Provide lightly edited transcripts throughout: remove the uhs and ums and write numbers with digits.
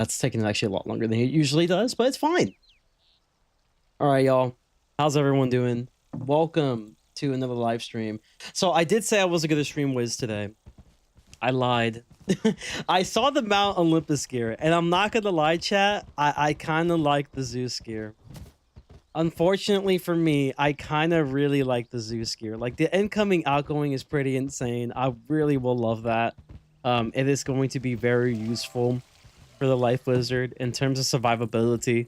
That's taking actually a lot longer than it usually does, but it's fine. All right, y'all. How's everyone doing? Welcome to another live stream. So I did say I wasn't going to stream Wiz today. I lied. I saw the Mount Olympus gear, and I'm not going to lie, chat. I kind of like the Zeus gear. Unfortunately for me, I kind of really like the Zeus gear. Like, the incoming outgoing is pretty insane. I really will love that. It is going to be very useful for the Life Wizard in terms of survivability.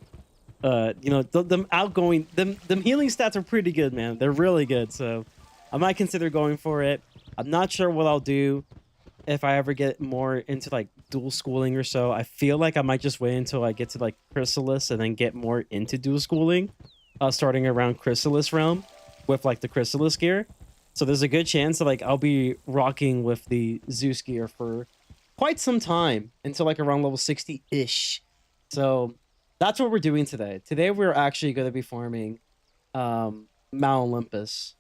You know, them outgoing, them healing stats are pretty good, man. They're really good, so I might consider going for it. I'm not sure what I'll do if I ever get more into like dual schooling or so. I feel like I might just wait until I get to like Chrysalis and then get more into dual schooling, starting around Chrysalis realm with like the Chrysalis gear. So there's a good chance that like I'll be rocking with the Zeus gear for quite some time until like around level 60-ish. So that's what we're doing today. Today we're actually going to be farming Mount Olympus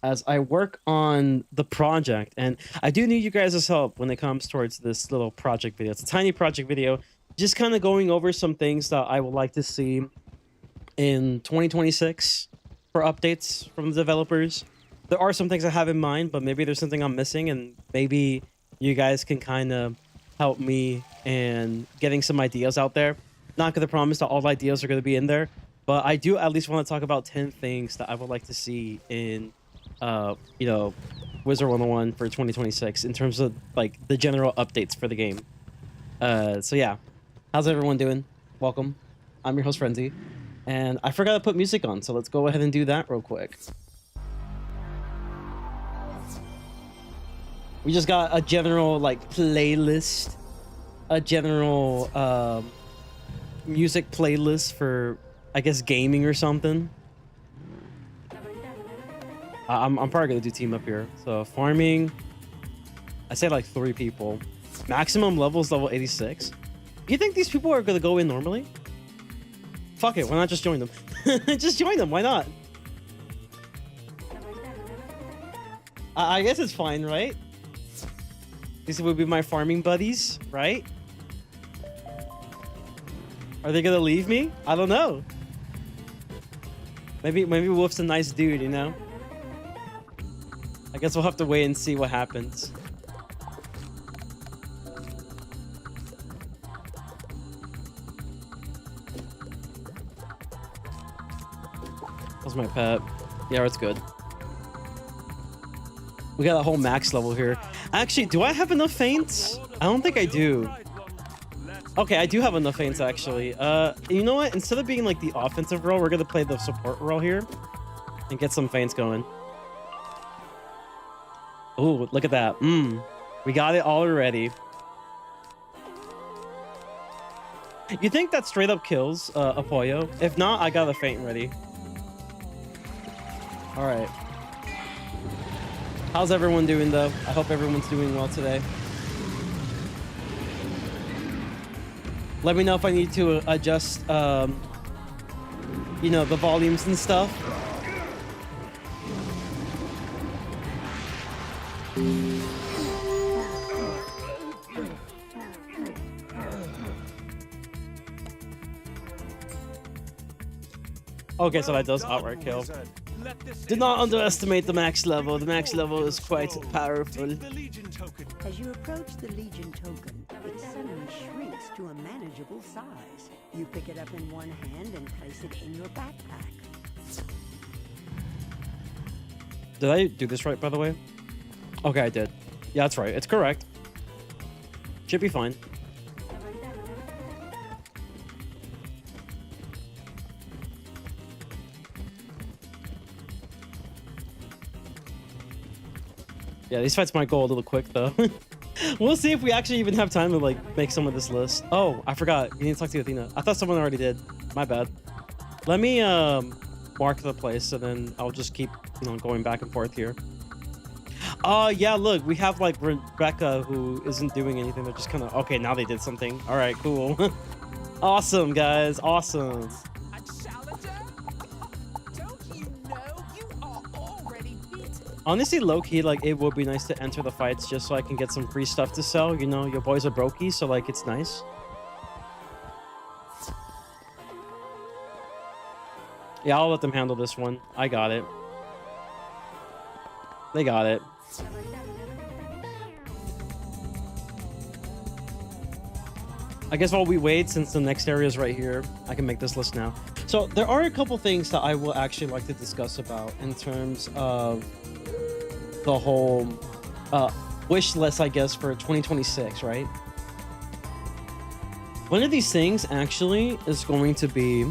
as I work on the project, and I do need you guys' help when it comes towards this little project video. It's a tiny project video, just kind of going over some things that I would like to see in 2026 for updates from the developers. There are some things I have in mind, but maybe there's something I'm missing, and maybe you guys can kind of help me in getting some ideas out there. Not going to promise that all ideas are going to be in there, but I do at least want to talk about 10 things that I would like to see in you know, Wizard101 for 2026 in terms of like the general updates for the game. So yeah, how's everyone doing? Welcome. I'm your host Frenzy, and I forgot to put music on, so let's go ahead and do that real quick. We just got a general like playlist, a general music playlist for, I guess, gaming or something. I'm probably gonna do team up here. So farming, I say like 3 people. Maximum levels level 86. You think these people are gonna go in normally? Fuck it, why not just join them? Just join them, why not? I guess it's fine, right? These would be my farming buddies, right? Are they gonna leave me? I don't know. Maybe Wolf's a nice dude, you know? I guess we'll have to wait and see what happens. That's my pet. Yeah, it's good. We got a whole max level here. Actually, do I have enough feints? I don't think I do. Okay, I do have enough feints, actually. You know what? Instead of being like the offensive role, we're gonna play the support role here and get some feints going. Oh, look at that. We got it already. You think that straight up kills Apoyo? If not, I got a feint ready. All right. How's everyone doing, though? I hope everyone's doing well today. Let me know if I need to adjust, you know, the volumes and stuff. Okay, so that does outright kill. Do not underestimate the max level. The max level is quite powerful. As you approach the Legion token, it suddenly shrinks to a manageable size. You pick it up in one hand and place it in your backpack. Did I do this right, by the way? Okay, I did. Yeah, that's right. It's correct. Should be fine. Yeah, these fights might go a little quick, though. We'll see if we actually even have time to, like, make some of this list. Oh, I forgot. You need to talk to Athena. I thought someone already did. My bad. Let me, mark the place, and then I'll just keep, you know, going back and forth here. Yeah, look, we have, like, Rebecca, who isn't doing anything. They're just kind of... Okay, now they did something. All right, cool. Awesome, guys. Awesome. Honestly, low-key, like, it would be nice to enter the fights just so I can get some free stuff to sell. You know, your boys are brokey, so, like, it's nice. Yeah, I'll let them handle this one. I got it. They got it. I guess while we wait, since the next area is right here, I can make this list now. So there are a couple things that I will actually like to discuss about in terms of the whole wish list, I guess, for 2026, right? One of these things actually is going to be,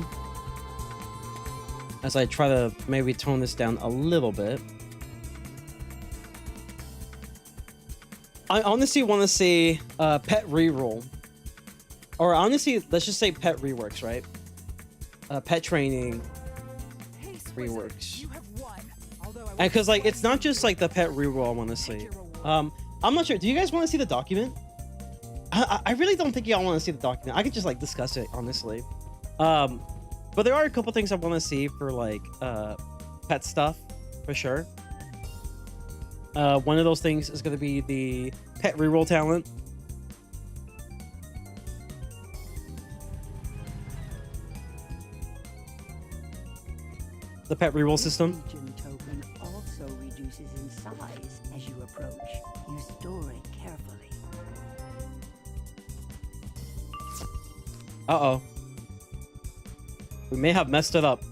as I try to maybe tone this down a little bit, I honestly want to see pet reroll. Or honestly, let's just say pet reworks, right? Pet training reworks. And because like it's not just like the pet reroll I want to see. I'm not sure. Do you guys want to see the document? I really don't think y'all want to see the document. I could just like discuss it honestly. But there are a couple things I want to see for like pet stuff for sure. One of those things is going to be the pet reroll talent. The pet reroll system. Legion token also reduces in size as you approach. You store it carefully. Uh-oh. We may have messed it up.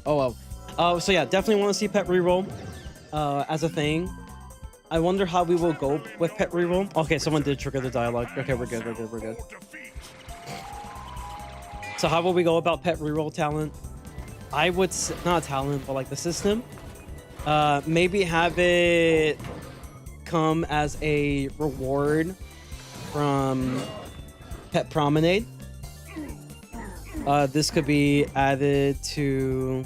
Oh well. So yeah, definitely want to see pet reroll as a thing. I wonder how we will go with pet reroll. Okay, someone did trigger the dialogue. Okay, we're good. We're good. So how will we go about pet reroll talent? I would not talent, but like the system. Maybe have it come as a reward from Pet Promenade. This could be added to,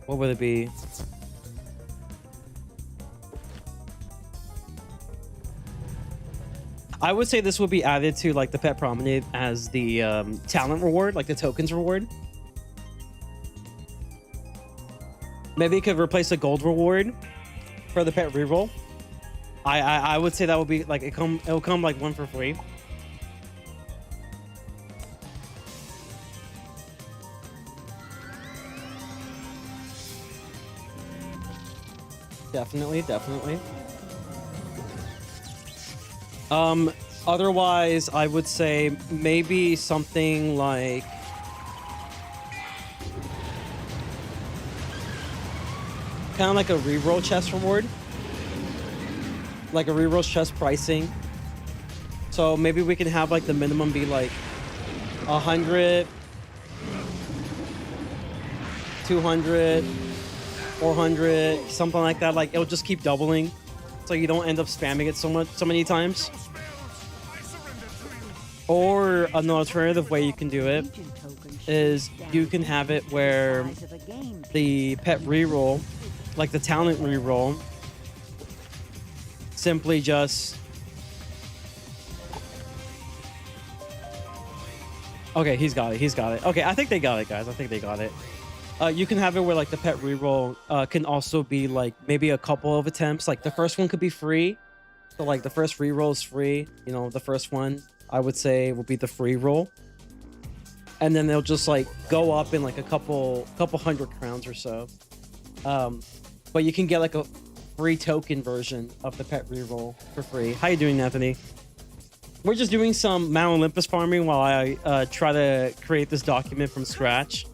what would it be? I would say this would be added to like the Pet Promenade as the talent reward, like the tokens reward. Maybe it could replace a gold reward for the pet reroll. I would say that would be like it'll come like one for free. Definitely. Otherwise, I would say maybe something like kind of like a reroll chest reward, like a reroll chest pricing. So maybe we can have like the minimum be like 100, 200, 400, something like that. Like it'll just keep doubling, so you don't end up spamming it so many times. Or an alternative way you can do it is you can have it where the pet reroll, like the talent reroll, simply just... Okay, he's got it. Okay, I think they got it, guys. I think they got it. You can have it where like the pet reroll can also be like maybe a couple of attempts. Like the first one could be free. So like the first reroll is free. You know, the first one I would say will be the free roll. And then they'll just like go up in like a couple hundred crowns or so. But you can get like a free token version of the pet reroll for free. How you doing, Anthony? We're just doing some Mount Olympus farming while I try to create this document from scratch.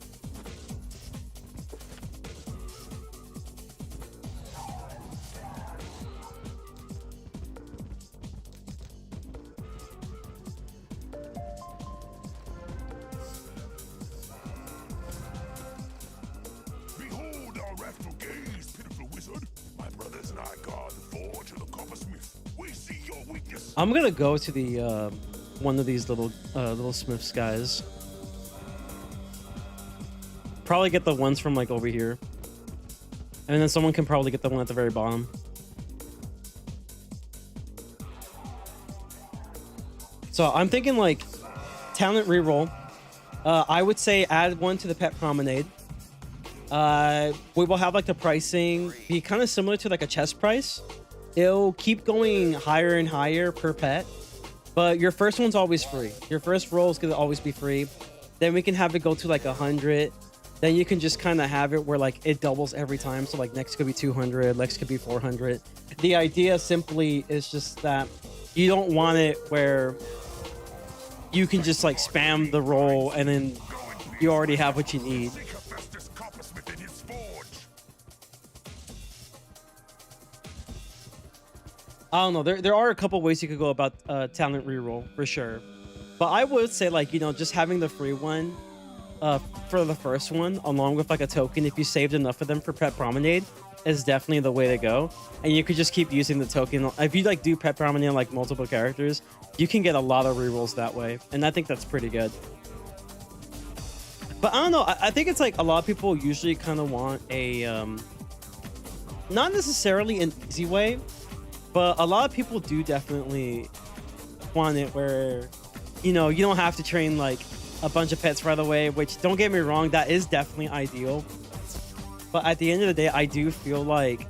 Behold our wrathful gaze, pitiful wizard. My brothers and I guard the forge of the coppersmith. We see your weakness. I'm gonna go to the one of these little smiths guys. Probably get the ones from like over here, and then someone can probably get the one at the very bottom. So I'm thinking like talent reroll. I would say add one to the pet promenade. We will have like the pricing be kind of similar to like a chest price. It'll keep going higher and higher per pet, but your first one's always free. Your first roll is gonna always be free. Then we can have it go to like 100. Then you can just kind of have it where like it doubles every time. So like next could be 200, next could be 400. The idea simply is just that you don't want it where you can just like spam the roll and then you already have what you need. I don't know. There are a couple ways you could go about talent reroll for sure, but I would say like, you know, just having the free one for the first one along with like a token, if you saved enough of them for Pet Promenade, is definitely the way to go. And you could just keep using the token. If you like do Pet Promenade on like multiple characters, you can get a lot of rerolls that way, and I think that's pretty good. But I don't know. I think it's like a lot of people usually kind of want a not necessarily an easy way, but a lot of people do definitely want it where, you know, you don't have to train like a bunch of pets right away, which, don't get me wrong, that is definitely ideal. But at the end of the day, I do feel like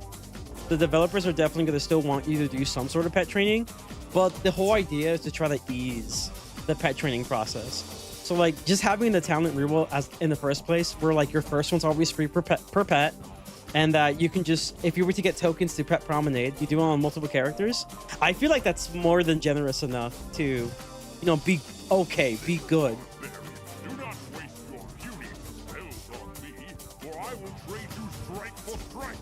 the developers are definitely going to still want you to do some sort of pet training, but the whole idea is to try to ease the pet training process. So like just having the talent reroll as in the first place, where like your first one's always free per pet, and that you can just, if you were to get tokens to Pet Promenade, you do it on multiple characters. I feel like that's more than generous enough to, you know, be okay, be good. Do not waste your puny spells on me, or I will trade you strike for strike.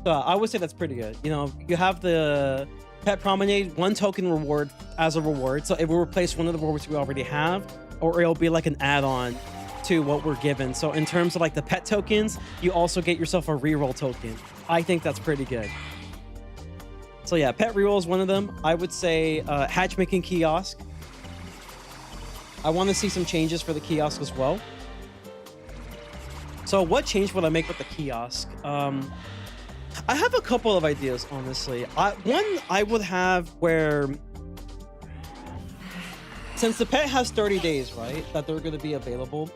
I would say that's pretty good. You know, you have the Pet Promenade, 1 token reward as a reward. So it will replace one of the rewards we already have, or it'll be like an add-on to what we're given. So in terms of like the pet tokens, you also get yourself a reroll token. I think that's pretty good. So yeah, pet reroll is one of them. I would say hatchmaking kiosk. I want to see some changes for the kiosk as well. So what change would I make with the kiosk? I have a couple of ideas, honestly. One I would have where, since the pet has 30 days, right, that they're going to be available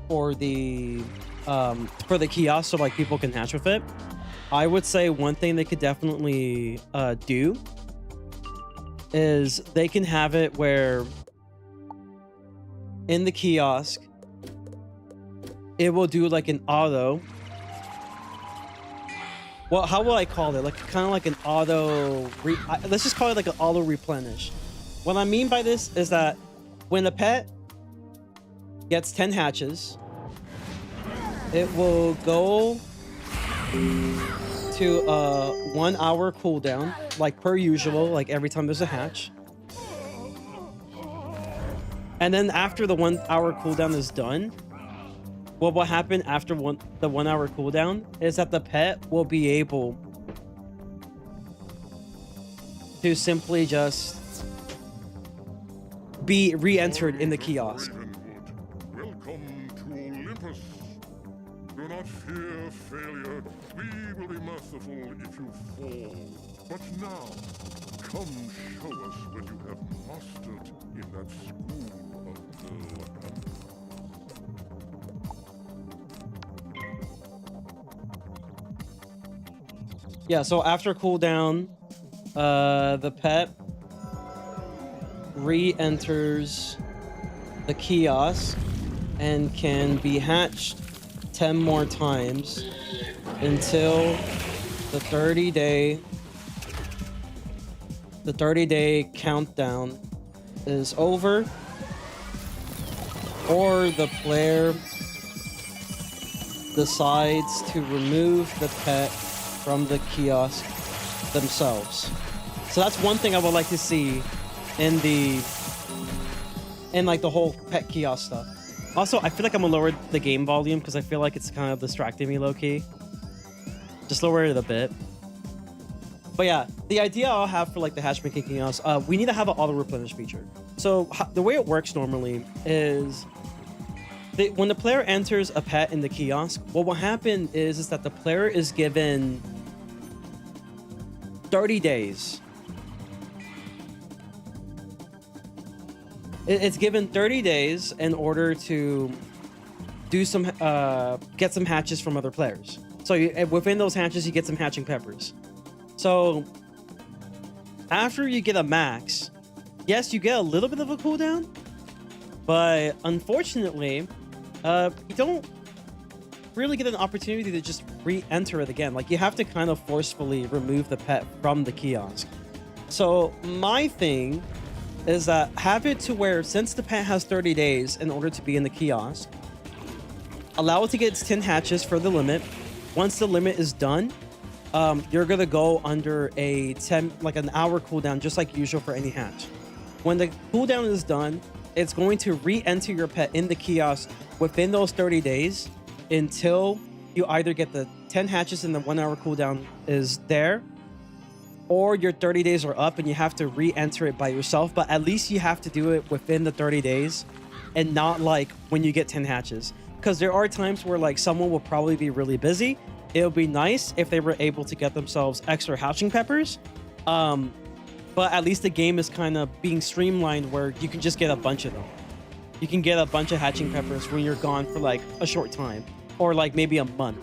for the kiosk, so like people can hatch with it. I would say one thing they could definitely do is they can have it where in the kiosk it will do like an auto. Well, how will I call it? Like kind of like an auto. Let's just call it like an auto replenish. What I mean by this is that when a pet gets 10 hatches, it will go to a 1 hour cooldown, like per usual, like every time there's a hatch. And then after the 1 hour cooldown is done, what will happen after the 1 hour cooldown is that the pet will be able to simply just be re-entered in the kiosk. Welcome to Olympus. Do not fear failure. We will be merciful if you fall. But now, come show us what you have mastered in that school of the Yeah, so after cooldown, the pet re-enters the kiosk and can be hatched 10 more times until the 30-day countdown is over, or the player decides to remove the pet from the kiosk themselves. So that's one thing I would like to see in like the whole pet kiosk stuff. Also, I feel like I'm gonna lower the game volume because I feel like it's kind of distracting me low-key. Just lower it a bit. But yeah, the idea I'll have for like the hatchmaking kiosk, we need to have an auto replenish feature. So the way it works normally is when the player enters a pet in the kiosk, what will happen is that the player is given 30 days. It's given 30 days in order to do some get some hatches from other players. So within those hatches, you get some hatching peppers. So after you get a max, yes, you get a little bit of a cooldown, but unfortunately, you don't really get an opportunity to just re-enter it again. Like, you have to kind of forcefully remove the pet from the kiosk. So my thing is that have it to where, since the pet has 30 days in order to be in the kiosk, allow it to get its 10 hatches for the limit. Once the limit is done, you're gonna go under a 10, like an hour cooldown, just like usual for any hatch. When the cooldown is done, it's going to re-enter your pet in the kiosk within those 30 days until you either get the 10 hatches and the 1 hour cooldown is there, or your 30 days are up and you have to re-enter it by yourself. But at least you have to do it within the 30 days and not like when you get 10 hatches. Because there are times where like someone will probably be really busy. It would be nice if they were able to get themselves extra hatching peppers. But at least the game is kind of being streamlined where you can just get a bunch of them. You can get a bunch of hatching peppers when you're gone for like a short time, or like maybe a month.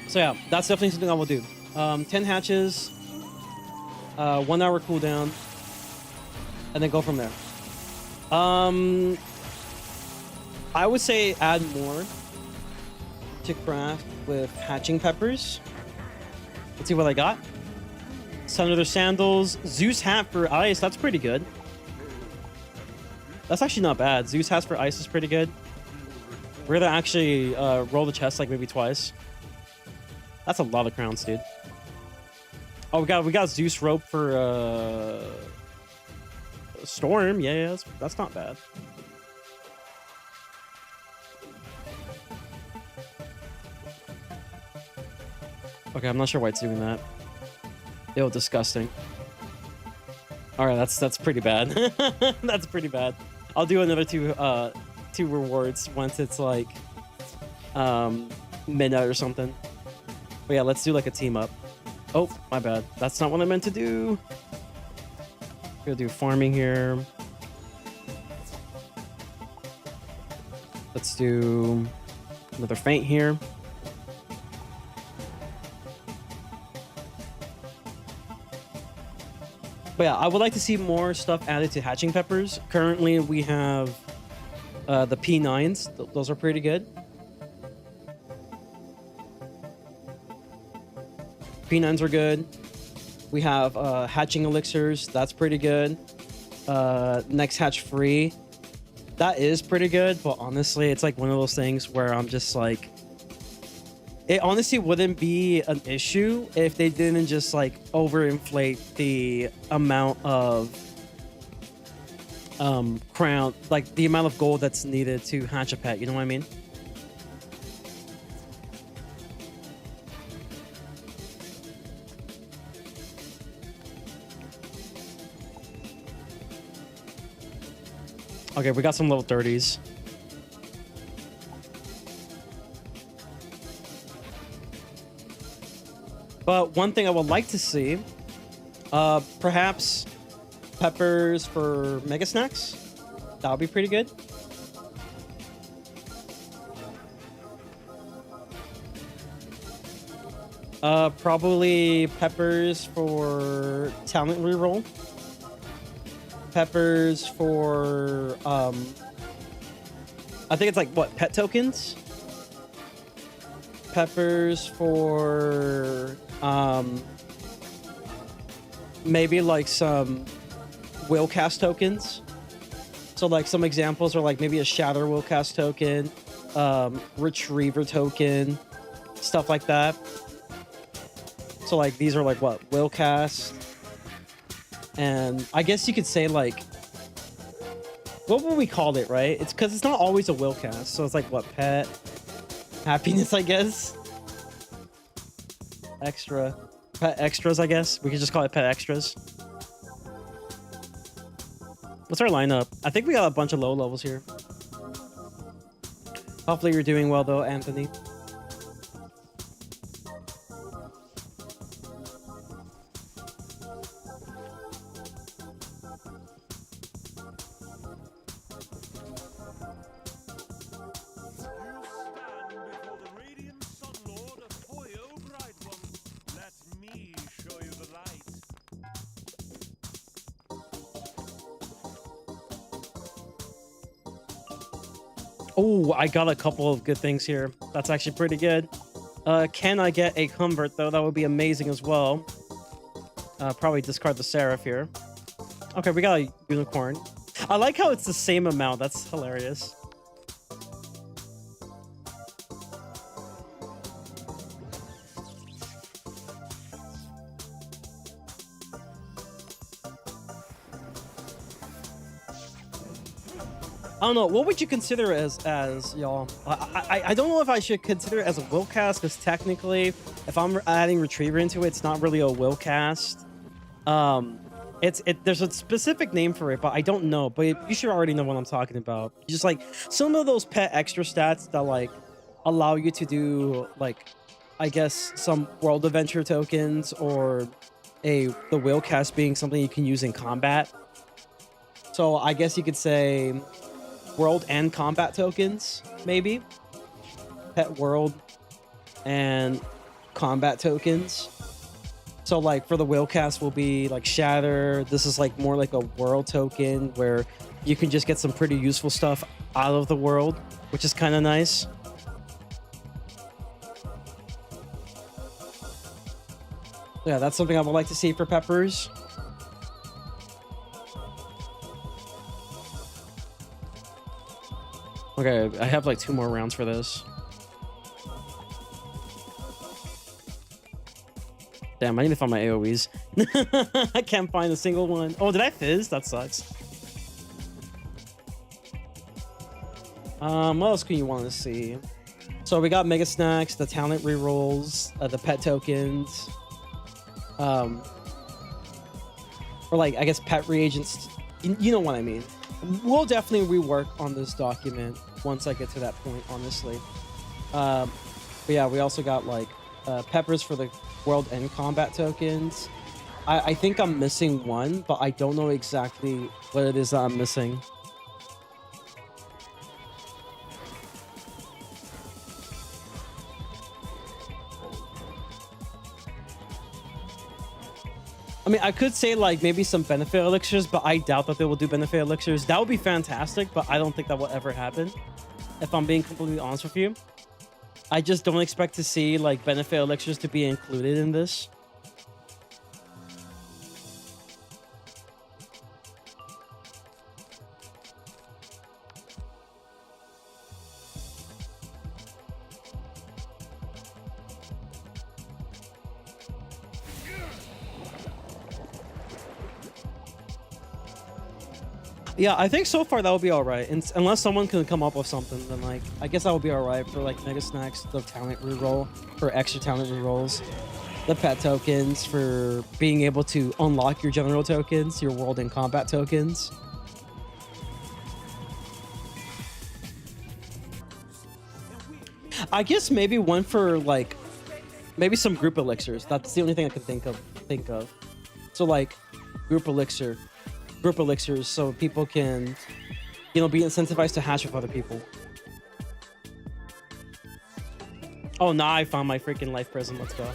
So yeah, that's definitely something I will do. 10 hatches, 1 hour cooldown, and then go from there. I would say add more to craft with hatching peppers. Let's see what I got. Senator Sandals, Zeus hat for ice. That's pretty good. That's actually not bad. Zeus hat for ice is pretty good. We're gonna actually roll the chest like maybe twice. That's a lot of crowns, dude. Oh, we got Zeus rope for Storm. Yeah, that's not bad. Okay, I'm not sure why it's doing that. Ew, disgusting. All right, that's pretty bad. That's pretty bad. I'll do another two rewards once it's like midnight or something. But yeah, let's do like a team up. Oh, my bad. That's not what I meant to do. We're gonna do farming here. Let's do another feint here. But yeah, I would like to see more stuff added to hatching peppers. Currently, we have the P9s. Those are pretty good. P9s are good. We have hatching elixirs. That's pretty good. Next hatch free. That is pretty good, but honestly, it's like one of those things where I'm just like, it honestly wouldn't be an issue if they didn't just like overinflate the amount of crown, like the amount of gold that's needed to hatch a pet. You know what I mean? Okay, we got some level 30s. But one thing I would like to see, perhaps peppers for Mega Snacks. That would be pretty good. Probably peppers for talent reroll. Peppers for I think it's like what, pet tokens. Peppers for maybe like some will cast tokens. So like some examples are like maybe a shatter will cast token, retriever token, stuff like that. So like these are like what, will cast. And I guess you could say like, what would we call it, right? It's because it's not always a will cast. So it's like what, pet happiness, I guess. Extra. Pet extras, I guess. We could just call it pet extras. What's our lineup? I think we got a bunch of low levels here. Hopefully you're doing well though, Anthony. Oh, I got a couple of good things here. That's actually pretty good. Can I get a convert though? That would be amazing as well. Probably discard the Seraph here. Okay, we got a unicorn. I like how it's the same amount. That's hilarious. I don't know. What would you consider as y'all? I don't know if I should consider it as a will cast, because technically, if I'm adding Retriever into it, it's not really a will cast. There's a specific name for it, but I don't know. But you should already know what I'm talking about. Just like some of those pet extra stats that like allow you to do like, I guess some world adventure tokens, or the will cast being something you can use in combat. So I guess you could say world and combat tokens, maybe. Pet world and combat tokens. So like for the will cast will be like Shatter. This is like more like a world token where you can just get some pretty useful stuff out of the world, which is kind of nice. Yeah, that's something I would like to see for Peppers. Okay, I have like 2 more rounds for this. Damn, I need to find my AoEs. I can't find a single one. Oh, did I fizz? That sucks. What else can you want to see? So we got Mega Snacks, the talent rerolls, the pet tokens, or like I guess pet reagents. You know what I mean. We'll definitely rework on this document once I get to that point, honestly. But yeah, we also got like peppers for the world and combat tokens. I think I'm missing one, but I don't know exactly what it is that I'm missing. I mean, I could say like maybe some benefit elixirs, but I doubt that they will do benefit elixirs. That would be fantastic, but I don't think that will ever happen, if I'm being completely honest with you. I just don't expect to see like benefit elixirs to be included in this. Yeah, I think so far that would be all right. And unless someone can come up with something, then like I guess that would be all right for like Mega Snacks, the talent reroll, for extra talent rerolls, the pet tokens for being able to unlock your general tokens, your world and combat tokens. I guess maybe one for like maybe some group elixirs. That's the only thing I can think of. So like group elixirs so people can, you know, be incentivized to hatch with other people. Oh, now I found my freaking life prism. Let's go.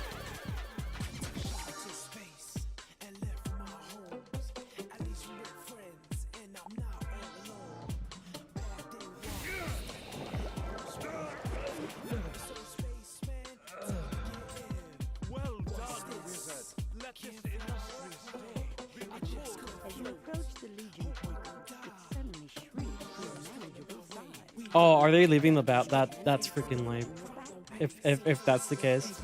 Oh, are they leaving the bat? That's freaking lame. If that's the case.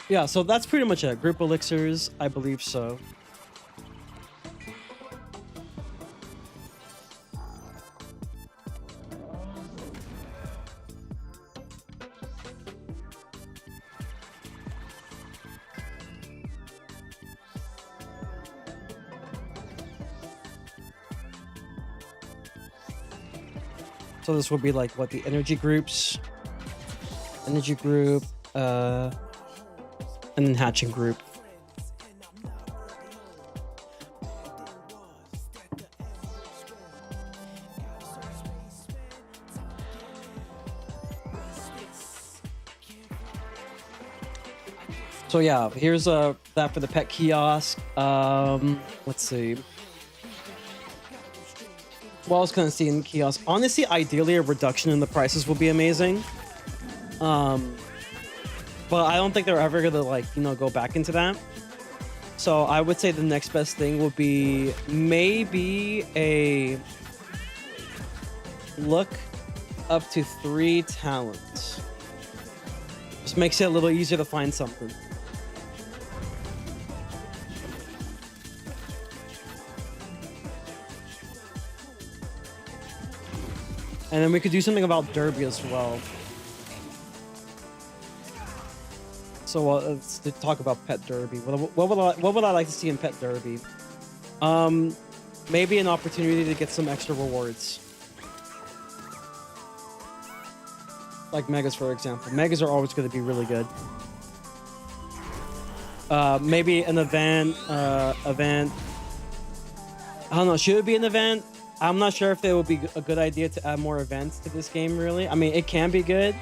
Yeah, so that's pretty much it. Group elixirs, I believe so. So this would be like what the energy groups, energy group, and then hatching group. So yeah, here's that for the pet kiosk. Let's see. What else can I see in the kiosk? Honestly, ideally, a reduction in the prices would be amazing. But I don't think they're ever gonna like, you know, go back into that. So I would say the next best thing would be maybe a look up to 3 talents. Just makes it a little easier to find something. And then we could do something about Derby as well. So let's talk about Pet Derby. What would I like to see in Pet Derby? Maybe an opportunity to get some extra rewards. Like Megas, for example. Megas are always going to be really good. Maybe an event. I don't know. Should it be an event? I'm not sure if it would be a good idea to add more events to this game, really. I mean, it can be good,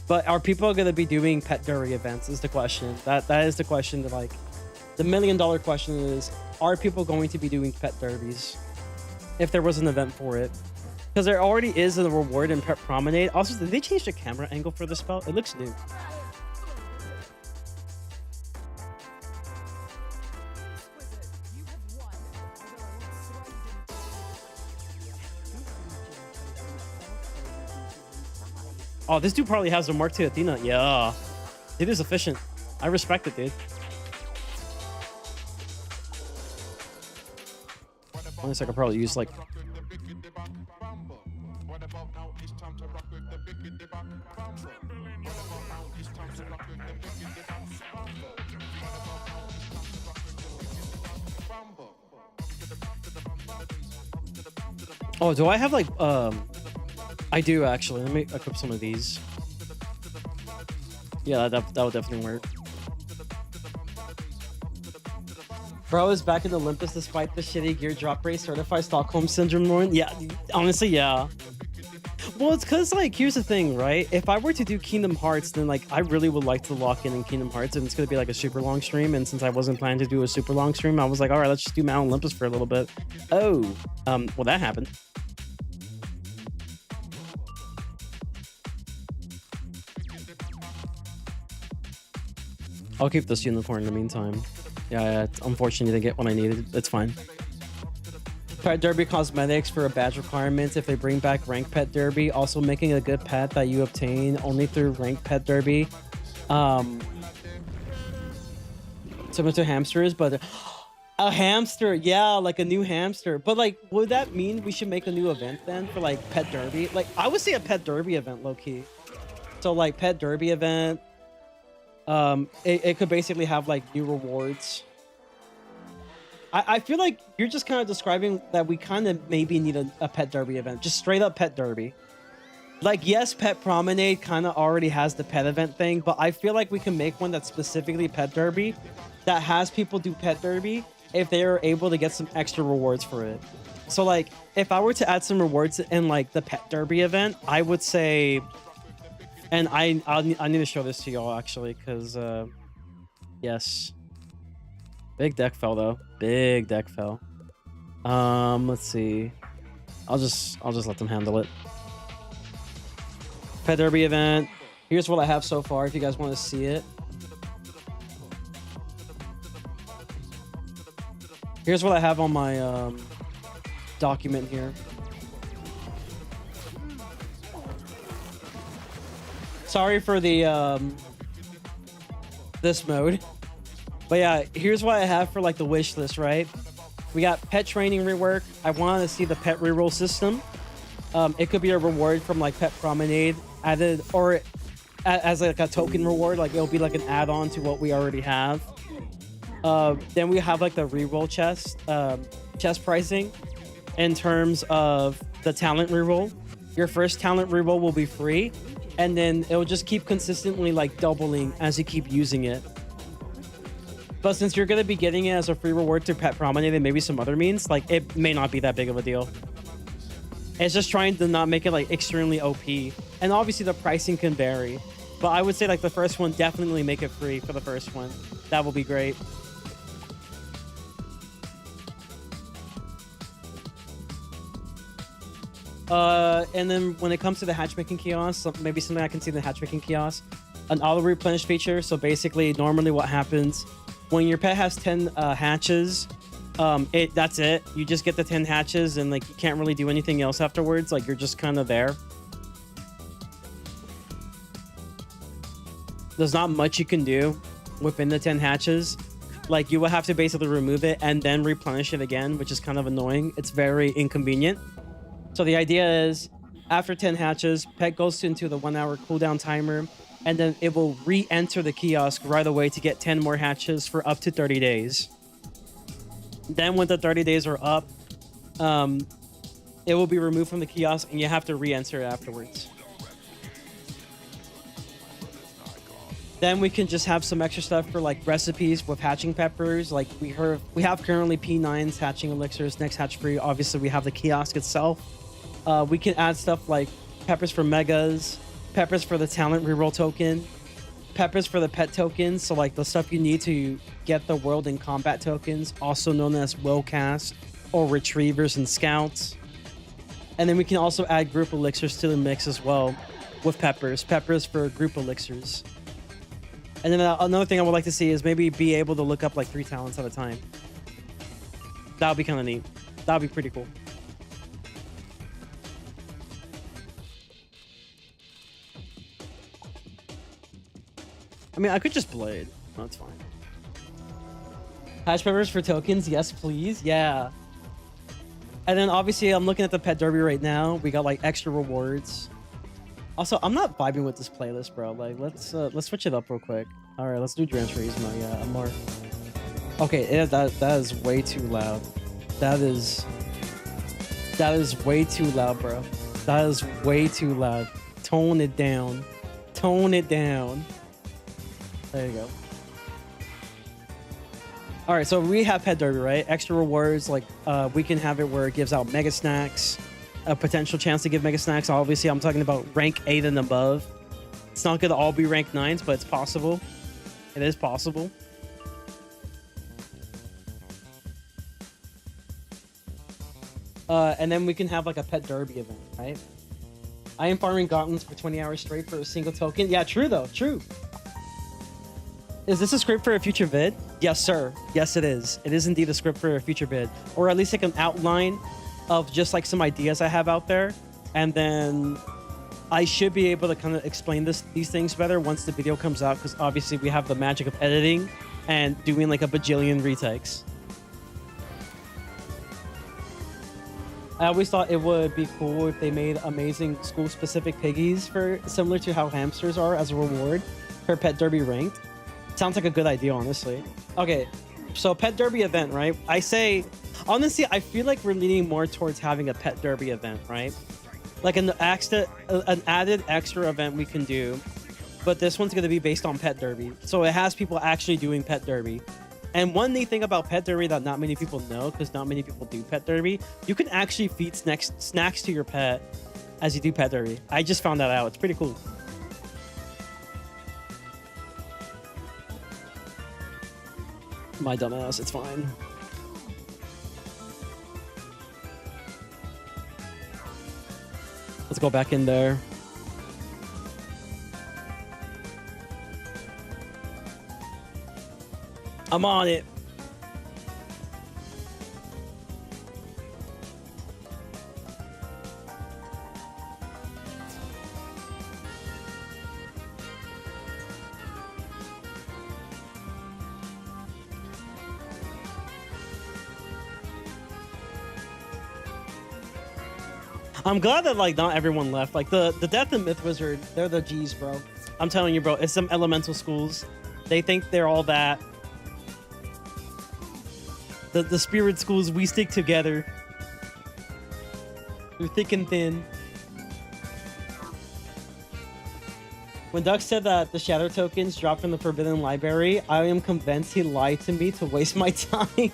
but are people going to be doing Pet Derby events is the question. That is the question that, like, the $1 million question is, are people going to be doing Pet Derbies if there was an event for it? Because there already is a reward in Pet Promenade. Also, did they change the camera angle for the spell? It looks new. Oh, this dude probably has a Mark II Athena. Yeah. Dude is efficient. I respect it, dude. Honestly, I could probably use, like... Oh, do I have, like, I do, actually. Let me equip some of these. Yeah, that would definitely work. Bro is back in Olympus despite the shitty gear drop rate. Certified Stockholm Syndrome, Lauren. Yeah, honestly, yeah. Well, it's because, like, here's the thing, right? If I were to do Kingdom Hearts, then, like, I really would like to lock in Kingdom Hearts, and it's going to be, like, a super long stream, and since I wasn't planning to do a super long stream, I was like, all right, let's just do Mount Olympus for a little bit. Oh, well, that happened. I'll keep this unicorn in the meantime. Yeah, it's unfortunate to get what I needed. It's fine. Pet Derby cosmetics for a badge requirements if they bring back Rank Pet Derby. Also making a good pet that you obtain only through Rank Pet Derby. Similar to hamsters, but a hamster, yeah, like a new hamster. But like, would that mean we should make a new event then for like Pet Derby? Like, I would say a Pet Derby event, low key. So like Pet Derby event. It could basically have like new rewards. I feel like you're just kind of describing that we kind of maybe need a Pet Derby event, just straight up Pet Derby. Like, yes, Pet Promenade kind of already has the pet event thing, but I feel like we can make one that's specifically Pet Derby that has people do Pet Derby if they are able to get some extra rewards for it. So like, if I were to add some rewards in like the Pet Derby event, I would say, and I need to show this to y'all actually, because yes, big deck fell though. Big deck fell. Let's see. I'll just let them handle it. Pet Derby event. Here's what I have so far if you guys want to see it. Here's what I have on my document here. Sorry for the this mode. But yeah, here's what I have for like the wish list, right? We got pet training rework. I want to see the pet reroll system. It could be a reward from like Pet Promenade added, or as like a token reward, like it'll be like an add-on to what we already have. Then we have like the reroll chest pricing in terms of the talent reroll. your first talent reroll will be free, and then it'll just keep consistently like doubling as you keep using it. But since you're going to be getting it as a free reward through Pet Promenade and maybe some other means, like it may not be that big of a deal. It's just trying to not make it like extremely OP. And obviously the pricing can vary. But I would say like the first one, definitely make it free for the first one. That will be great. And then when it comes to the hatchmaking kiosk, maybe something I can see in the hatchmaking kiosk, an auto replenish feature. So basically, normally what happens when your pet has 10 hatches, that's it. You just get the 10 hatches, and like you can't really do anything else afterwards. Like you're just kind of there. There's not much you can do within the 10 hatches. Like you will have to basically remove it and then replenish it again, which is kind of annoying. It's very inconvenient. So the idea is after 10 hatches, pet goes into the 1 hour cooldown timer, and then it will re-enter the kiosk right away to get 10 more hatches for up to 30 days. Then when the 30 days are up, it will be removed from the kiosk and you have to re-enter it afterwards. Then we can just have some extra stuff for like recipes with hatching peppers. Like we have currently P9s hatching elixirs, next hatch free. Obviously we have the kiosk itself. We can add stuff like peppers for megas, peppers for the talent reroll token, peppers for the pet tokens. So like the stuff you need to get the world and combat tokens, also known as willcast or retrievers and scouts. And then we can also add group elixirs to the mix as well with peppers for group elixirs. And then another thing I would like to see is maybe be able to look up like 3 talents at a time. That would be kind of neat. That would be pretty cool. I mean, I could just blade. That's fine. Hatch peppers for tokens. Yes, please. Yeah. And then obviously I'm looking at the pet derby right now. We got like extra rewards. Also, I'm not vibing with this playlist, bro. Like, let's switch it up real quick. All right, let's do Gran Turismo. Yeah, I'm more. Okay, that is way too loud. That is way too loud, bro. That is way too loud. Tone it down. Tone it down. There you go. All right, so we have Pet Derby, right? Extra rewards, like we can have it where it gives out Mega Snacks, a potential chance to give Mega Snacks. Obviously, I'm talking about rank 8 and above. It's not going to all be rank 9s, but it's possible. It is possible. And then we can have like a Pet Derby event, right? I am farming gauntlets for 20 hours straight for a single token. Yeah, true though, true. Is this a script for a future vid? Yes, sir. Yes, it is. It is indeed a script for a future vid. Or at least like an outline of just like some ideas I have out there. And then I should be able to kind of explain these things better once the video comes out, because obviously we have the magic of editing and doing like a bajillion retakes. I always thought it would be cool if they made amazing school-specific piggies for similar to how hamsters are as a reward for Pet Derby ranked. Sounds like a good idea, honestly. Okay, so Pet Derby event, right? I say, honestly, I feel like we're leaning more towards having a Pet Derby event, right? Like an added extra event we can do, but this one's going to be based on Pet Derby. So it has people actually doing Pet Derby. And one neat thing about Pet Derby that not many people know, because not many people do Pet Derby, you can actually feed snacks to your pet as you do Pet Derby. I just found that out. It's pretty cool. My dumbass, it's fine. Let's go back in there. I'm on it. I'm glad that like not everyone left. Like the Death and Myth Wizard, they're the G's, bro. I'm telling you, bro. It's some elemental schools. They think they're all that. The spirit schools, we stick together. Through thick and thin. When Duck said that the shadow tokens dropped from the Forbidden Library, I am convinced he lied to me to waste my time.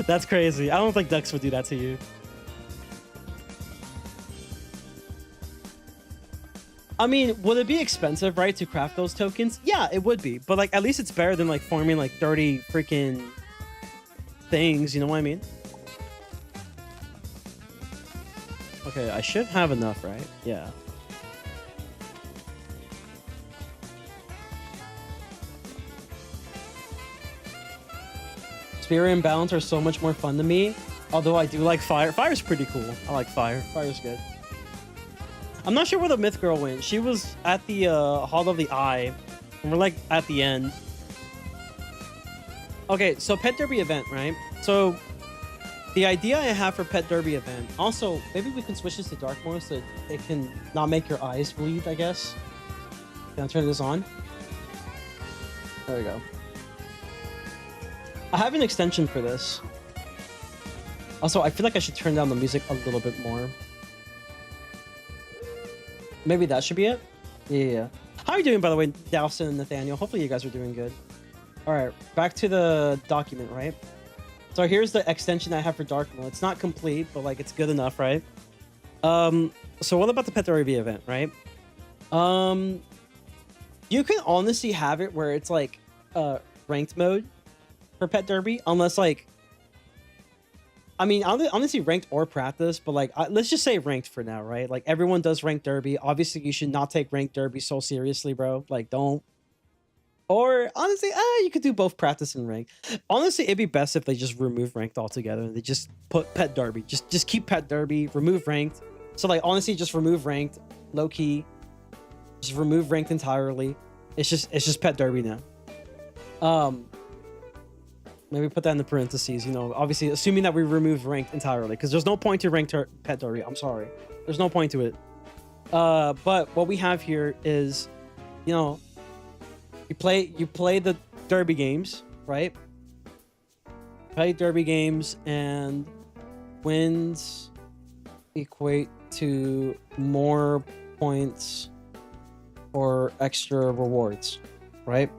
That's crazy. I don't think Ducks would do that to you. I mean, would it be expensive, right, to craft those tokens? Yeah, it would be. But, like, at least it's better than, like, farming, like, 30 freaking things. You know what I mean? Okay, I should have enough, right? Yeah. Spirit and Balance are so much more fun to me. Although I do like Fire. Fire's pretty cool. I like Fire. Fire's good. I'm not sure where the Myth Girl went. She was at the Hall of the Eye. And we're like at the end. Okay, so Pet Derby event, right? So the idea I have for Pet Derby event. Also, maybe we can switch this to dark mode so it can not make your eyes bleed, I guess. Can I turn this on? There we go. I have an extension for this. Also, I feel like I should turn down the music a little bit more. Maybe that should be it? Yeah. How are you doing, by the way, Dowson and Nathaniel? Hopefully you guys are doing good. All right, back to the document, right? So here's the extension I have for dark mode. It's not complete, but like it's good enough, right? So what about the Pet Derby event, right? You can honestly have it where it's like ranked mode for Pet Derby, unless like, I mean, honestly, ranked or practice, but like, let's just say ranked for now, right? Like everyone does ranked Derby. Obviously, you should not take ranked Derby so seriously, bro. Like, don't. Or honestly, you could do both practice and rank. Honestly, it'd be best if they just remove ranked altogether. They just put Pet Derby. Just keep Pet Derby, remove ranked. So like, honestly, just remove ranked, low key. Just remove ranked entirely. It's just Pet Derby now. Maybe put that in the parentheses, you know, obviously assuming that we remove ranked entirely, because there's no point to ranked Pet Derby. I'm sorry. There's no point to it. But what we have here is, you know, you play the Derby games, right? Play Derby games and wins equate to more points or extra rewards, right?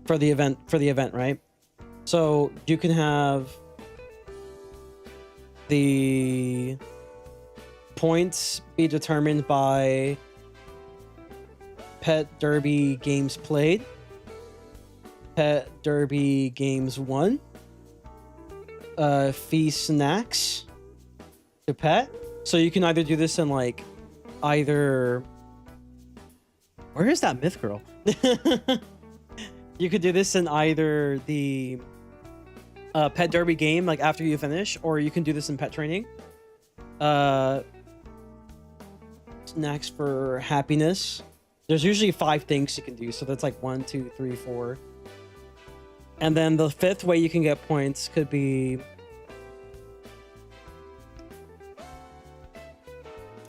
For the event, right? So you can have the points be determined by Pet Derby games played, Pet Derby games won, fee snacks to pet. So you can either do this in like either, where is that Myth Girl? You could do this in either the Pet Derby game, like after you finish, or you can do this in pet training. Snacks for happiness. There's usually 5 things you can do, so that's like 1, 2, 3, 4. And then the 5th way you can get points could be,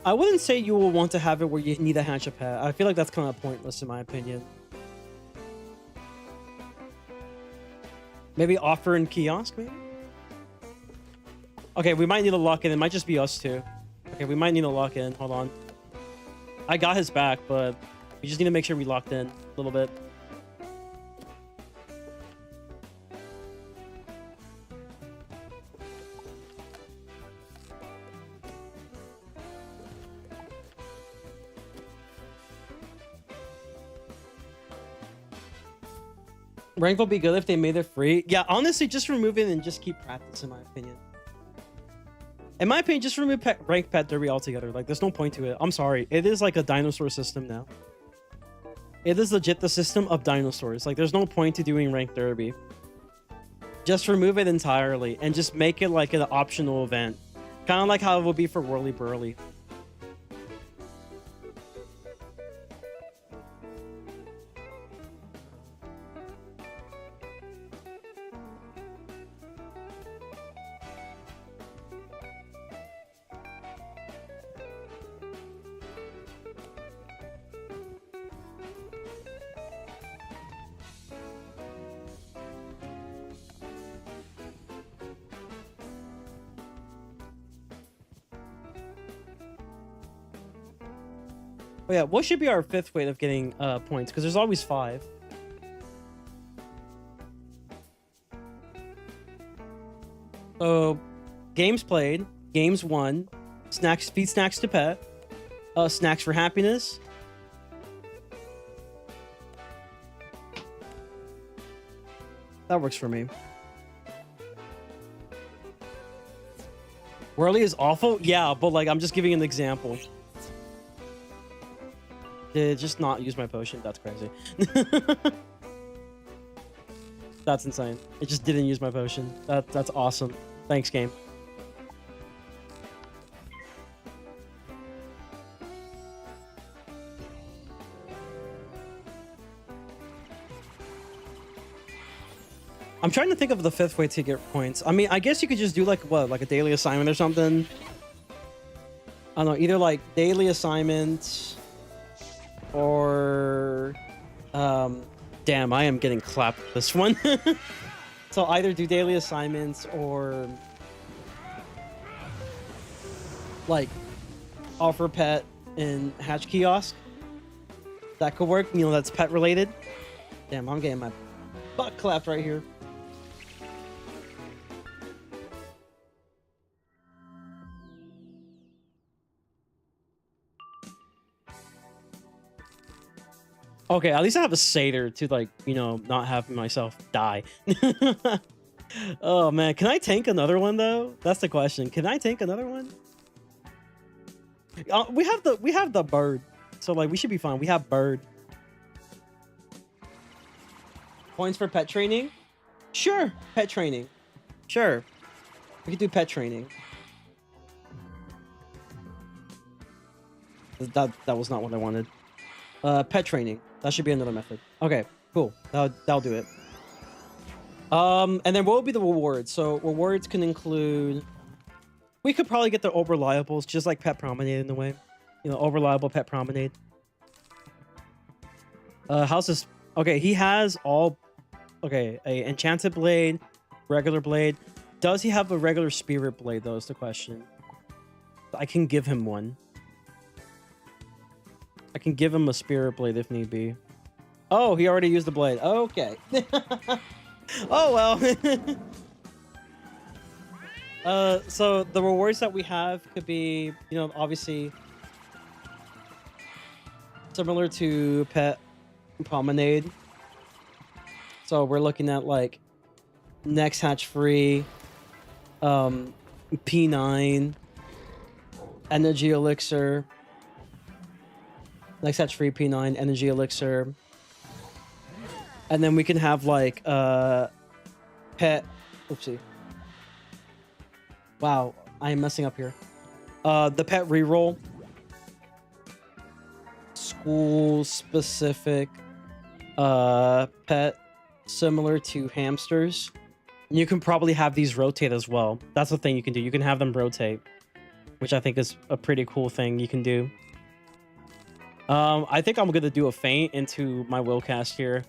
I wouldn't say you will want to have it where you need to hatch a pet. I feel like that's kind of pointless in my opinion. Maybe offer in kiosk, maybe? Okay, we might need to lock in. It might just be us two. Okay, we might need to lock in. Hold on. I got his back, but we just need to make sure we locked in a little bit. Rank will be good if they made it free. Yeah, honestly, just remove it and just keep practice, in my opinion. In my opinion, just remove rank Pet Derby altogether. Like, there's no point to it. I'm sorry. It is like a dinosaur system now. It is legit the system of dinosaurs. Like, there's no point to doing rank Derby. Just remove it entirely and just make it like an optional event. Kind of like how it will be for Whirly Burly. Oh yeah, what should be our 5th way of getting points? Because there's always 5. So, games played, games won, snacks, feed snacks to pet, snacks for happiness. That works for me. Whirly is awful? Yeah, but like, I'm just giving an example. Did just not use my potion? That's crazy. That's insane. It just didn't use my potion. That's awesome. Thanks, game. I'm trying to think of the 5th way to get points. I mean, I guess you could just do like what, like a daily assignment or something. I don't know, either like daily assignment or damn, I am getting clapped with this one. So either do daily assignments or like offer pet in hatch kiosk. That could work. You know, that's pet related. Damn, I'm getting my butt clapped right here. Okay, at least I have a satyr to, like, you know, not have myself die. Oh man, can I tank another one though? That's the question. Can I tank another one? We have the bird, so like we should be fine. We have bird. Points for pet training? Sure, pet training. Sure, we could do pet training. That was not what I wanted. Pet training. That should be another method. Okay, cool. That'll do it. And then what would be the rewards? So rewards can include. We could probably get the over-reliables, just like Pet Promenade in a way. You know, over-reliable Pet Promenade. How's this? Okay, he has all. Okay, a enchanted blade, regular blade. Does he have a regular spirit blade though? Is the question. I can give him one. I can give him a spirit blade if need be. Oh, he already used the blade. Okay. Oh, well. So the rewards that we have could be, you know, obviously similar to Pet Promenade. So we're looking at like next hatch free, P9, energy elixir. Next hatch free P9, energy elixir. And then we can have like pet. Oopsie. Wow, I am messing up here. The pet reroll. School specific pet similar to hamsters. And you can probably have these rotate as well. That's the thing you can do. You can have them rotate, which I think is a pretty cool thing you can do. I think I'm gonna do a feint into my will cast here.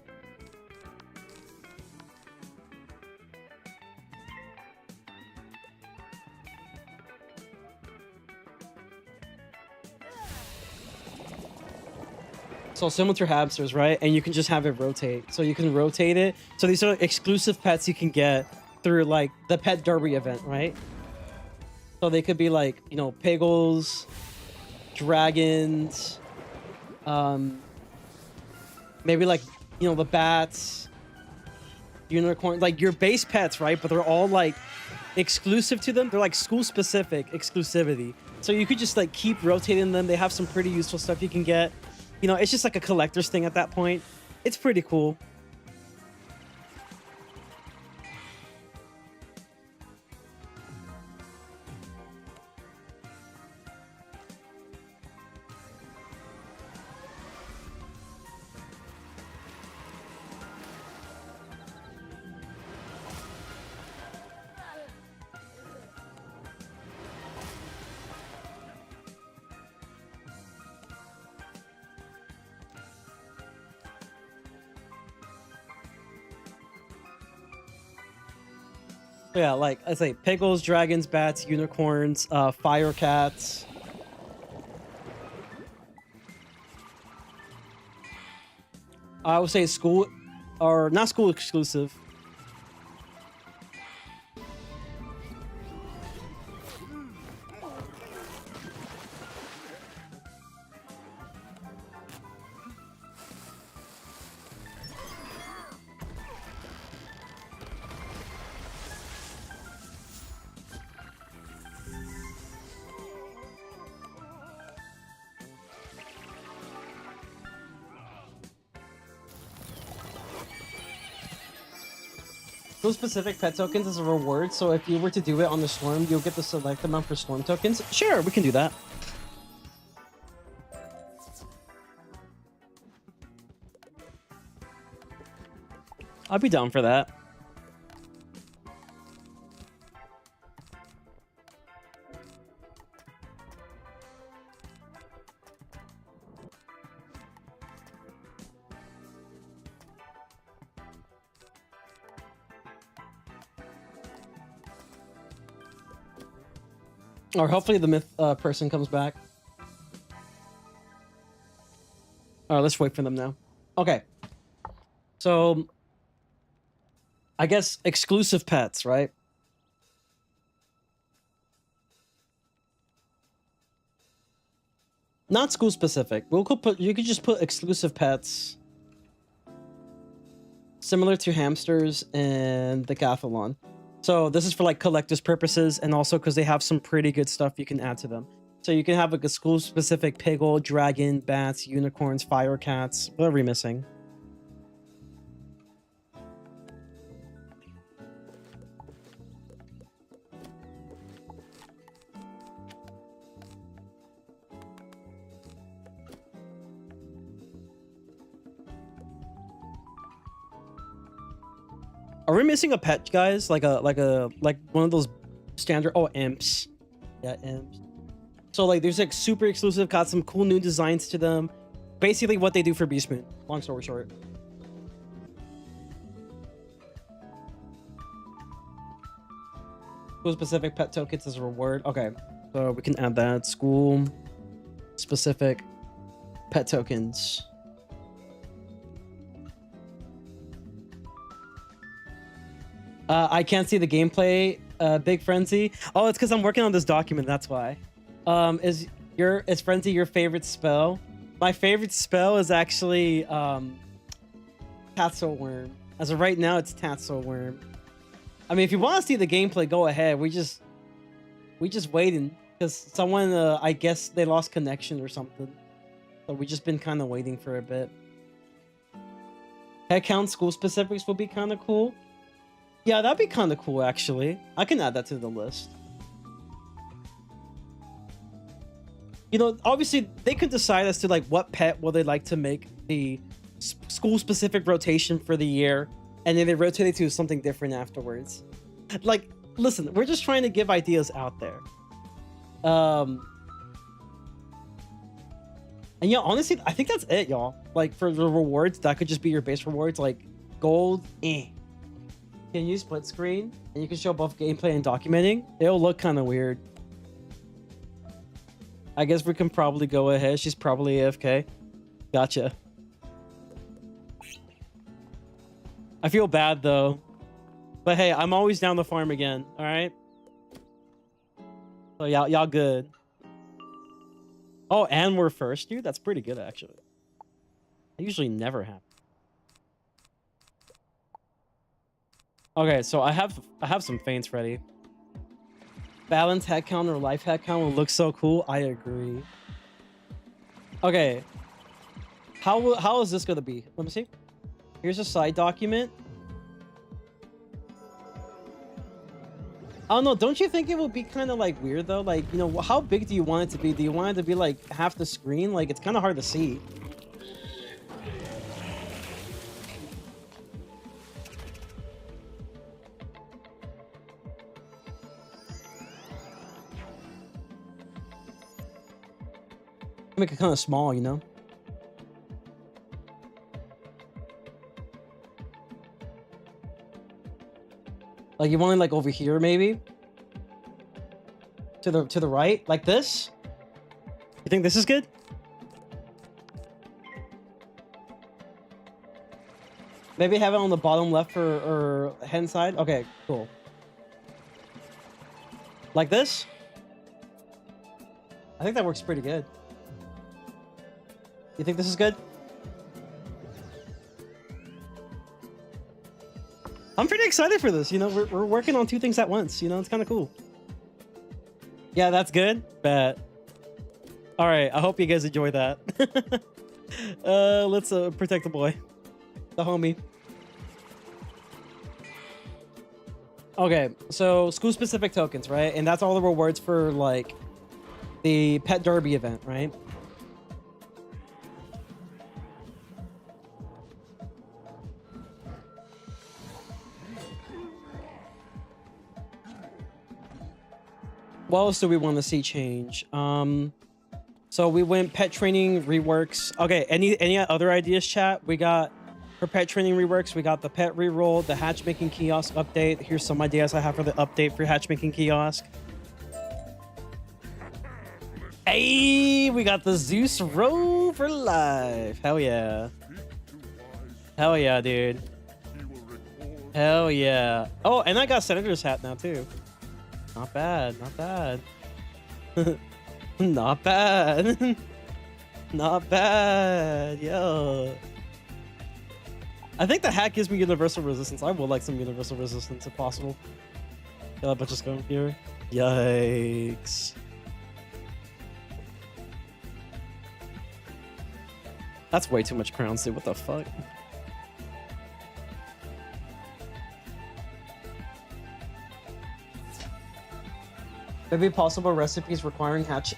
So similar to hamsters, right? And you can just have it rotate. So you can rotate it. So these are exclusive pets you can get through like the Pet Derby event, right? So they could be like, you know, piggles, dragons, maybe like, you know, the bats, unicorn, like your base pets, right? But they're all like exclusive to them. They're like school specific exclusivity. So you could just like keep rotating them. They have some pretty useful stuff you can get. You know, it's just like a collector's thing at that point. It's pretty cool. Yeah, like I say, piggles, dragons, bats, unicorns, fire cats. I would say school, or not school exclusive. Those specific pet tokens as a reward, so if you were to do it on the storm, you'll get the select amount for storm tokens. Sure, we can do that. I'd be down for that. Or hopefully the myth person comes back. All right, let's wait for them now. Okay. So, I guess exclusive pets, right? Not school specific. You could just put exclusive pets similar to hamsters and decathlon. So this is for like collector's purposes, and also because they have some pretty good stuff you can add to them. So you can have like a school specific piggle, dragon, bats, unicorns, fire cats, whatever you're missing. Are we missing a pet, guys? Like one of those standard imps. Yeah, imps. So like there's like super exclusive, got some cool new designs to them. Basically what they do for Beast Moon. Long story short. School specific pet tokens as a reward. Okay. So we can add that. School specific pet tokens. I can't see the gameplay, Big Frenzy. Oh, it's because I'm working on this document, that's why. Is Frenzy your favorite spell? My favorite spell is actually Tassel Worm. As of right now, it's Tassel Worm. I mean, if you want to see the gameplay, go ahead. We just waiting because someone, I guess they lost connection or something. So we just been kind of waiting for a bit. Head count school specifics would be kind of cool. Yeah, that'd be kind of cool, actually. I can add that to the list. You know, obviously, they could decide as to, like, what pet will they like to make the school-specific rotation for the year, and then they rotate it to something different afterwards. Like, listen, we're just trying to give ideas out there. And, yeah, honestly, I think that's it, y'all. Like, for the rewards, that could just be your base rewards, like, gold, You can use split screen, and you can show both gameplay and documenting. It'll look kind of weird. I guess we can probably go ahead. She's probably AFK. Gotcha. I feel bad, though. But hey, I'm always down the farm again, alright? So y'all good. Oh, and we're first, dude? That's pretty good, actually. I usually never happen. Okay, so I have some feints ready. Balance head count or life head count will look so cool. I agree. Okay. How is this gonna be? Let me see. Here's a side document. I don't know. Don't you think it would be kind of like weird though? Like, you know, how big do you want it to be? Do you want it to be like half the screen? Like, it's kind of hard to see. Make it kind of small, you know? Like you want it like over here, maybe? To the right? Like this? You think this is good? Maybe have it on the bottom left or hand side. Okay, cool. Like this? I think that works pretty good. You think this is good? I'm pretty excited for this. You know, we're working on two things at once. You know, it's kind of cool. Yeah, that's good. Bet. All right. I hope you guys enjoy that. Let's protect the boy, the homie. Okay, so school-specific tokens, right? And that's all the rewards for like the Pet Derby event, right? What else do we want to see change? So we went pet training reworks. Okay, any other ideas, chat? We got for pet training reworks, we got the pet reroll, the hatchmaking kiosk update. Here's some ideas I have for the update for hatchmaking kiosk. Hey, we got the Zeus row for life. Hell yeah. Hell yeah, dude. Hell yeah. Oh, and I got Senator's hat now too. Not bad, not bad. Not bad. Not bad, yo. I think the hat gives me universal resistance. I would like some universal resistance if possible. Got a bunch of scum here. Yikes. That's way too much crowns, dude. What the fuck? Maybe possible recipes requiring hatch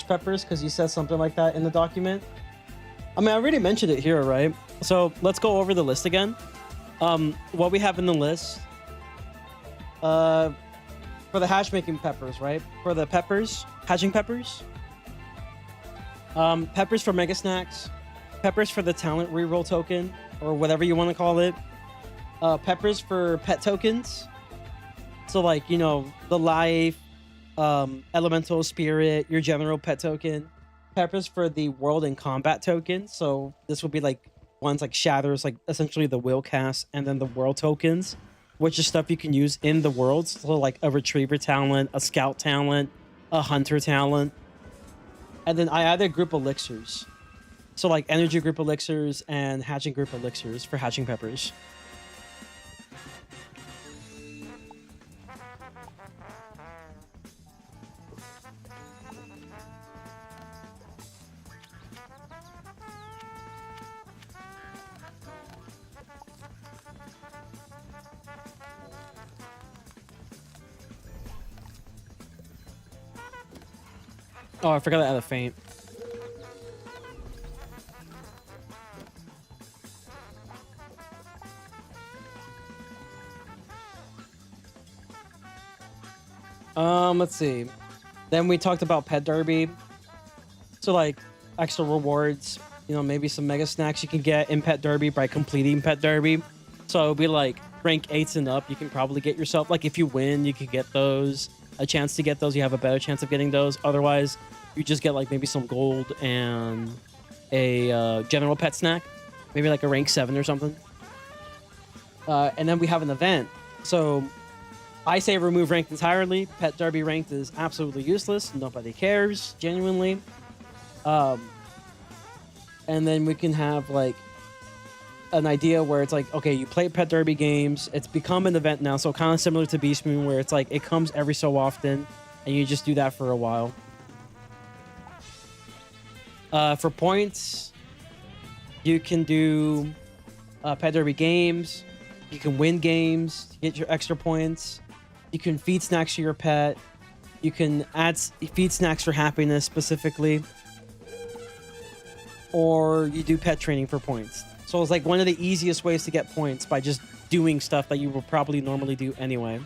peppers, because you said something like that in the document. I mean, I already mentioned it here, right? So let's go over the list again. What we have in the list for the hatchmaking peppers, right? For the peppers, hatching peppers, peppers for mega snacks, peppers for the talent reroll token or whatever you want to call it, peppers for pet tokens. So like, you know, the life, elemental spirit, your general pet token, peppers for the world and combat token. So this would be like ones like shatters, like essentially the will cast, and then the world tokens, which is stuff you can use in the worlds. So like a retriever talent, a scout talent, a hunter talent. And then I added group elixirs. So like energy group elixirs and hatching group elixirs for hatching peppers. Oh, I forgot to add a feint. Let's see. Then we talked about Pet Derby. So like extra rewards, you know, maybe some mega snacks you can get in Pet Derby by completing Pet Derby. So it'll be like rank 8s and up, you can probably get yourself, like if you win, you can get those. A chance to get those, you have a better chance of getting those. Otherwise, you just get like maybe some gold and a general pet snack, maybe like a rank 7 or something. And then we have an event. So I say remove ranked entirely. Pet Derby ranked is absolutely useless. Nobody cares, genuinely. And then we can have like an idea where it's like, okay, you play Pet Derby games. It's become an event now, so kind of similar to Beast Moon, where it's like it comes every so often, and you just do that for a while. For points, you can do Pet Derby games. You can win games to get your extra points. You can feed snacks to your pet. You can add feed snacks for happiness specifically. Or you do pet training for points. So it's like one of the easiest ways to get points by just doing stuff that you will probably normally do anyway.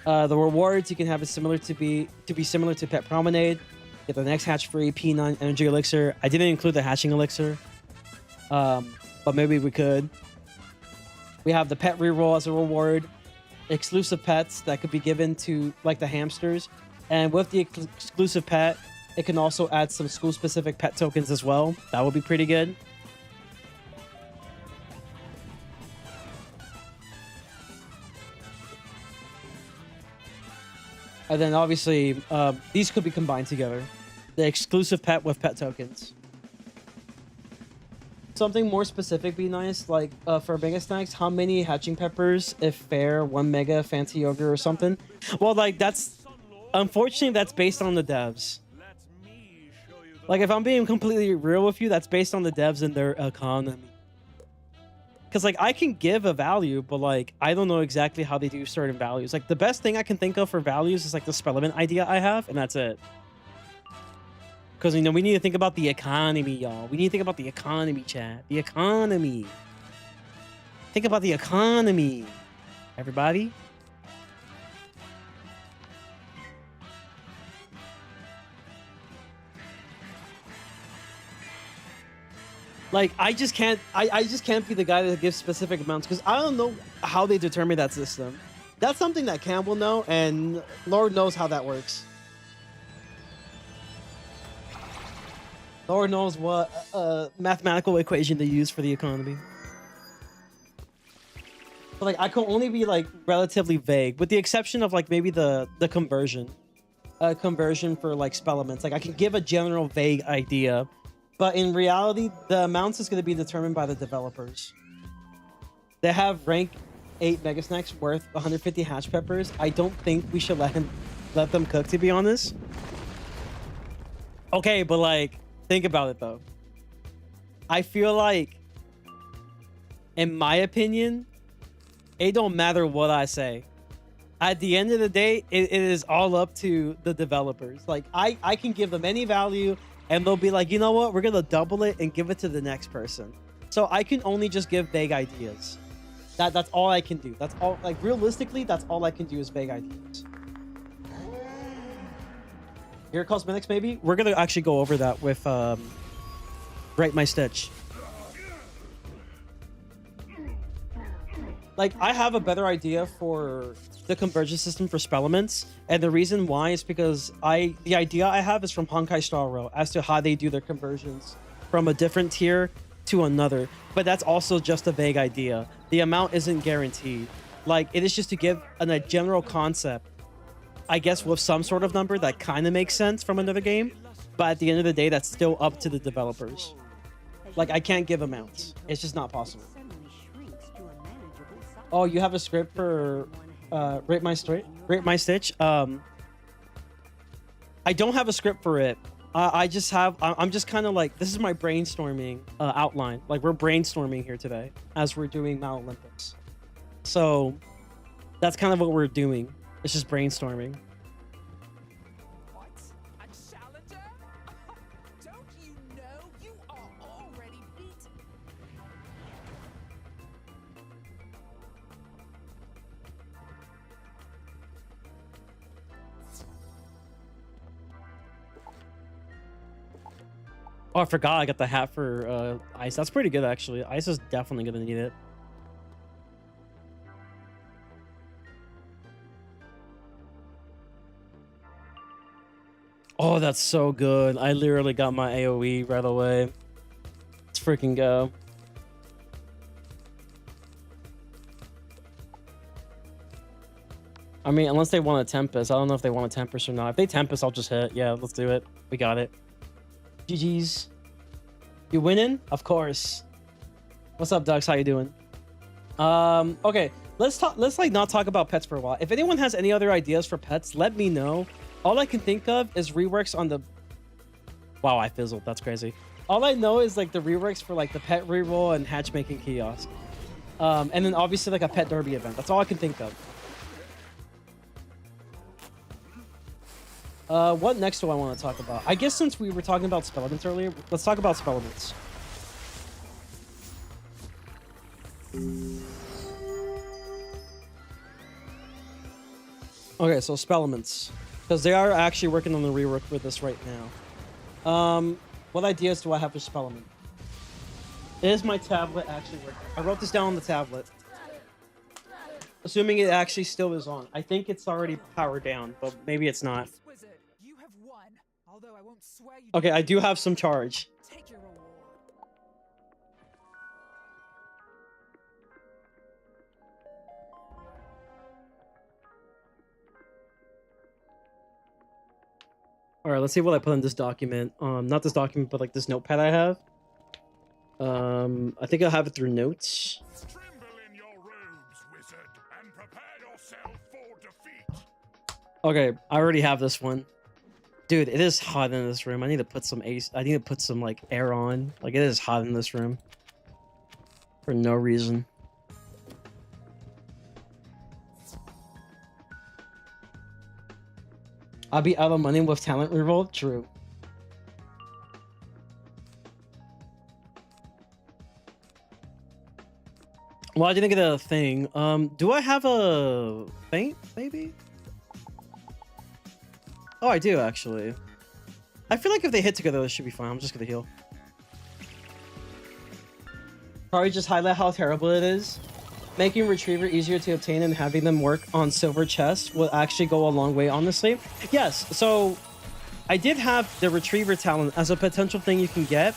The rewards you can have is similar to be similar to Pet Promenade. Get the next hatch free P9 energy elixir. I didn't include the hatching elixir, but maybe we could. We have the pet reroll as a reward, exclusive pets that could be given to like the hamsters, and with the exclusive pet, it can also add some school specific pet tokens as well. That would be pretty good. And then obviously, these could be combined together. The exclusive pet with pet tokens. Something more specific be nice, like for mega snacks, how many hatching peppers if fair, 1 mega fancy yogurt or something? Well, like that's unfortunately that's based on the devs. Like if I'm being completely real with you, that's based on the devs and their economy. Because like I can give a value, but like I don't know exactly how they do certain values. Like the best thing I can think of for values is like the Spellman idea I have, and that's it. Because, you know, we need to think about the economy, y'all. We need to think about the economy, chat. The economy. Think about the economy, everybody. Like, I just can't be the guy that gives specific amounts because I don't know how they determine that system. That's something that Cam will know, and Lord knows how that works. Lord knows what mathematical equation they use for the economy. But like I can only be like relatively vague, with the exception of like maybe the conversion. Conversion for like spell elements. Like I can give a general vague idea, but in reality, the amounts is going to be determined by the developers. They have rank 8 mega snacks worth 150 hatch peppers. I don't think we should let them cook, to be honest. Okay, but like think about it though. I feel like, in my opinion, it don't matter what I say. At the end of the day, it is all up to the developers. Like I can give them any value and they'll be like, you know what? We're going to double it and give it to the next person. So I can only just give vague ideas. That's all I can do. That's all, like realistically, that's all I can do is vague ideas. Here cosmetics, maybe we're gonna actually go over that with Break My Stitch. Like I have a better idea for the conversion system for spell elements, and the reason why is because the idea I have is from Honkai Star Rail as to how they do their conversions from a different tier to another. But that's also just a vague idea. The amount isn't guaranteed. Like it is just to give a general concept, I guess, with some sort of number that kind of makes sense from another game, but at the end of the day, that's still up to the developers. Like, I can't give amounts. It's just not possible. Oh, you have a script for Rate My Stitch? I don't have a script for it. I'm just kind of like, this is my brainstorming outline. Like, we're brainstorming here today as we're doing Mount Olympus. So, that's kind of what we're doing. It's just brainstorming. What? A challenger? Don't you know you are already beaten? Oh, I forgot I got the hat for Ice. That's pretty good, actually. Ice is definitely going to need it. Oh, that's so good. I literally got my AoE right away. Let's freaking go. I mean, unless they want a Tempest. I don't know if they want a Tempest or not. If they Tempest, I'll just hit. Yeah, let's do it. We got it. GG's. You winning? Of course. What's up, Dux? How you doing? Okay. Let's like not talk about pets for a while. If anyone has any other ideas for pets, let me know. All I can think of is reworks on the... Wow, I fizzled. That's crazy. All I know is like the reworks for like the pet reroll and hatchmaking kiosk. And then obviously like a pet derby event. That's all I can think of. What next do I want to talk about? I guess since we were talking about spell elements earlier, let's talk about spell elements. Okay, so spell elements. Because they are actually working on the rework with this right now. What ideas do I have for spell element? Is my tablet actually working? I wrote this down on the tablet. Assuming it actually still is on. I think it's already powered down, but maybe it's not. Wizard, you have won. Although I won't swear you Okay, I do have some charge. take your reward. All right, let's see what I put in this document. Not this document, but like this notepad I have. I think I'll have it through notes. Tremble in your robes, wizard, and prepare yourself for defeat. Okay, I already have this one. Dude, it is hot in this room. I need to put some I need to put some like air on. Like it is hot in this room. For no reason. I'll be out of money with talent revolt. True. Well, I didn't get a thing. Do I have a feint, maybe? Oh, I do, actually. I feel like if they hit together, this should be fine. I'm just gonna heal. Probably just highlight how terrible it is. Making Retriever easier to obtain and having them work on silver chests will actually go a long way, honestly. Yes, so I did have the Retriever talent as a potential thing you can get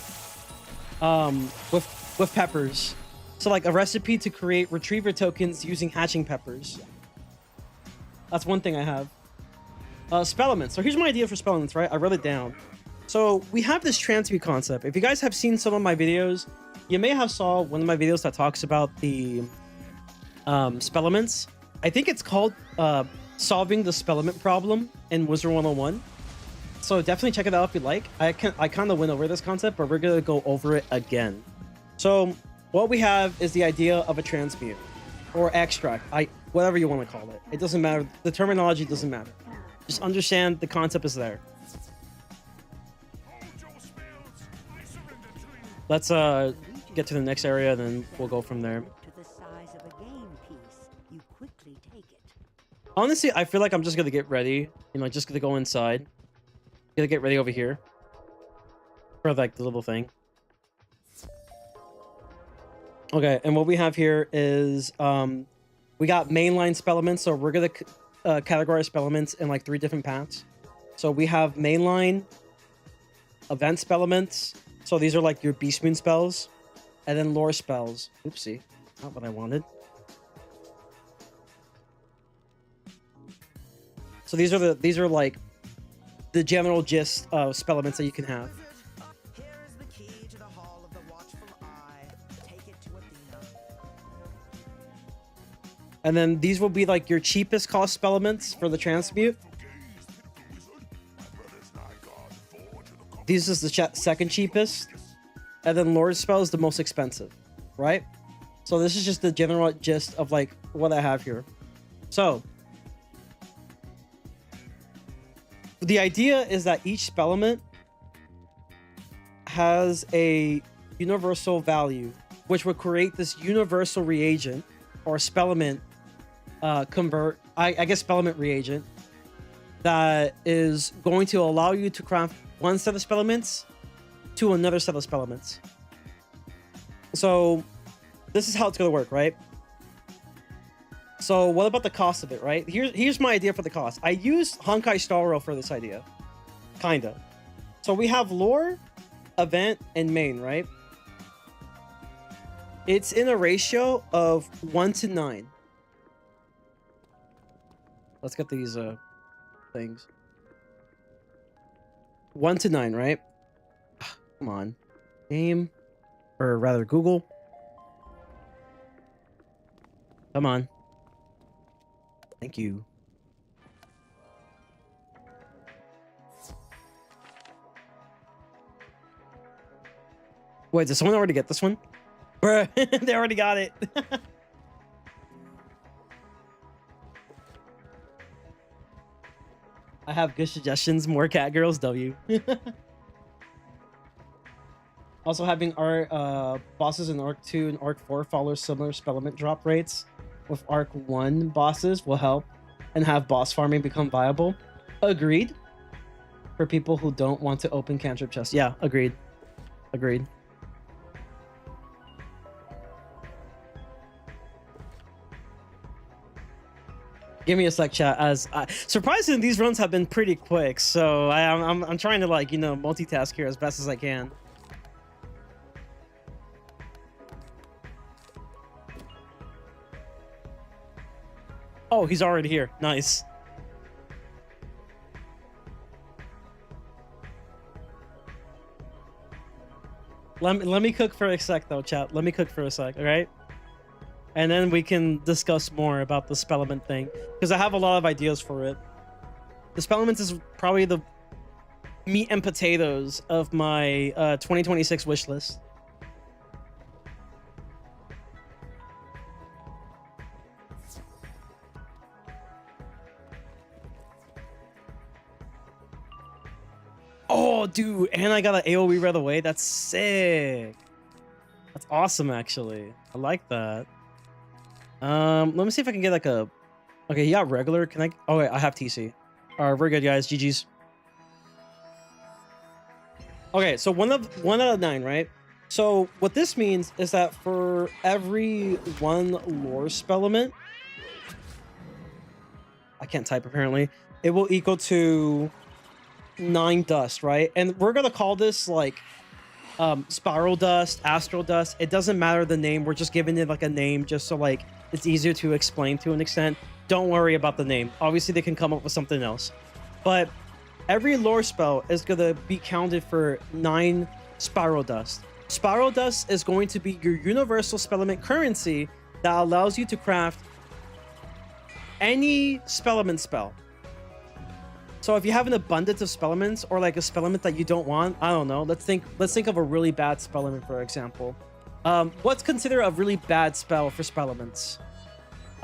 with peppers. So like a recipe to create Retriever tokens using hatching peppers. That's one thing I have. Spellements. So here's my idea for spellements, right? I wrote it down. So we have this transmute concept. If you guys have seen some of my videos, you may have saw one of my videos that talks about the spellements. I think it's called solving the spellement problem in Wizard101. So definitely check it out if you like. I kind of went over this concept, but we're gonna go over it again. So what we have is the idea of a transmute or extract. Whatever you want to call it. It doesn't matter. The terminology doesn't matter. Just understand the concept is there. Let's get to the next area, then we'll go from there. To the size of a game piece, you quickly take it. Honestly, I feel like I'm just gonna get ready. You know, just gonna go inside. Gonna get ready over here for like the little thing. Okay, and what we have here is we got mainline spellements, so we're gonna categorize spellements in like 3 different paths. So we have mainline event spellements. So these are like your Beast Moon spells, and then lore spells. Oopsie, not what I wanted. So these are like the general gist of spellements that you can have. Here is the key to the hall of the watchful eye. Take it to Athena. And then these will be like your cheapest cost spellements for the transmute. This is the second cheapest. And then Lord Spell is the most expensive, right? So this is just the general gist of like what I have here. So the idea is that each spellement has a universal value, which would create this universal reagent or spellement I guess spellement reagent that is going to allow you to craft one set of spellements to another set of spellements. So this is how it's going to work, right? So what about the cost of it, right? Here's my idea for the cost. I used Honkai Star Rail for this idea. Kinda. So we have lore, event, and main, right? It's in a ratio of 1 to 9. Let's get these things. 1 to 9, right? Come on. Game. Or rather, Google. Come on. Thank you. Wait, did someone already get this one? Bruh, they already got it. I have good suggestions. More cat girls, W. Also, having our bosses in Arc 2 and Arc 4 follow similar spellement drop rates with Arc 1 bosses will help and have boss farming become viable. Agreed. For people who don't want to open cantrip chests. Yeah, agreed. Agreed. Give me a sec, chat. As surprisingly, these runs have been pretty quick, so I'm trying to like multitask here as best as I can. Oh, he's already here. Nice. Let me cook for a sec though, chat. Let me cook for a sec, all right? And then we can discuss more about the Spellament thing, because I have a lot of ideas for it. The Spellament is probably the meat and potatoes of my 2026 wish list. Oh, dude, and I got an AoE right away. That's sick. That's awesome, actually. I like that. Let me see if I can get like a... Okay, he got regular. Can I... Oh, wait, I have TC. All right, we're good, guys. GG's. Okay, so one out of 9, right? So what this means is that for every 1 lore spellament... I can't type, apparently. It will equal to 9 dust, right? And we're gonna call this like spiral dust, astral dust. It doesn't matter the name. We're just giving it like a name just so like it's easier to explain to an extent. Don't worry about the name. Obviously they can come up with something else, but every lore spell is gonna be counted for 9 spiral dust. Spiral dust is going to be your universal spellament currency that allows you to craft any spellament spell. So if you have an abundance of spellaments, or like a spellament that you don't want, I don't know. Let's think of a really bad spellament, for example. What's considered a really bad spell for spellaments?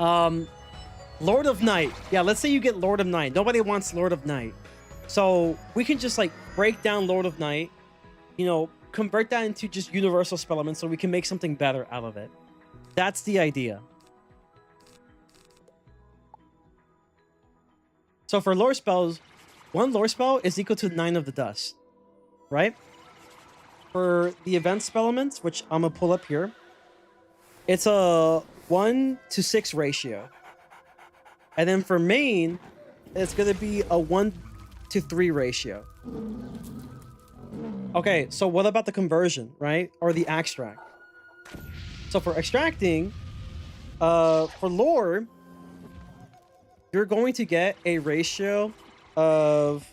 Lord of Night. Yeah, let's say you get Lord of Night. Nobody wants Lord of Night. So we can just like break down Lord of Night, you know, convert that into just universal spellaments so we can make something better out of it. That's the idea. So for lore spells, 1 lore spell is equal to 9 of the dust, right? For the event spellaments, which I'm gonna pull up here, it's a 1 to 6 ratio. And then for main, it's gonna be a 1 to 3 ratio. Okay, so what about the conversion, right? Or the extract? So for extracting, for lore, you're going to get a ratio of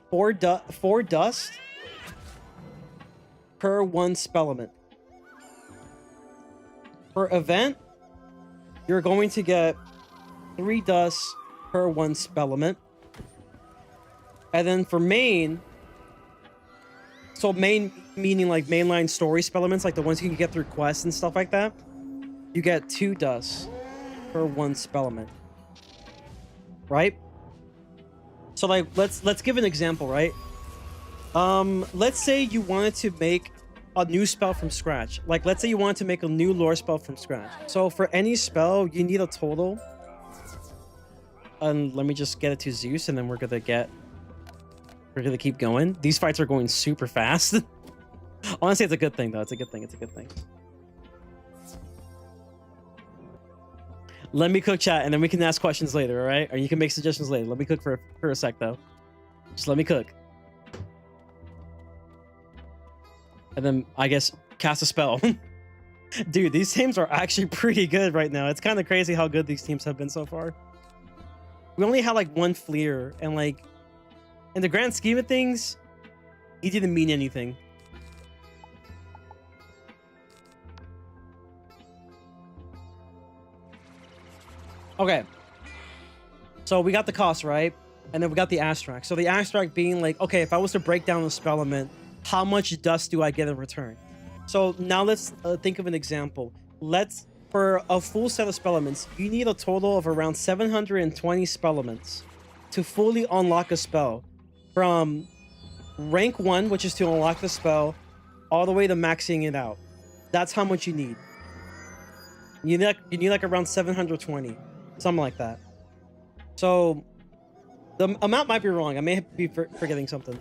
4 dust per 1 spellament. For event, you're going to get 3 dust per 1 spellament. And then for main, so main meaning like mainline story spellaments, like the ones you can get through quests and stuff like that, you get 2 dust per 1 spellament, right? So like let's give an example, right? Let's say you wanted to make a new spell from scratch. Like let's say you wanted to make a new lore spell from scratch. So for any spell, you need a total. And let me just get it to Zeus, and then we're gonna keep going. These fights are going super fast. Honestly, it's a good thing though. It's a good thing. It's a good thing. Let me cook, chat, and then we can ask questions later, all right? Or you can make suggestions later. Let me cook for a sec, though. Just let me cook. And then, I guess, cast a spell. Dude, these teams are actually pretty good right now. It's kind of crazy how good these teams have been so far. We only had, like, 1 Fleer, and, like, in the grand scheme of things, he didn't mean anything. Okay, so we got the cost, right? And then we got the abstract. So the abstract being like, okay, if I was to break down the spellament, how much dust do I get in return? So now let's think of an example. For a full set of spellaments, you need a total of around 720 spellaments to fully unlock a spell. From rank 1, which is to unlock the spell, all the way to maxing it out. That's how much you need. You need like around 720. Something like that. So the amount might be wrong. I may be forgetting something.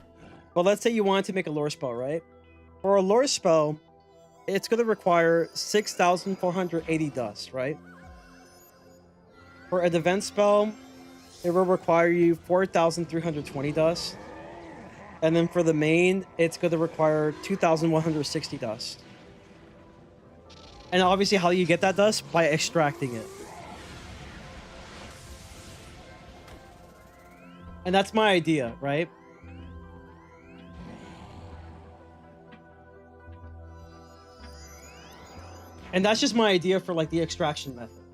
But let's say you wanted to make a lore spell, right? For a lore spell, it's going to require 6,480 dust, right? For a defense spell, it will require you 4,320 dust. And then for the main, it's going to require 2,160 dust. And obviously, how do you get that dust? By extracting it. And that's my idea, right? And that's just my idea for like the extraction method.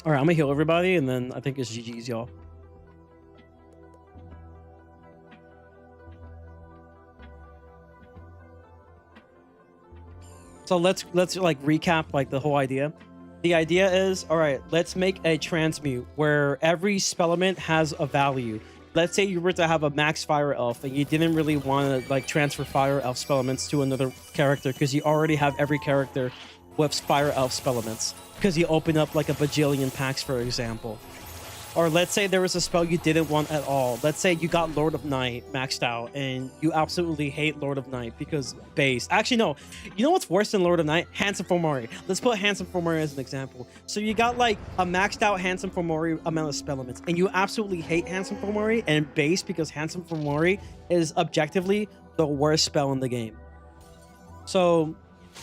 All right, I'm gonna heal everybody, and then I think it's GG's, y'all. So let's like recap like the whole idea. The idea is, all right, let's make a transmute where every spellament has a value. Let's say you were to have a max fire elf and you didn't really want to like transfer fire elf spellaments to another character because you already have every character with fire elf spellaments because you open up like a bajillion packs, for example. Or let's say there was a spell you didn't want at all. Let's say you got Lord of Night maxed out and you absolutely hate Lord of Night because base. Actually, no. You know what's worse than Lord of Night? Handsome Fomori. Let's put Handsome Fomori as an example. So you got like a maxed out Handsome Fomori amount of spellaments and you absolutely hate Handsome Fomori and base because Handsome Fomori is objectively the worst spell in the game. So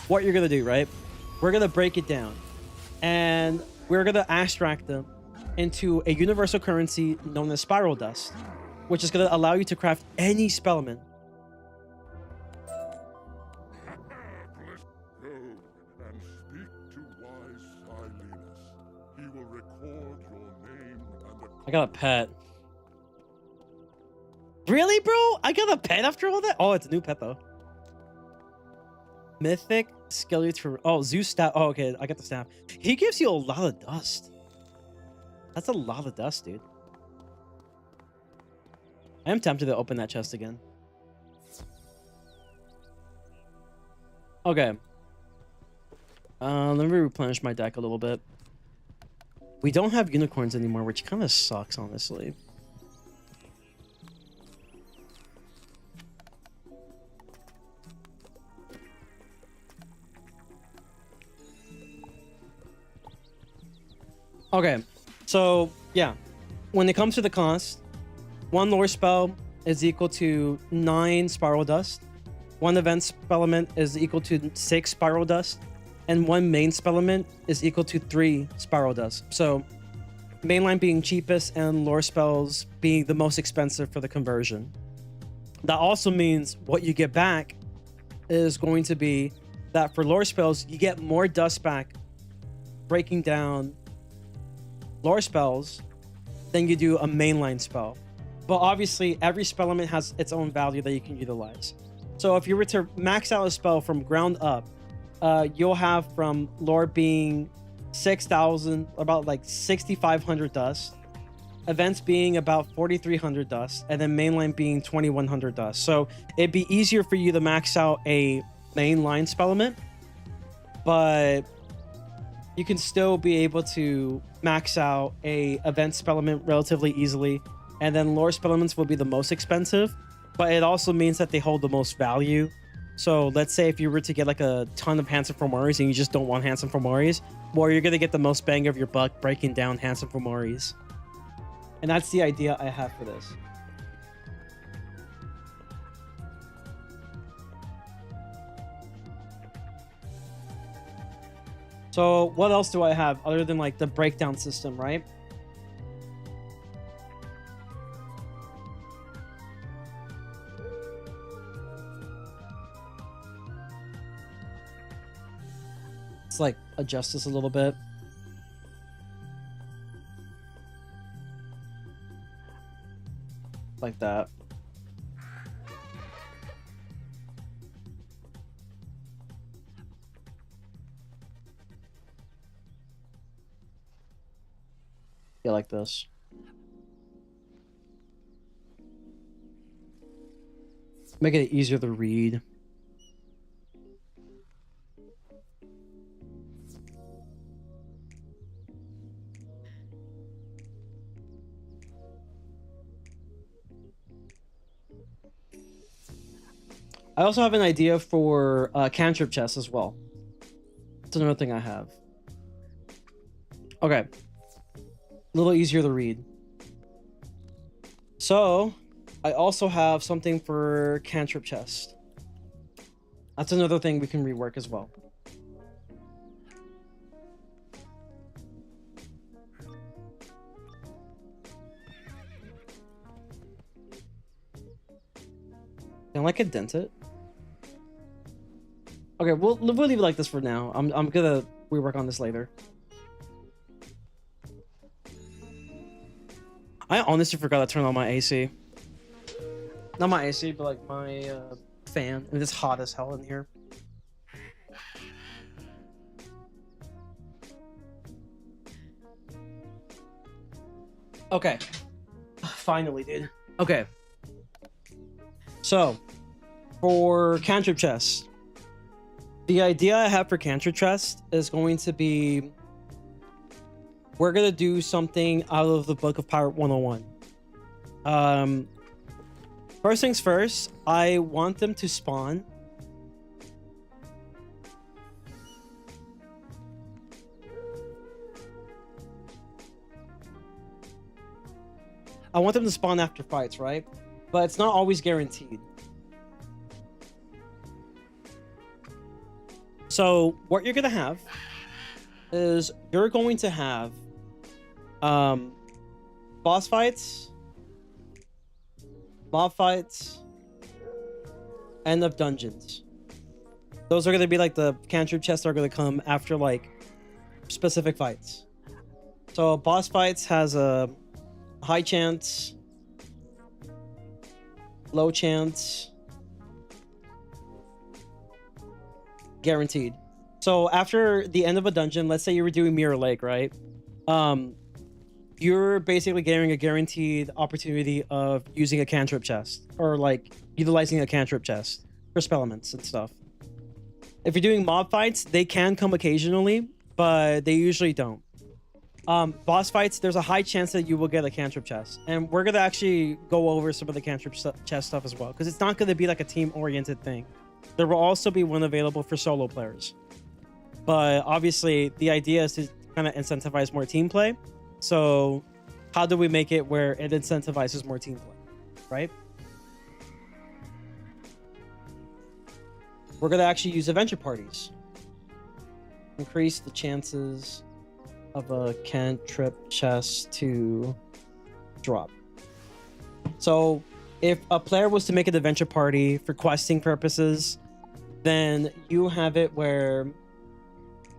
what you're going to do, right? We're going to break it down and we're going to abstract them into a universal currency known as spiral dust, which is going to allow you to craft any spellman. Go and speak to wise Silenus. He will record your name and the I got a pet. Really, bro? I got a pet after all that? Oh, it's a new pet, though. Mythic Skeletor. Oh, Zeus staff. Oh, okay. I got the staff. He gives you a lot of dust. That's a lot of dust, dude. I am tempted to open that chest again. Okay. Let me replenish my deck a little bit. We don't have unicorns anymore, which kind of sucks, honestly. Okay. So, yeah, when it comes to the cost, one lore spell is equal to 9 spiral dust, one event spellament is equal to 6 spiral dust, and one main spellament is equal to 3 spiral dust. So, mainline being cheapest and lore spells being the most expensive for the conversion. That also means what you get back is going to be that for lore spells, you get more dust back breaking down lore spells than you do a mainline spell. But obviously every spellament has its own value that you can utilize. So if you were to max out a spell from ground up, you'll have from lore being 6,000, about like 6,500 dust, events being about 4,300 dust, and then mainline being 2,100 dust. So it'd be easier for you to max out a mainline spellament, but you can still be able to max out a event spellament relatively easily, and then lore spellaments will be the most expensive, but it also means that they hold the most value. So let's say if you were to get like a ton of Handsome Fomoris and you just don't want Handsome Fomoris, well, you're gonna get the most bang of your buck breaking down Handsome Fomoris. And that's the idea I have for this. So what else do I have other than like the breakdown system, right? Let's like adjust this a little bit. Like that. Yeah, like this. Make it easier to read. I also have an idea for cantrip chests as well. That's another thing I have. Okay. A little easier to read. So, I also have something for cantrip chest. That's another thing we can rework as well. Can I like indent it? Okay, we'll leave it like this for now. I'm gonna rework on this later. I honestly forgot to turn on my AC. Not my AC, but like my fan. And it's hot as hell in here. Okay. Finally, dude. Okay. So, for cantrip chest, the idea I have for cantrip chest is going to be, we're gonna do something out of the book of Pirate 101. First things first, I want them to spawn. I want them to spawn after fights, right? But it's not always guaranteed. So what you're gonna have is you're going to have boss fights, mob fights, end of dungeons. Those are gonna be like the cantrip chests are gonna come after like specific fights. So boss fights has a high chance, low chance, guaranteed. So after the end of a dungeon, let's say you were doing Mirror Lake, right? You're basically getting a guaranteed opportunity of using a cantrip chest, or like utilizing a cantrip chest for spell elements and stuff. If you're doing mob fights, they can come occasionally, but they usually don't. Boss fights, there's a high chance that you will get a cantrip chest, and we're gonna actually go over some of the cantrip chest stuff as well, because it's not gonna be like a team-oriented thing. There will also be one available for solo players, but obviously the idea is to kind of incentivize more team play. So how do we make it where it incentivizes more team play, right? We're gonna actually use adventure parties. Increase the chances of a cantrip chest to drop. So if a player was to make an adventure party for questing purposes, then you have it where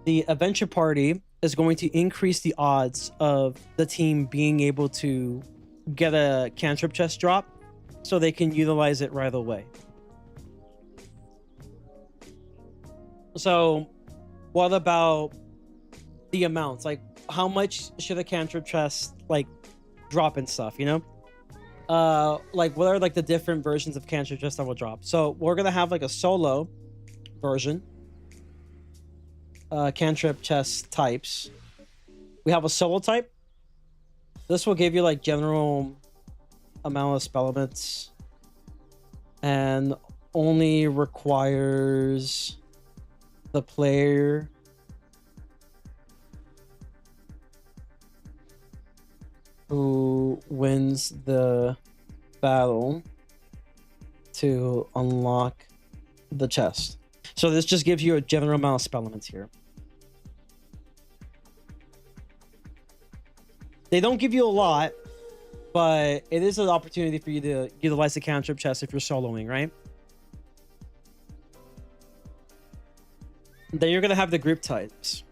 the adventure party is going to increase the odds of the team being able to get a cantrip chest drop so they can utilize it right away. So what about the amounts? Like, how much should a cantrip chest like drop and stuff, you know? Like, what are like the different versions of cantrip chest that will drop? So we're gonna have like a solo version, cantrip chest types. We have a solo type. This will give you like general amount of spell elements and only requires the player who wins the battle to unlock the chest. So this just gives you a general amount of spell elements here. They don't give you a lot, but it is an opportunity for you to utilize the cantrip chest if you're soloing, right? Then you're gonna have the group types.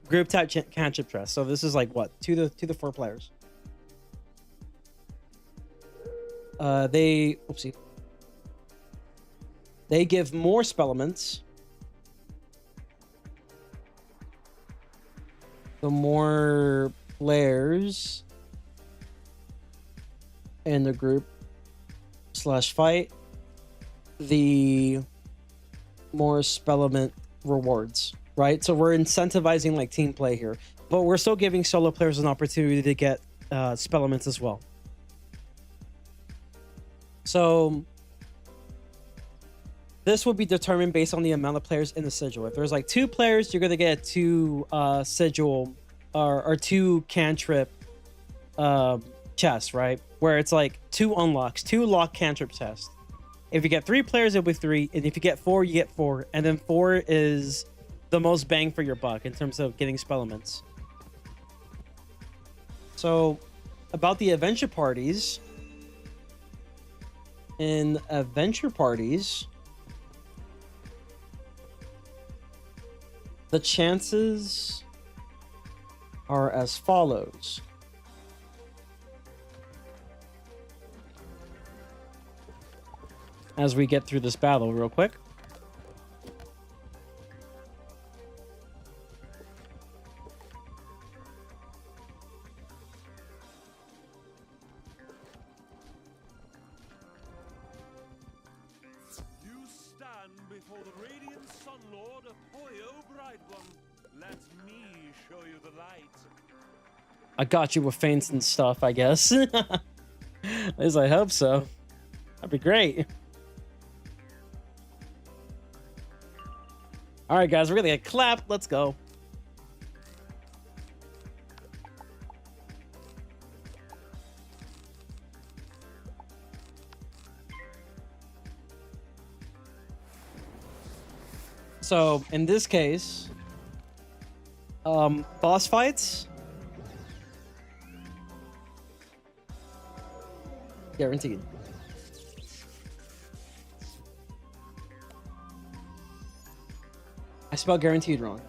Group type cantrip chest. So this is like what, 2 to 4 players. They give more spell elements the more players in the group / fight, the more spell element rewards, right? So we're incentivizing like team play here, but we're still giving solo players an opportunity to get spell elements as well. So this will be determined based on the amount of players in the sigil. If there's like 2 players, you're gonna get 2 sigil or 2 cantrip chests, right? Where it's like 2 unlocks, 2 lock cantrip chests. If you get 3 players, it'll be 3, and if you get 4, you get 4, and then 4 is the most bang for your buck in terms of getting spell elements. So about the adventure parties, in adventure parties, the chances are as follows. As we get through this battle real quick. You stand before the radiant Sun Lord of Hoyo Bright One. Let me show you the light. I got you with feints and stuff, I guess. At least I hope so. That'd be great. All right, guys, we're gonna get clapped. Let's go. So in this case, boss fights guaranteed. I spelled guaranteed wrong.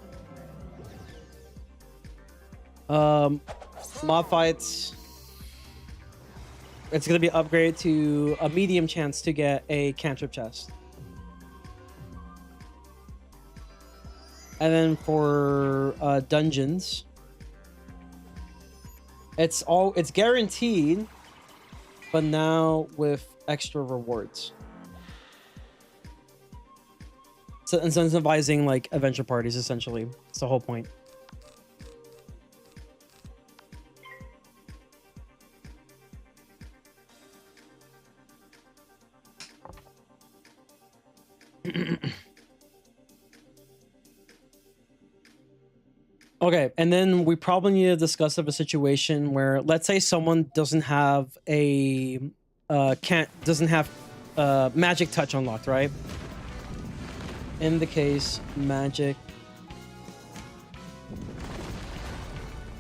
Mob fights. It's gonna be upgraded to a medium chance to get a cantrip chest. And then for dungeons, it's guaranteed, but now with extra rewards. So incentivizing like adventure parties, essentially. That's the whole point. Okay, and then we probably need to discuss of a situation where, let's say, someone doesn't have a magic touch unlocked, right? In the case, magic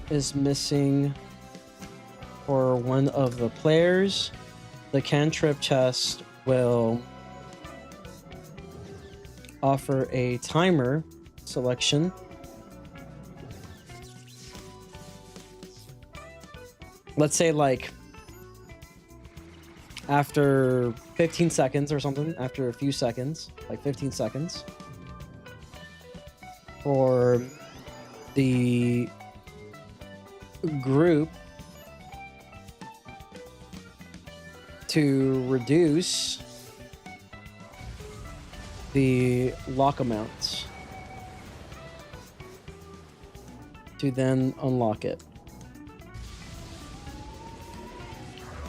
is missing for one of the players, the cantrip chest will offer a timer selection. Let's say like after 15 seconds or something, after a few seconds, like 15 seconds, for the group to reduce the lock amounts to then unlock it.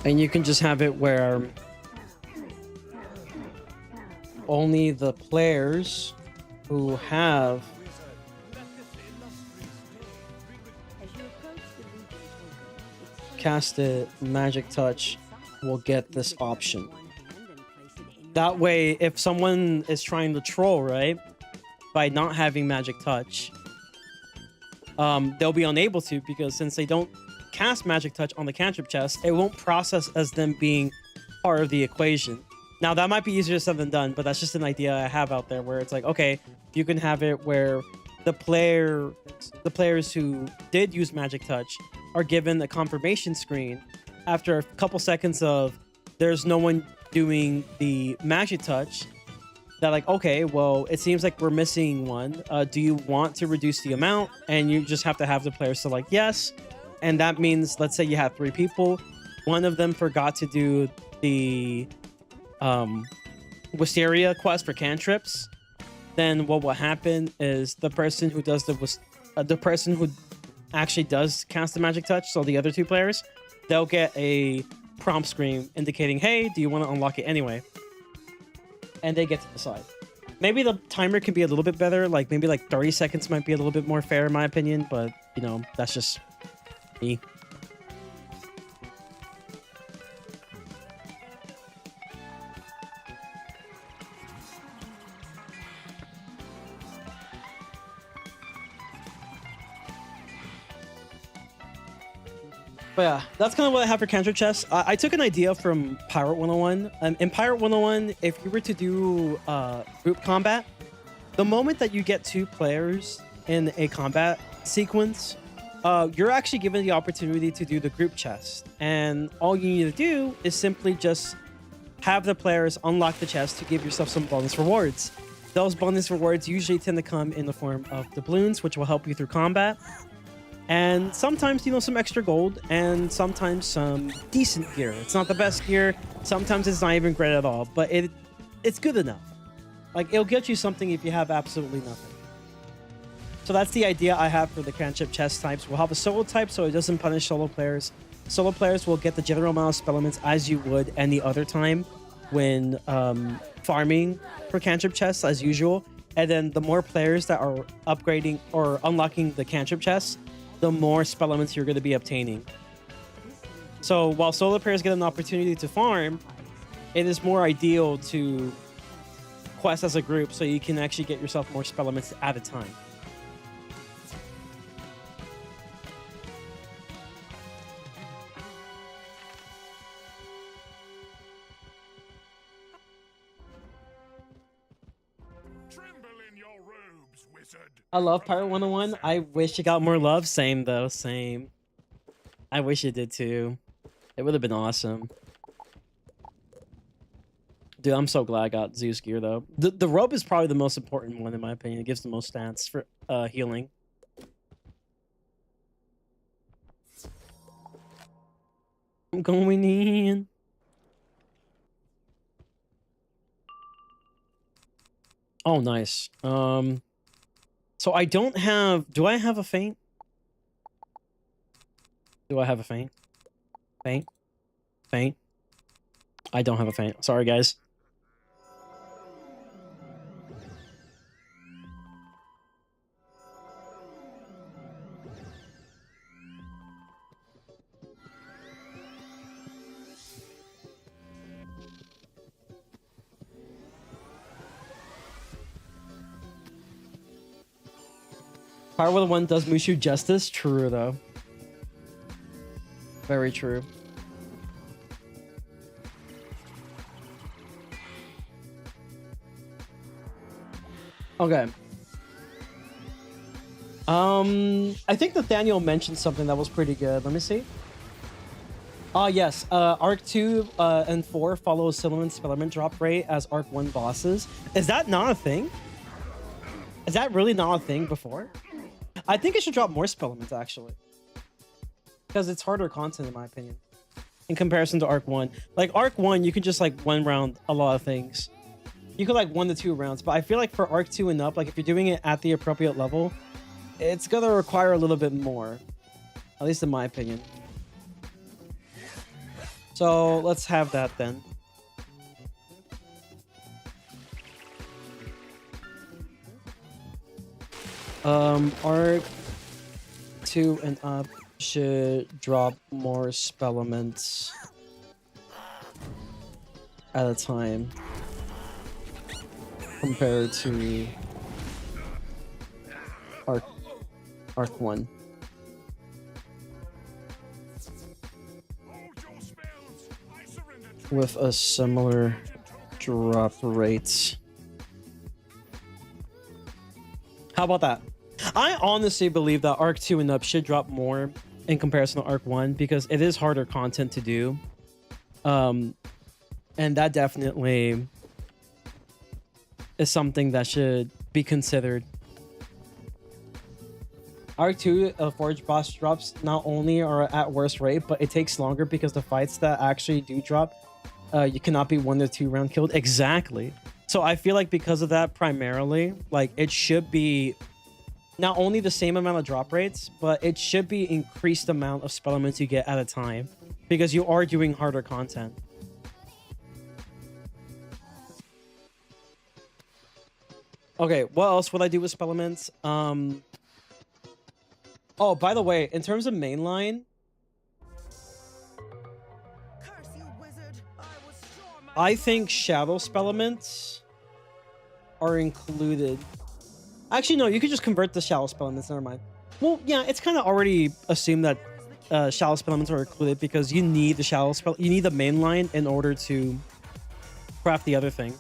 And you can just have it where only the players who have casted magic touch will get this option. That way, if someone is trying to troll, right, by not having magic touch, they'll be unable to, because since they don't cast magic touch on the cantrip chest, it won't process as them being part of the equation. Now that might be easier said than done, but that's just an idea I have out there, where it's like, okay, you can have it where the players who did use magic touch are given a confirmation screen after a couple seconds of there's no one doing the magic touch. That like, okay, well, it seems like we're missing one. Do you want to reduce the amount? And you just have to have the players select yes. And that means, let's say you have 3 people. One of them forgot to do the Wisteria quest for cantrips. Then what will happen is the person who does the person who actually does cast the magic touch, so the other 2 players, they'll get a prompt screen indicating, hey, do you want to unlock it anyway? And they get to decide. Maybe the timer can be a little bit better, like maybe like 30 seconds might be a little bit more fair in my opinion, but you know, that's just me. But yeah, that's kind of what I have for cantrip chests. I took an idea from Pirate 101. In Pirate 101, if you were to do group combat, the moment that you get 2 players in a combat sequence, you're actually given the opportunity to do the group chest. And all you need to do is simply just have the players unlock the chest to give yourself some bonus rewards. Those bonus rewards usually tend to come in the form of doubloons, which will help you through combat. And sometimes, you know, some extra gold, and sometimes some decent gear. It's not the best gear. Sometimes it's not even great at all, but it's good enough. Like, it'll get you something if you have absolutely nothing. So that's the idea I have for the cantrip chest types. We'll have a solo type so it doesn't punish solo players. Solo players will get the general amount of spell elements as you would any other time when farming for cantrip chests as usual. And then the more players that are upgrading or unlocking the cantrip chests, the more spell elements you're going to be obtaining. So while solo players get an opportunity to farm, it is more ideal to quest as a group so you can actually get yourself more spell elements at a time. Tremble in your robes, wizard. I love Pirate 101. I wish it got more love. Same though, same. I wish it did too. It would have been awesome. Dude, I'm so glad I got Zeus gear though. The robe is probably the most important one in my opinion. It gives the most stats for healing. I'm going in. Oh, nice. So I don't have... Do I have a feint? Do I have a feint? Feint? Feint? I don't have a feint. Sorry, guys. Pirate 101 does Mushu justice. True, though. Very true. Okay. I think Nathaniel mentioned something that was pretty good. Let me see. Yes. Arc 2 and 4 follow a similar spell drop rate as Arc 1 bosses. Is that not a thing? Is that really not a thing before? I think it should drop more spell elements, actually. Because it's harder content, in my opinion. In comparison to Arc 1. Like, Arc 1, you can just, like, one round a lot of things. You could, like, 1 to 2 rounds. But I feel like for Arc 2 and up, like, if you're doing it at the appropriate level, it's gonna require a little bit more. At least in my opinion. So, let's have that, then. Arc 2 and up should drop more spell elements at a time compared to Arc 1. With a similar drop rate. How about that? I honestly believe that Arc 2 and up should drop more in comparison to Arc 1 because it is harder content to do. And that definitely is something that should be considered. Arc 2 Forge boss drops not only are at worse rate, but it takes longer because the fights that actually do drop, you cannot be 1 to 2 round killed. Exactly. So I feel like because of that, primarily, like it should be not only the same amount of drop rates, but it should be increased amount of spell elements you get at a time because you are doing harder content. Okay, what else would I do with spell elements? Oh, by the way, in terms of mainline, Curse you, wizard. Was sure my I think shadow spell elements are included. Actually, no, you could just convert the shadow spell elements. Never mind. Well, yeah, it's kind of already assumed that shallow spell elements are included because you need the shallow spell. You need the main line in order to craft the other thing.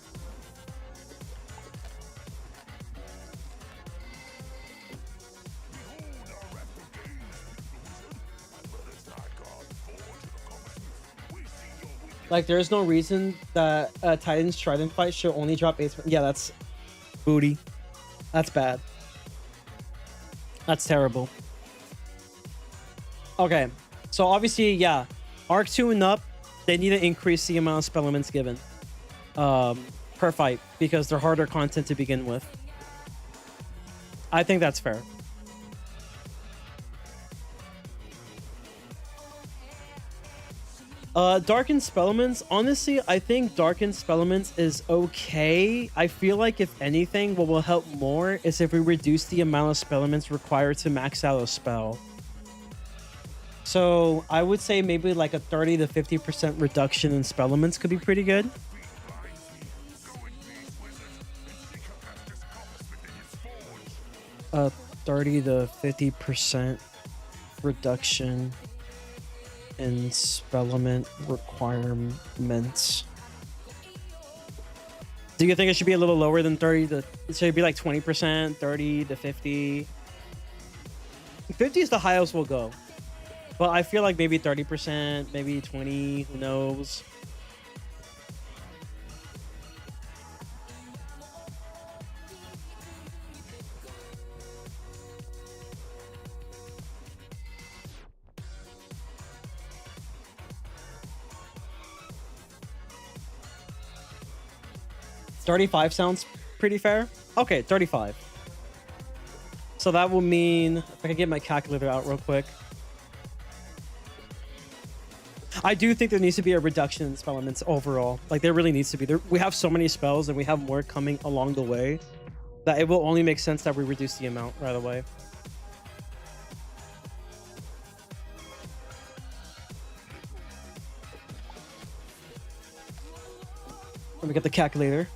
Like, there's no reason that Titan's Trident fight should only drop 8. Yeah, that's booty. That's bad. That's terrible. Okay, so obviously, yeah, Arc 2 and up, they need to increase the amount of spell elements given per fight because they're harder content to begin with. I think that's fair. Darkened Spellements, honestly, I think Darkened Spellements is okay. I feel like if anything, what will help more is if we reduce the amount of spellements required to max out a spell. So I would say maybe like a 30 to 50% reduction in spellements could be pretty good. A 30 to 50% reduction in spellement requirements. Do you think it should be a little lower than 30 to, should it be like 20%, 30 to 50? 50 is the highest we'll go. But I feel like maybe 30%, maybe 20, who knows? $35 sounds pretty fair. Okay, 35. So that will mean, if I can get my calculator out real quick. I do think there needs to be a reduction in spell elements overall. Like, there really needs to be. We have so many spells and we have more coming along the way that it will only make sense that we reduce the amount right away. Let me get the calculator.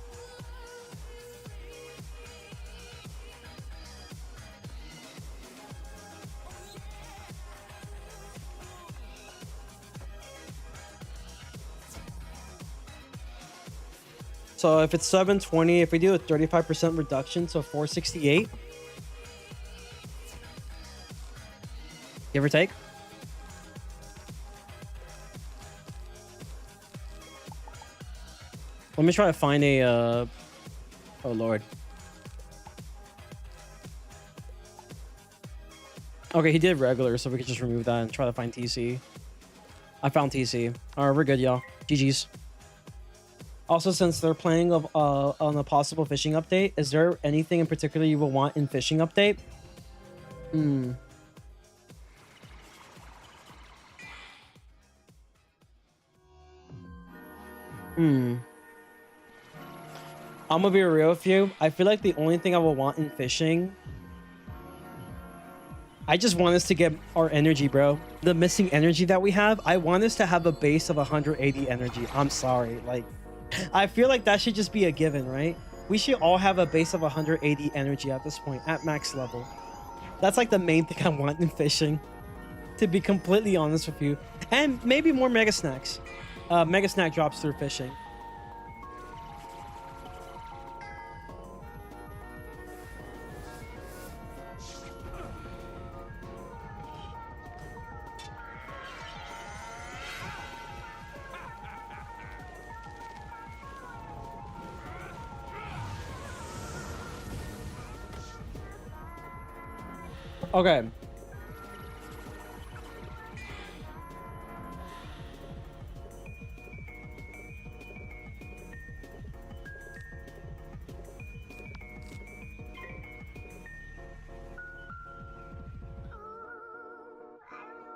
So if it's 720, if we do a 35% reduction, so 468. Give or take. Let me try to find a, oh Lord. Okay, he did regular, so we could just remove that and try to find TC. I found TC. All right, we're good, y'all. GG's. Also, since they're playing on a possible fishing update, is there anything in particular you will want in fishing update? I'm gonna be real with you. I feel like the only thing I will want in fishing, I just want us to get our energy, bro. The missing energy that we have, I want us to have a base of 180 energy. I'm sorry, like, I feel like that should just be a given, right? We should all have a base of 180 energy at this point, at max level. That's like the main thing I want in fishing, to be completely honest with you. And maybe more mega snacks. Mega snack drops through fishing. Okay.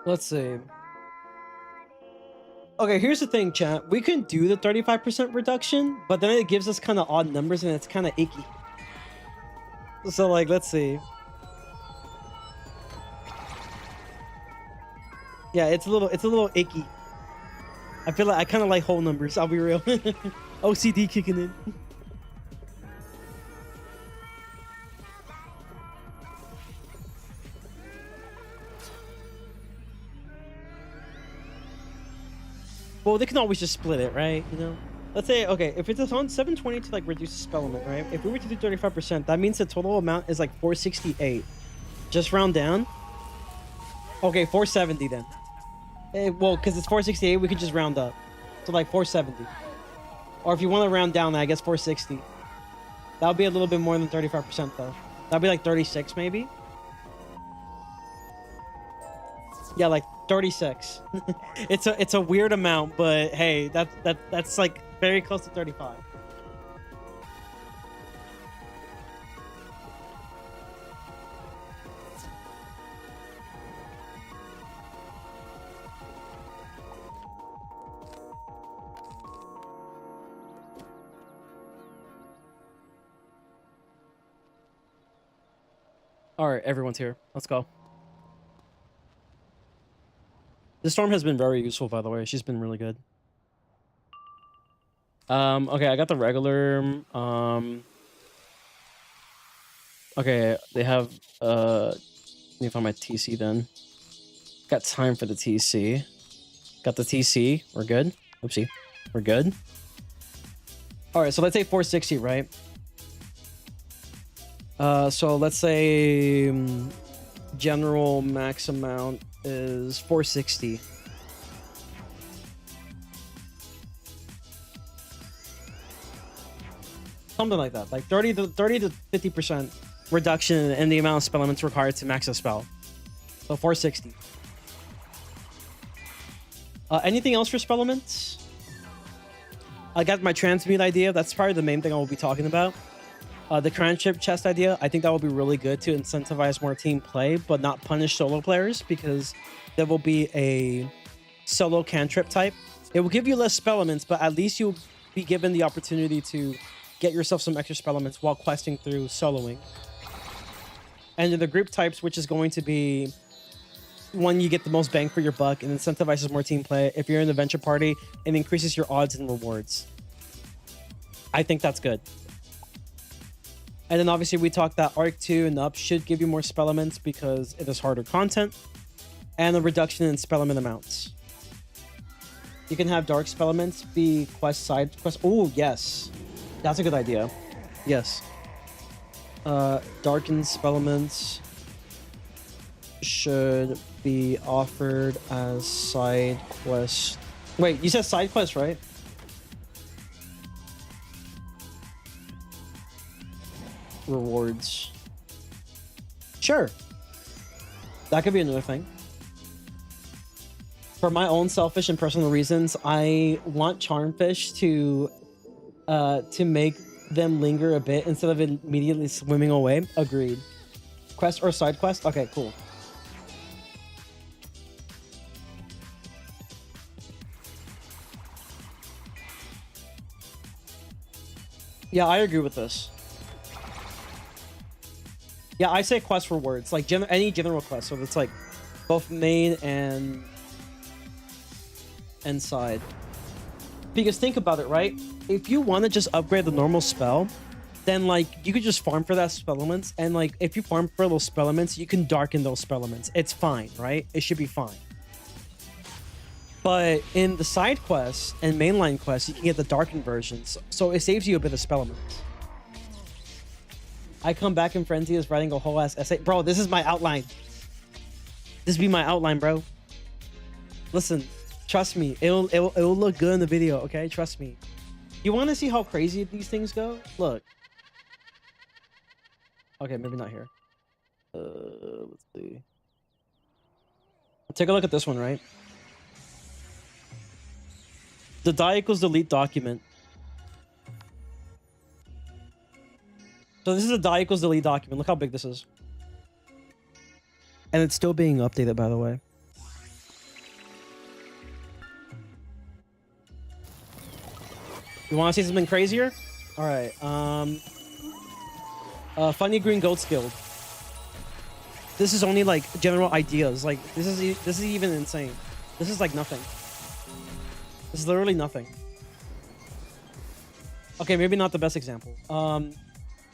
Let's see. Okay, here's the thing, chat. We can do the 35% reduction, but then it gives us kind of odd numbers and it's kind of icky. So, like, let's see. Yeah, it's a little icky. I feel like I kind of like whole numbers. I'll be real. OCD kicking in. Well, they can always just split it, right? You know, let's say, okay, if it's on 720 to like reduce the spell limit, right? If we were to do 35%, that means the total amount is like 468. Just round down. Okay, 470 then. Well, because it's 468, we could just round up. So like 470. Or if you want to round down, I guess 460. That would be a little bit more than 35% though. That'd be like 36 maybe. Yeah, like 36. It's a weird amount, but hey, that's like very close to 35. All right, everyone's here. Let's go. This storm has been very useful, by the way. She's been really good. Okay, I got the regular. Okay, they have. Let me find my TC then. Got time for the TC. Got the TC. We're good. Oopsie. We're good. All right, so let's say 460, right? So let's say general max amount is 460. Something like that, like 30 to 50% reduction in the amount of spell elements required to max a spell. So 460. Anything else for spell elements? I got my transmute idea. That's probably the main thing I will be talking about. The cantrip chest idea, I think that will be really good to incentivize more team play, but not punish solo players, because there will be a solo cantrip type. It will give you less spell elements, but at least you'll be given the opportunity to get yourself some extra spell elements while questing through soloing. And then the group types, which is going to be one you get the most bang for your buck and incentivizes more team play. If you're in the venture party, it increases your odds and rewards. I think that's good. And then obviously we talked that Arc 2 and up should give you more spell elements because it is harder content. And a reduction in spell element amounts. You can have dark spell elements be side quest. Oh, yes. That's a good idea. Yes. Darkened spell elements should be offered as side quest. Wait, you said side quest, right? Rewards. Sure. That could be another thing. For my own selfish and personal reasons, I want Charmfish to make them linger a bit instead of immediately swimming away. Agreed. Quest or side quest? Okay, cool. Yeah, I agree with this. Yeah, I say quest rewards, like any general quest, so it's like both main and side. Because think about it, right? If you want to just upgrade the normal spell, then like you could just farm for that spell elements, and like if you farm for those spell elements, you can darken those spell elements. It's fine, right? It should be fine. But in the side quests and mainline quests, you can get the darkened versions, so it saves you a bit of spell elements. I come back in Frenzy as writing a whole ass essay. Bro, this is my outline. This be my outline, bro. Listen, trust me. It'll look good in the video, okay? Trust me. You want to see how crazy these things go? Look. Okay, maybe not here. Let's see. Take a look at this one, right? The die equals delete document. So this is a die equals delete document. Look how big this is. And it's still being updated, by the way. You want to see something crazier? All right. Funny Green Goats Guild. This is only like general ideas. Like this is even insane. This is like nothing. This is literally nothing. Okay, maybe not the best example.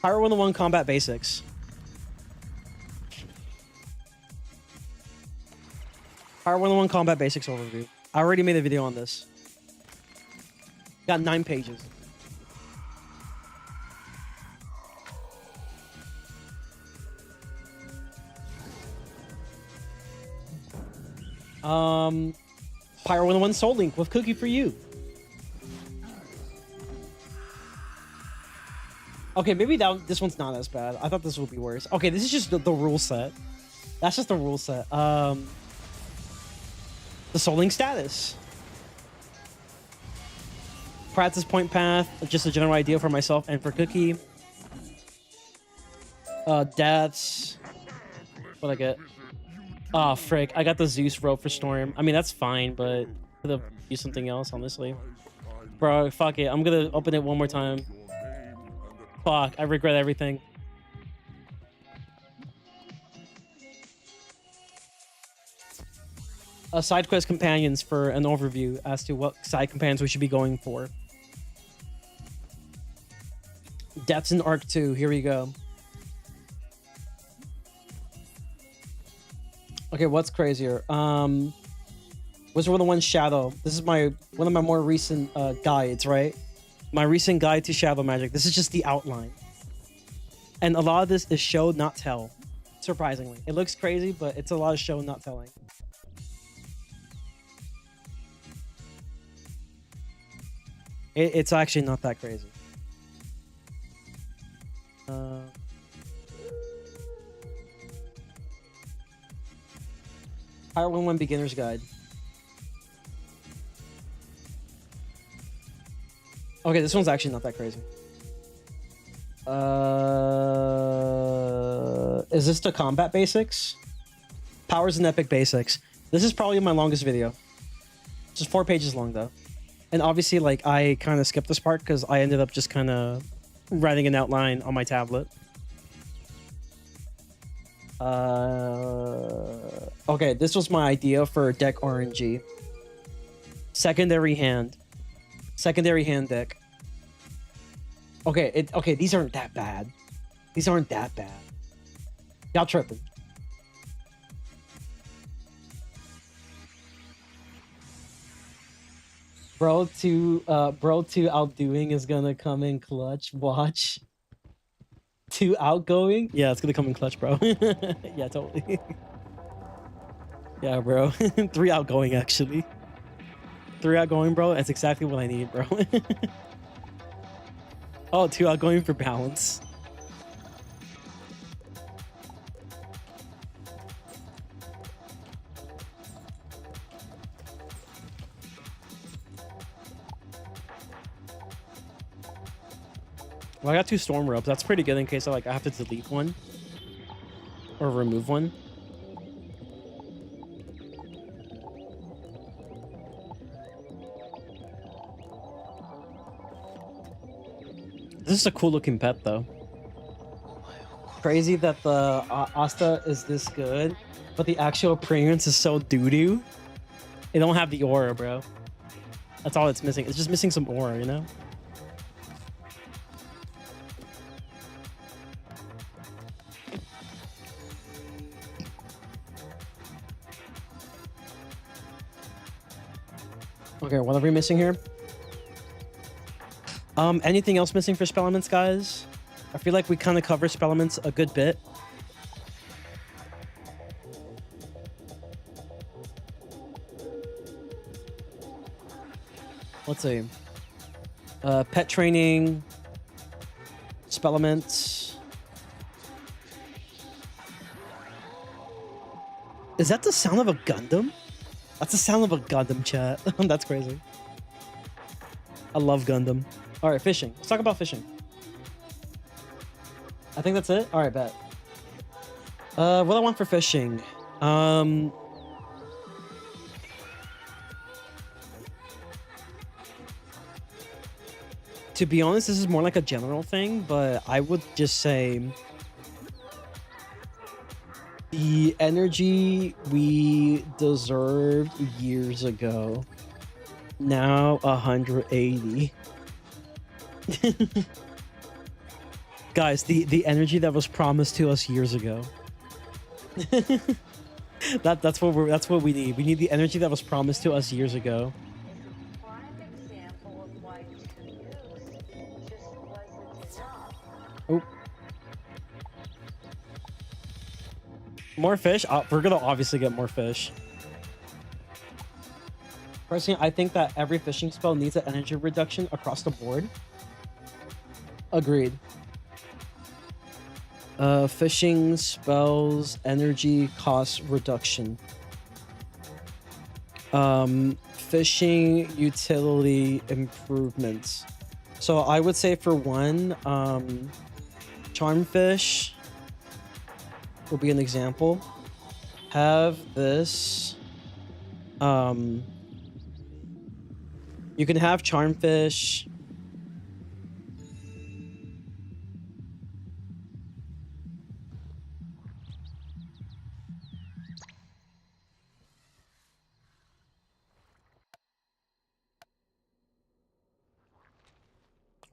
Pyro 101 combat basics. Pyro 101 combat basics overview. I already made a video on this. Got 9 pages. Pyro101 Soul Link with Cookie for you. Okay, maybe this one's not as bad. I thought this would be worse. Okay, this is just the rule set. That's just the rule set. The Soul Link status. Practice point path. Just a general idea for myself and for Cookie. Deaths. What'd I get? Oh, frick. I got the Zeus rope for Storm. I mean, that's fine, but could have used something else, honestly. Bro, fuck it. I'm gonna open it one more time. Fuck, I regret everything. Side quest companions for an overview as to what side companions we should be going for. Deaths in Arc 2. Here we go. Okay, what's crazier? Wizard101 Shadow. This is one of my more recent guides, right? My recent guide to Shadow Magic. This is just the outline. And a lot of this is show, not tell. Surprisingly. It looks crazy, but it's a lot of show, not telling. It's actually not that crazy. Pyro101 Beginner's Guide. Okay, this one's actually not that crazy. Is this the combat basics? Powers and epic basics. This is probably my longest video. It's just 4 pages long though. And obviously, like, I kind of skipped this part because I ended up just kind of writing an outline on my tablet. Okay, this was my idea for deck RNG. Secondary hand deck. Okay, okay, these aren't that bad. These aren't that bad. Y'all tripping. Bro 2 outdoing is gonna come in clutch. Watch. 2 outgoing? Yeah, it's gonna come in clutch, bro. Yeah, totally. Yeah, bro. 3 outgoing, actually. 3 outgoing, bro. That's exactly what I need, bro. Oh, 2 outgoing for balance. Well, I got 2 storm ropes. That's pretty good in case I have to delete one or remove one. This is a cool looking pet though. Crazy that the Asta is this good, but the actual appearance is so doo-doo. It don't have the aura, bro. That's all it's missing. It's just missing some aura, you know? Okay, what are we missing here? Anything else missing for spell elements, guys? I feel like we kind of cover spell elements a good bit. Let's see. Pet training, spell elements. Is that the sound of a Gundam? That's the sound of a Gundam, chat. That's crazy. I love Gundam. All right, fishing. Let's talk about fishing. I think that's it. All right, bet. What I want for fishing. To be honest, this is more like a general thing, but I would just say the energy we deserved years ago. Now 180. Guys, the energy that was promised to us years ago. that's what we need. We need the energy that was promised to us years ago. Prime example of why Oh. More fish? We're gonna obviously get more fish. Personally, I think that every fishing spell needs an energy reduction across the board. Agreed. Fishing spells energy cost reduction. Fishing utility improvements. So I would say for one, charm fish will be an example. Have this. You can have charm fish.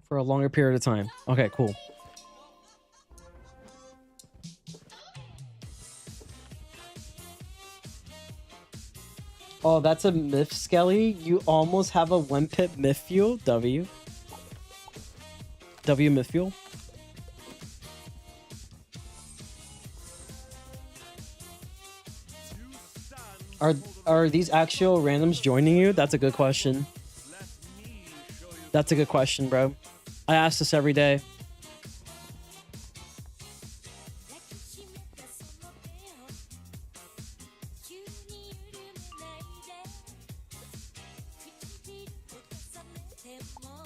For a longer period of time. Okay, cool. Oh, that's a myth, Skelly. You almost have a one pip myth fuel. W myth fuel. Are these actual randoms joining you? That's a good question. That's a good question, bro. I ask this every day.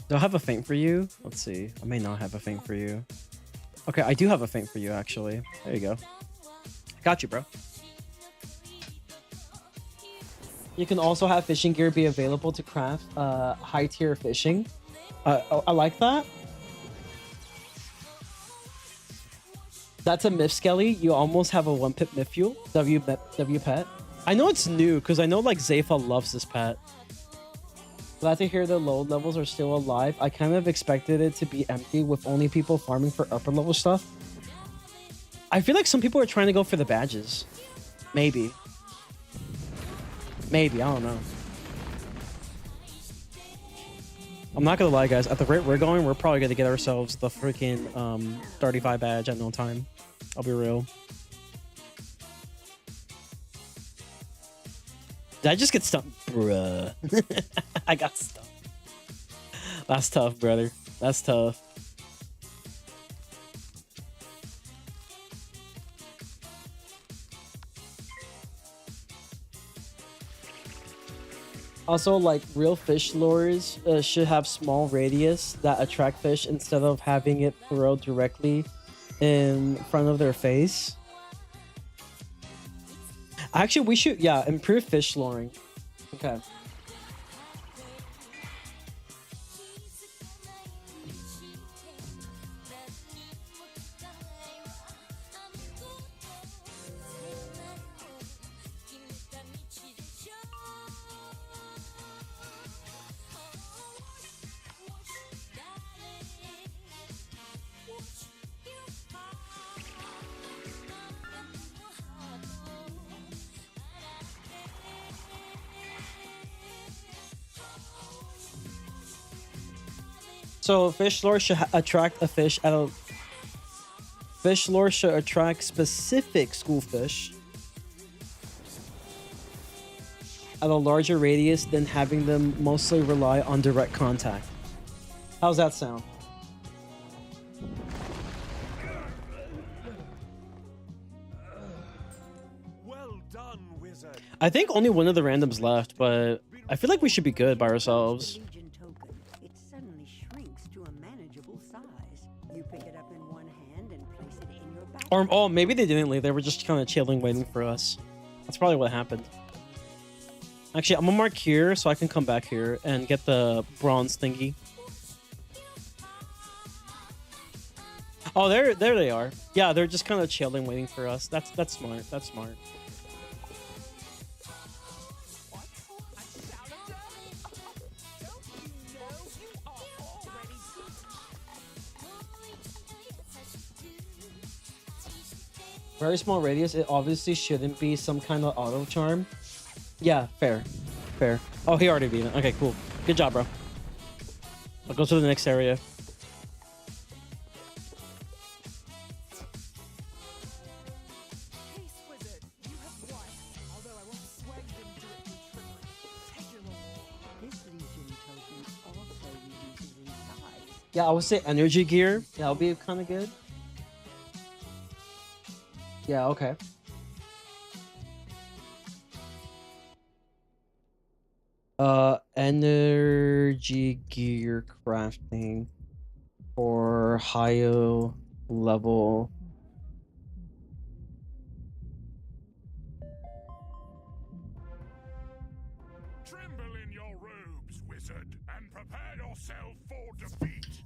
Do I have a feint for you? Let's see. I may not have a feint for you. Okay, I do have a feint for you, actually. There you go. Got you, bro. You can also have fishing gear be available to craft high tier fishing. I like that. That's a myth, Skelly. You almost have a one pip myth fuel. W pet. I know it's new because I know like Zayfa loves this pet. Glad to hear the low levels are still alive. I kind of expected it to be empty with only people farming for upper level stuff. I feel like some people are trying to go for the badges. Maybe. Maybe, I don't know. I'm not gonna lie, guys. At the rate we're going, we're probably gonna get ourselves the freaking 35 badge at no time. I'll be real. Did I just get stumped? Bruh. I got stumped. That's tough, brother. That's tough. Also, like, real fish lures should have small radius that attract fish instead of having it throw directly in front of their face. Actually, we should, yeah, improve fish luring. Okay. So fish lure should attract a fish at a fish lure should attract specific school fish at a larger radius than having them mostly rely on direct contact. How's that sound? Well done, wizard. I think only one of the randoms left, but I feel like we should be good by ourselves. Legion token, it suddenly shrinks to a manageable size. You pick it up in one hand and place it in your back. Or oh, maybe they didn't leave. They were just kind of chilling, waiting for us. That's probably what happened. Actually, I'm gonna mark here so I can come back here and get the bronze thingy. Oh, there they are. Yeah, they're just kind of chilling, waiting for us. That's smart. That's smart. Very small radius. It obviously shouldn't be some kind of auto charm. Yeah, fair. Fair. Oh, he already beat it. Okay, cool. Good job, bro. I'll go to the next area. Yeah, I would say energy gear. That would be kind of good. Yeah, okay. Energy gear crafting for higher level. Tremble in your robes, wizard, and prepare yourself for defeat.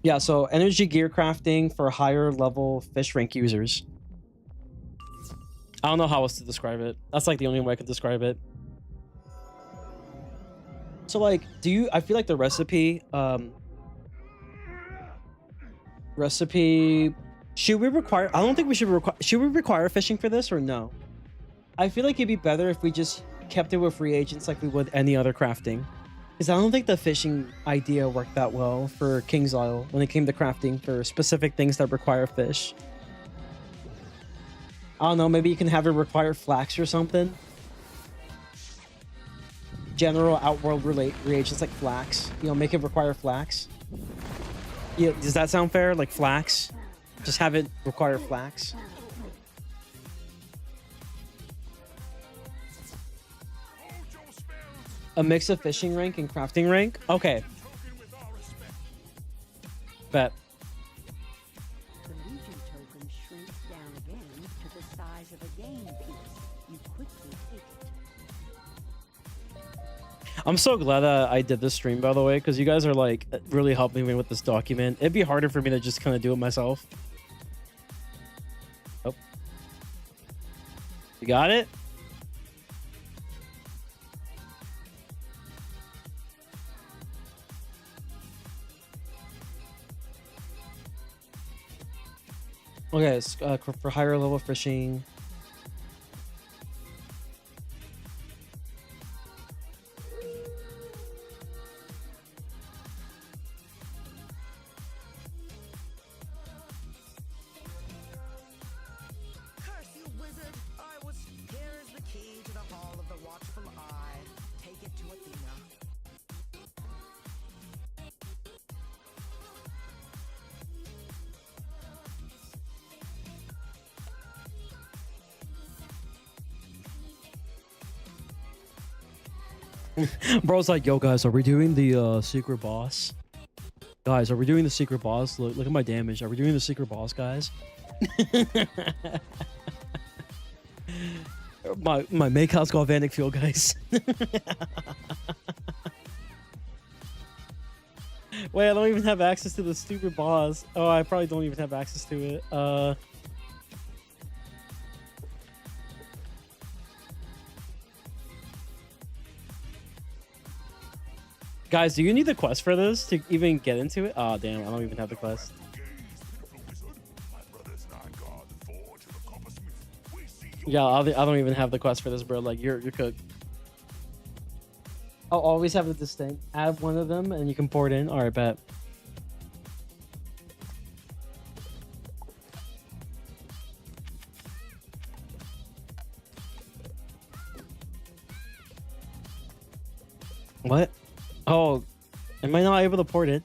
Yeah, so energy gear crafting for higher level fish rank users. I don't know how else to describe it. That's like the only way I can describe it. So like, I feel like the recipe, should we require, I don't think we should require fishing for this or no? I feel like it'd be better if we just kept it with reagents like we would any other crafting. Because I don't think the fishing idea worked that well for King's Isle when it came to crafting for specific things that require fish. I don't know, maybe you can have it require flax or something. General outworld reagents like flax. You know, make it require flax. Yeah, does that sound fair? Like flax? Just have it require flax. A mix of fishing rank and crafting rank? Okay. Bet. The Legion token shrinks down again to the size of a game piece. You quickly take it. I'm so glad that I did this stream, by the way, because you guys are like really helping me with this document. It'd be harder for me to just kind of do it myself. Oh. You got it? Okay, for higher level fishing. Curse you, wizard! Here is the key to the Hall of the Watchful Eye. Take it to Athena. Bro's like, yo guys, are we doing the secret boss? Guys, are we doing the secret boss? Look at my damage. Are we doing the secret boss, guys? my make house galvanic field, guys. Wait, I don't even have access to the stupid boss. Oh, I probably don't even have access to it. Guys, do you need the quest for this to even get into it? Oh, damn, I don't even have the quest. Yeah, I don't even have the quest for this, bro. Like, you're cooked. I'll always have a distinct. Add one of them, and you can pour it in. All right, bet. What? Oh, am I not able to port it?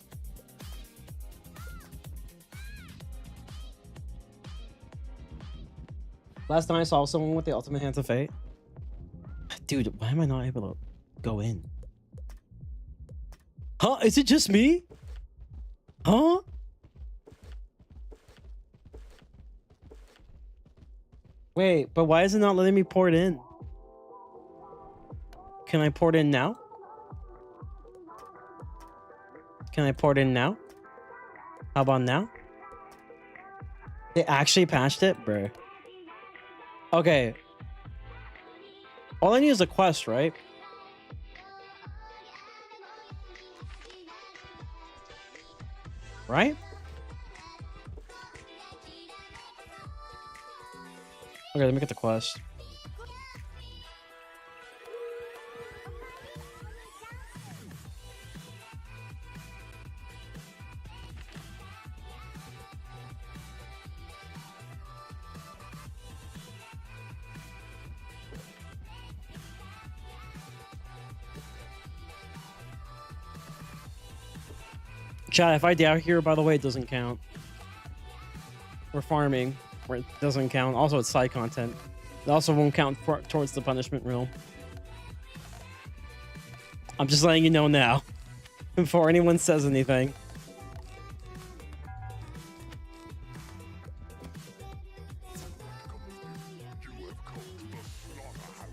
Last time I saw someone with the ultimate hands of fate. Dude, why am I not able to go in? Huh? Is it just me? Huh? Wait, but why is it not letting me pour it in? Can I pour it in now? Can I pour it in now? How about now? They actually patched it? Bruh. Okay. All I need is a quest, right? Right? Okay, let me get the quest. Chat, if I die here, by the way, it doesn't count. We're farming, where it doesn't count. Also, it's side content. It also won't count towards the punishment rule. I'm just letting you know now, before anyone says anything.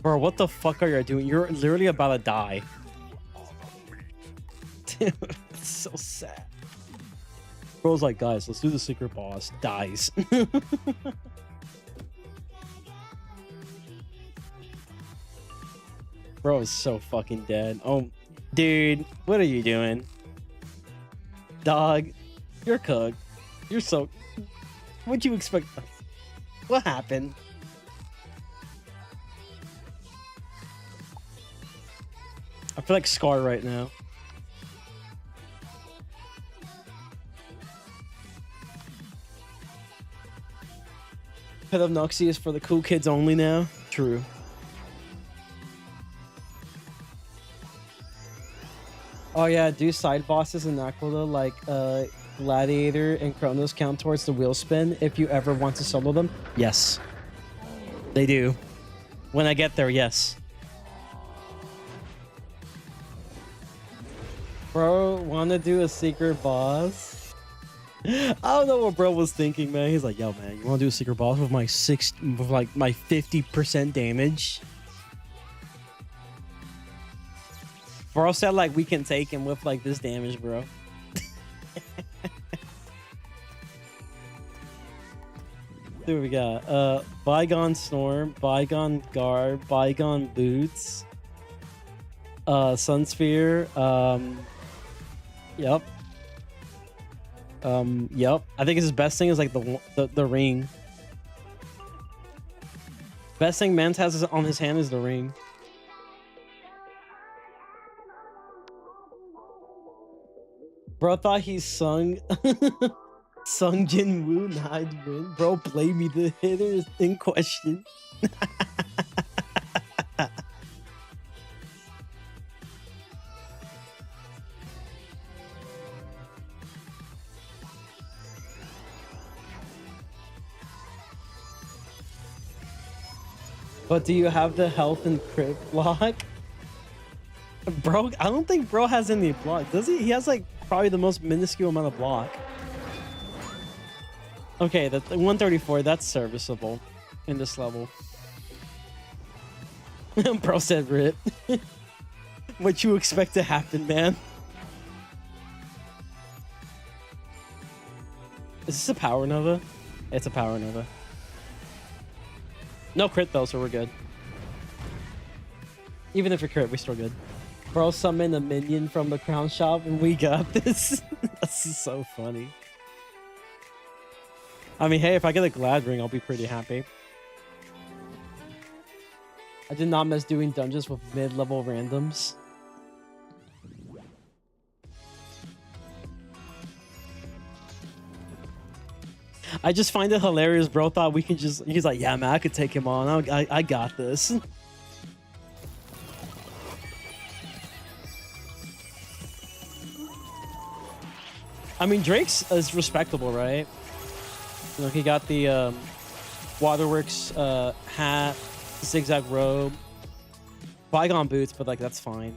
Bro, what the fuck are you doing? You're literally about to die. Dude, it's so sad. Bro's like, guys, let's do the secret boss. Dies. Bro is so fucking dead. Oh, dude, what are you doing? Dog, you're cooked. You're so... What'd you expect? What happened? I feel like Scar right now. Pet of Noxie is for the cool kids only now. True. Oh yeah, do side bosses in Aquila like Gladiator and Chronos count towards the wheel spin if you ever want to solo them? Yes. They do. When I get there, yes. Bro, wanna do a secret boss? I don't know what bro was thinking, man. He's like, yo, man, you wanna do a secret boss with my my 50% damage? Bro said like we can take him with like this damage, bro. See what we got. Bygone Storm, Bygone Garb, Bygone Boots, Sunsphere, yep. Yep. I think his best thing is like the ring. Best thing Mans has on his hand is the ring. Bro thought he sung Sung Jin Woo, nah, I'd win. Bro, play me the hitters in question. But do you have the health and crit block? Bro, I don't think bro has any block. Does he? He has like probably the most minuscule amount of block. Okay, the 134, that's serviceable in this level. Bro said rip. What you expect to happen, man? Is this a power nova? It's a power nova. No crit though, so we're good. Even if we crit, we're still good. Bro summoned a minion from the crown shop and we got this. This is so funny. I mean, hey, if I get a glad ring, I'll be pretty happy. I did not miss doing dungeons with mid-level randoms. I just find it hilarious. Bro thought we can just... He's like, yeah, man, I could take him on. I got this. I mean, Drake's is respectable, right? You know, he got the Waterworks hat, zigzag robe, bygone boots, but like that's fine.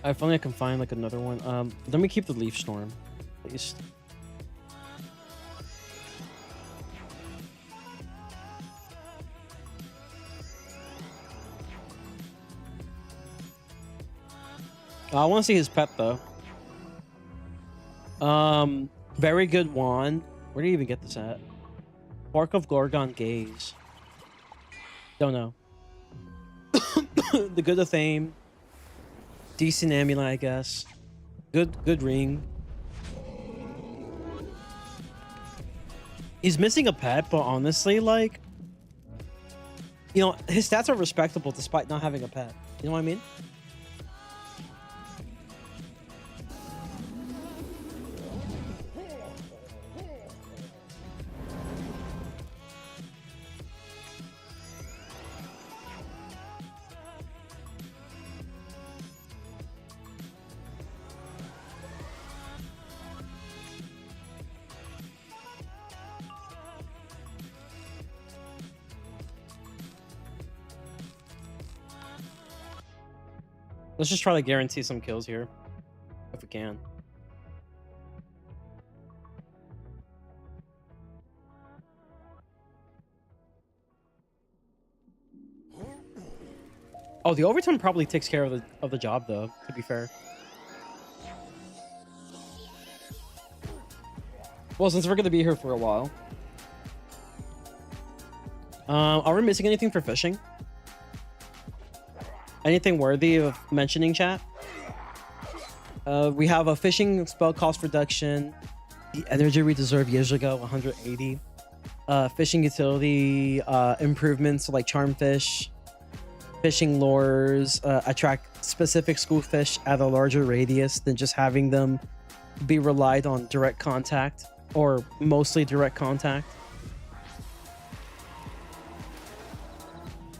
If only I can find like another one. Let me keep the Leaf Storm, at least. I want to see his pet though. Very good wand. Where do you even get this at? Bark of Gorgon Gaze. Don't know. The Good of Fame. Decent amulet, I guess. Good ring. He's missing a pet, but honestly, like, you know, his stats are respectable despite not having a pet. You know what I mean? Let's just try to guarantee some kills here. If we can. Oh, the overtime probably takes care of the job, though, to be fair. Well, since we're going to be here for a while. Are we missing anything for fishing? Anything worthy of mentioning, chat? We have a fishing spell cost reduction. The energy we deserve years ago, 180. Fishing utility improvements like charm fish. Fishing lures attract specific school fish at a larger radius than just having them be relied on direct contact or mostly direct contact.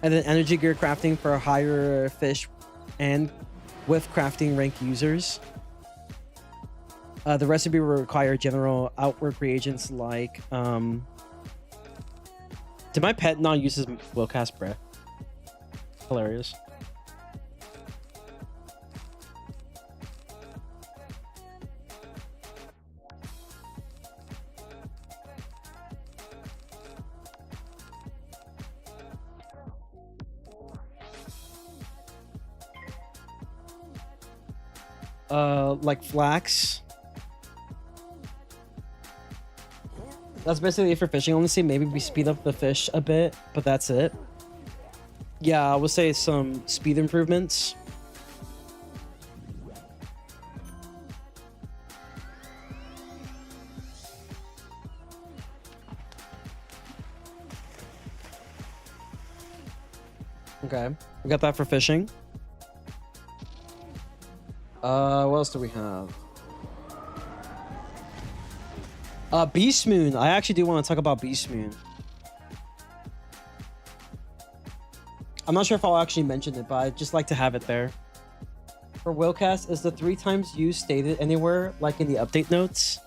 And then energy gear crafting for higher fish and with crafting rank users. The recipe will require general outwork reagents like did my pet not use his willcast breath? Hilarious. Like flax. That's basically it for fishing. Honestly, maybe we speed up the fish a bit, but that's it. Yeah, I would say some speed improvements. Okay, we got that for fishing. What else do we have? Beast Moon. I actually do want to talk about Beast Moon. I'm not sure if I'll actually mention it, but I'd just like to have it there. For Willcast, is the 3 times use stated anywhere, like in the update notes?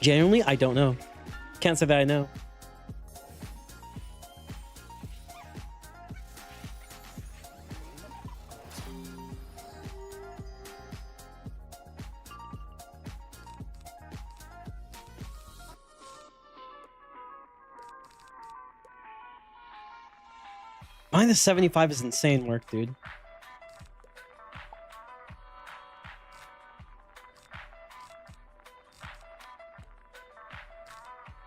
Genuinely, I don't know. Can't say that I know. Minus 75 is insane work, dude.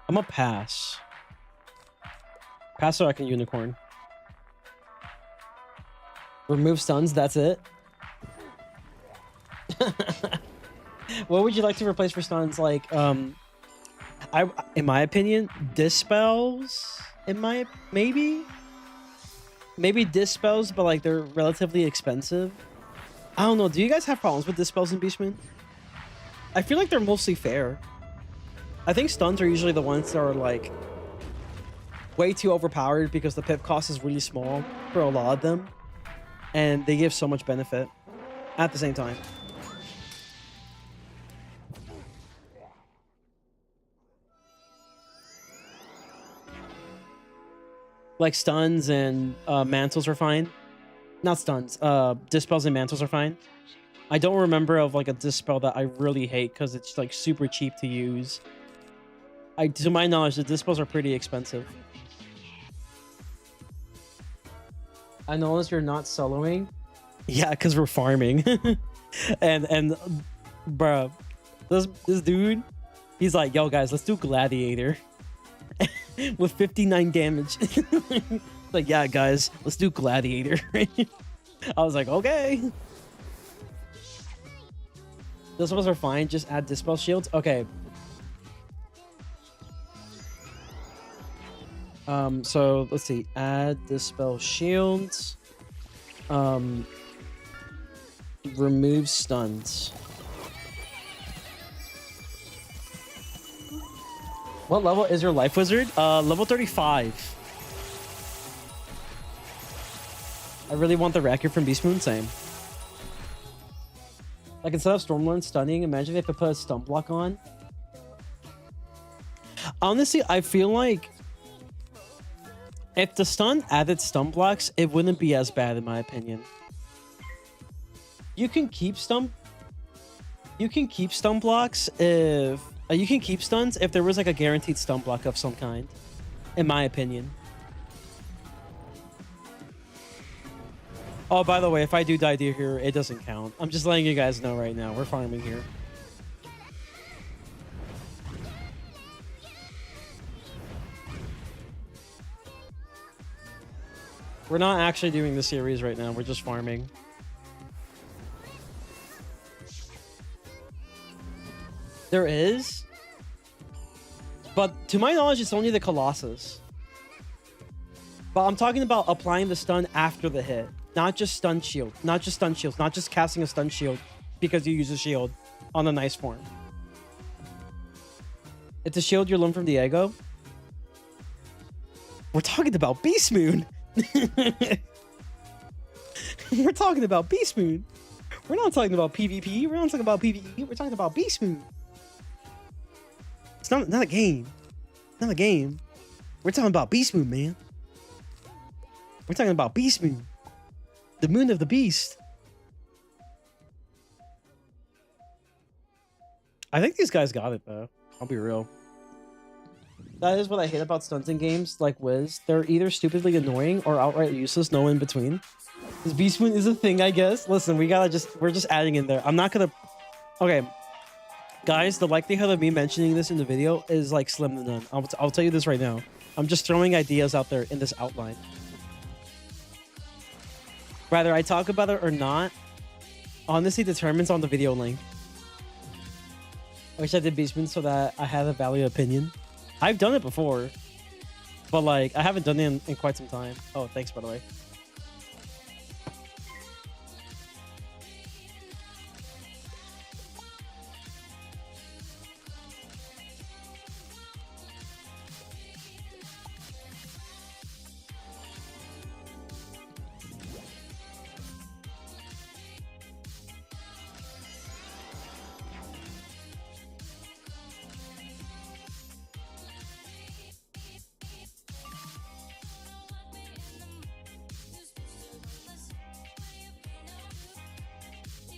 I'm gonna pass. Pass so I can unicorn. Remove stuns, that's it. What would you like to replace for stuns? Like, in my opinion, dispels. Maybe dispels, but like they're relatively expensive. I don't know. Do you guys have problems with dispels in Beastmoon? I feel like they're mostly fair. I think stuns are usually the ones that are like way too overpowered because the pip cost is really small for a lot of them, and they give so much benefit at the same time. Like stuns and mantles are fine. Not stuns. Dispels and mantles are fine. I don't remember of like a dispel that I really hate because it's like super cheap to use. To my knowledge, the dispels are pretty expensive. I noticed you're not soloing. Yeah, because we're farming. and bruh, this dude, he's like, yo guys, let's do Gladiator. With 59 damage. Like, yeah, guys, let's do Gladiator. I was like, okay. Dispels are fine. Just add dispel shields. Okay. So let's see. Add dispel shields. Remove stuns. What level is your life wizard? Level 35. I really want the record from Beast Moon, same. Like instead of Stormlord stunning, imagine if I put a stun block on. Honestly, I feel like if the stun added stun blocks, it wouldn't be as bad in my opinion. You can keep stun blocks if you can keep stuns if there was like a guaranteed stun block of some kind, in my opinion. Oh, by the way, if I do die here, it doesn't count. I'm just letting you guys know right now. We're farming here. We're not actually doing the series right now. We're just farming. There is. But to my knowledge, it's only the Colossus. But I'm talking about applying the stun after the hit. Not just stun shield. Not just stun shields. Not just casting a stun shield because you use a shield on a nice form. It's a shield you learn from Diego. We're talking about Beast Moon. We're talking about Beast Moon. We're not talking about PvP. We're not talking about PvE. We're talking about Beast Moon. It's not a game. Not a game. We're talking about Beast Moon, man. We're talking about Beast Moon. The moon of the beast. I think these guys got it, though. I'll be real. That is what I hate about stunts in games like Wiz. They're either stupidly annoying or outright useless, no in between. This Beast Moon is a thing, I guess. Listen, we're just adding in there. I'm not gonna... Okay. Guys, the likelihood of me mentioning this in the video is like slim to none. I'll tell you this right now. I'm just throwing ideas out there in this outline. Whether I talk about it or not, honestly determines on the video length. I wish I did Beast Moon so that I had a valid opinion. I've done it before, but like I haven't done it in quite some time. Oh, thanks by the way.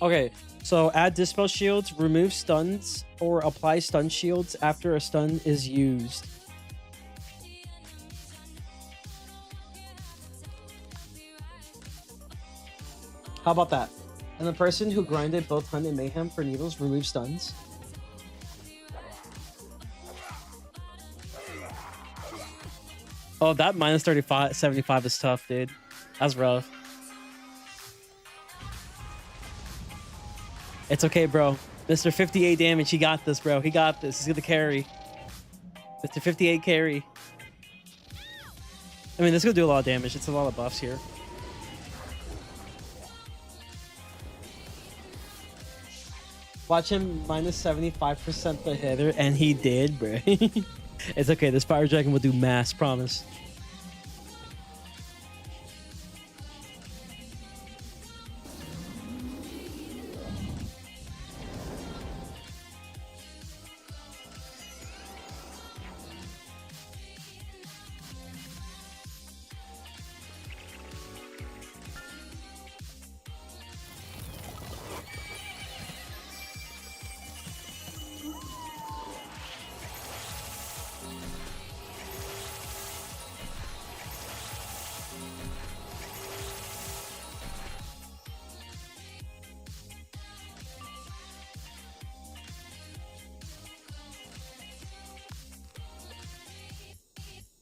Okay, so add Dispel Shields, remove stuns, or apply stun shields after a stun is used. How about that? And the person who grinded both Hunt and Mayhem for needles remove stuns. Oh, that minus 75 is tough, dude. That's rough. It's okay, bro. Mr. 58 damage, he got this, bro. He got this. He's gonna carry. Mr. 58 carry. I mean, this is gonna do a lot of damage. It's a lot of buffs here. Watch him minus 75% the hitter, and he did, bro. It's okay. This Fire Dragon will do mass, promise.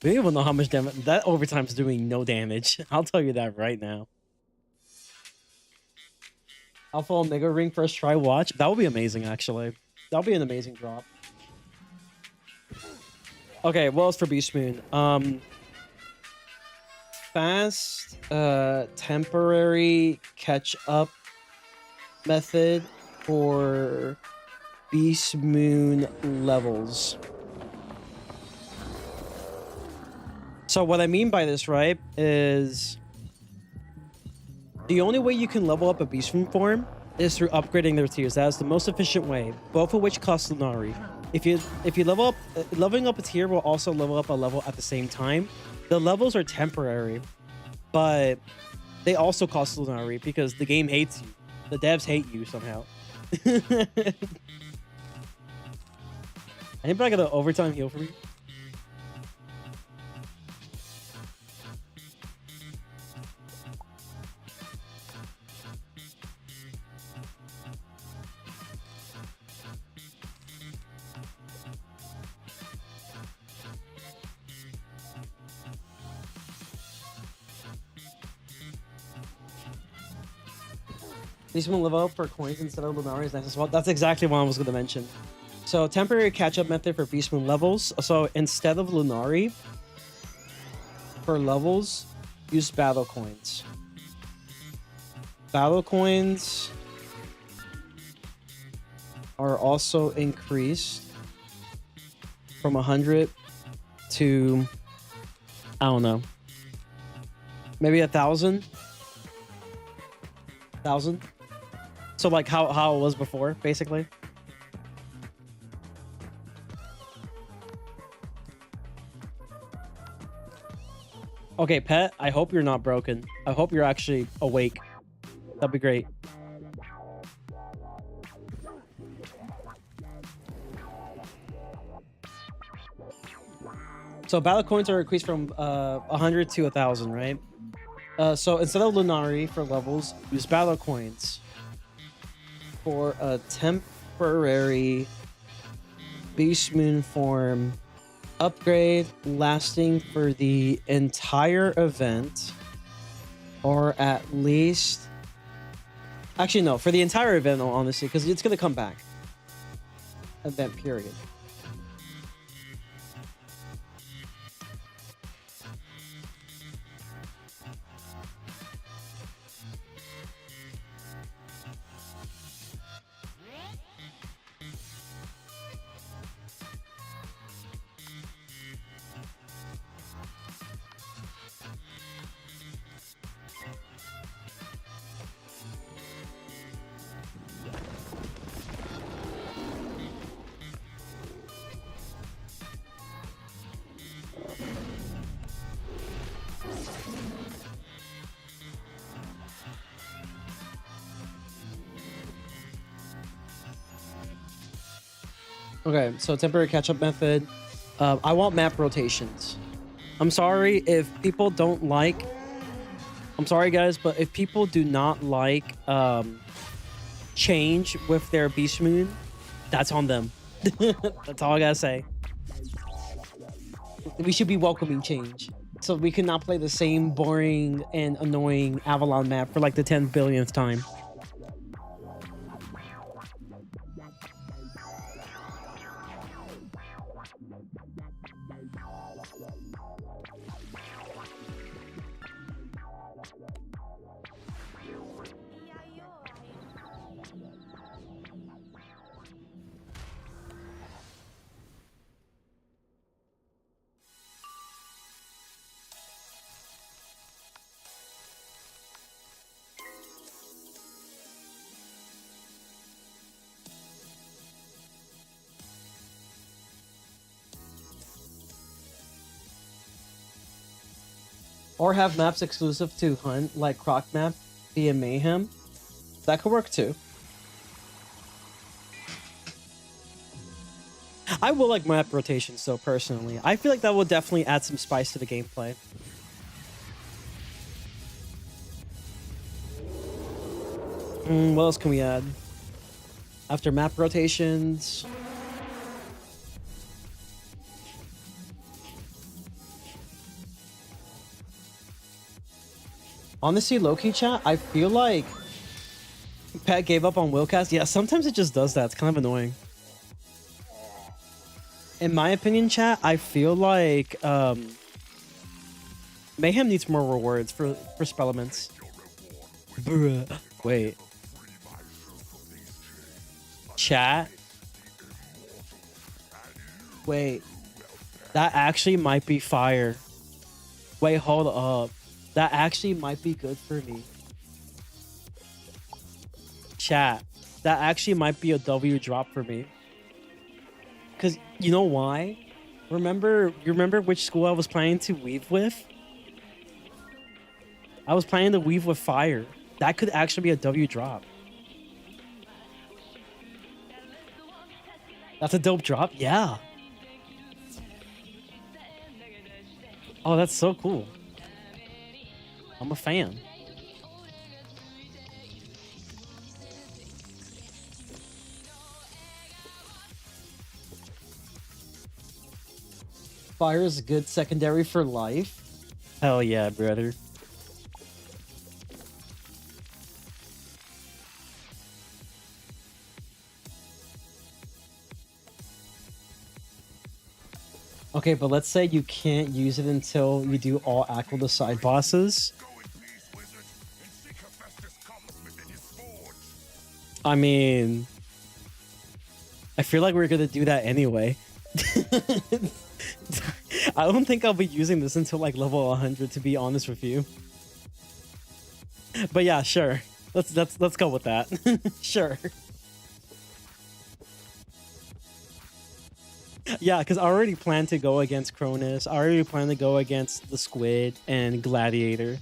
We don't even know how much damage that overtime's doing. No damage. I'll tell you that right now. Alpha Omega Ring first try watch. That would be amazing, actually. That would be an amazing drop. Okay, what else for Beast Moon? Fast, temporary catch up method for Beast Moon levels. So what I mean by this, right, is the only way you can level up a Beast Moon form is through upgrading their tiers. That is the most efficient way, both of which cost Lunari. If you level up, leveling up a tier will also level up a level at the same time. The levels are temporary, but they also cost Lunari because the game hates you. The devs hate you somehow. Anybody got an overtime heal for me? These will live up for coins instead of Lunaris next as well. That's exactly what I was going to mention. So temporary catch-up method for Beast Moon levels. So instead of Lunari, for levels, use battle coins. Battle coins are also increased from 100 to, I don't know, maybe 1,000. 1,000. So like how it was before, basically. Okay, pet, I hope you're not broken. I hope you're actually awake. That'd be great. So battle coins are increased from 100 to 1,000, right? So instead of Lunari for levels, use battle coins for a temporary Beast Moon form upgrade lasting for the entire event, or at least, actually no, for the entire event, honestly, because it's gonna come back. Event period. Okay, so temporary catch-up method. I want map rotations. I'm sorry if people don't like... I'm sorry, guys, but if people do not like change with their Beast Moon, that's on them. That's all I gotta say. We should be welcoming change. So we cannot play the same boring and annoying Avalon map for like the 10 billionth time. Or have maps exclusive to Hunt, like Croc Map via Mayhem. That could work too. I will like map rotations though, personally. I feel like that will definitely add some spice to the gameplay. What else can we add? After map rotations... Honestly, low-key chat, I feel like Pat gave up on Willcast. Yeah, sometimes it just does that. It's kind of annoying. In my opinion, chat, I feel like Mayhem needs more rewards for spell elements. Bruh. Wait. Chat? Wait. That actually might be fire. Wait, hold up. That actually might be good for me. Chat. That actually might be a W drop for me. Because you know why? You remember which school I was planning to weave with? I was planning to weave with fire. That could actually be a W drop. That's a dope drop. Yeah. Oh, that's so cool. I'm a fan. Fire is a good secondary for life. Hell yeah, brother. Okay, but let's say you can't use it until you do all Aqua the side bosses. Go in peace, wizard, and seek Hephaestus' coffin within his forge. I mean, I feel like we're gonna do that anyway. I don't think I'll be using this until like level 100, to be honest with you. But yeah, sure. Let's go with that. Sure. Yeah, because I already plan to go against Cronus. I already plan to go against the Squid and Gladiator.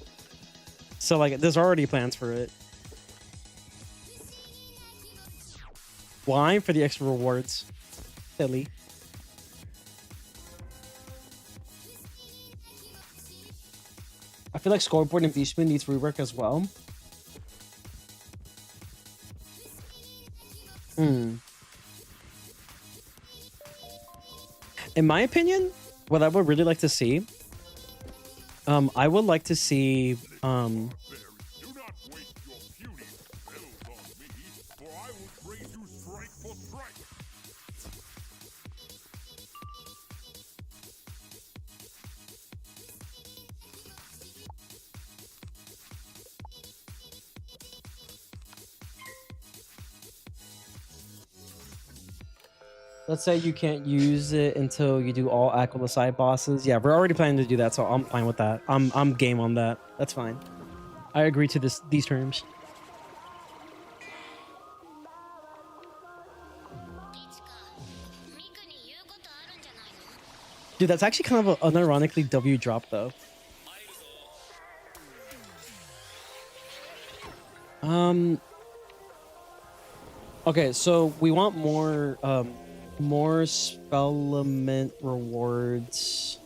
So like, there's already plans for it. Why? For the extra rewards. Silly. I feel like Scoreboard and Beastman needs rework as well. In my opinion, what I would really like to see, I would like to see, There, do not waste your puny spells on me, for I will trade you strike for strike. let's say you can't use it until you do all Aquila side bosses. Yeah, we're already planning to do that, so I'm fine with that. I'm game on that. That's fine. I agree to these terms. Dude, that's actually kind of an unironically W drop though. Okay, so we want more Spellament rewards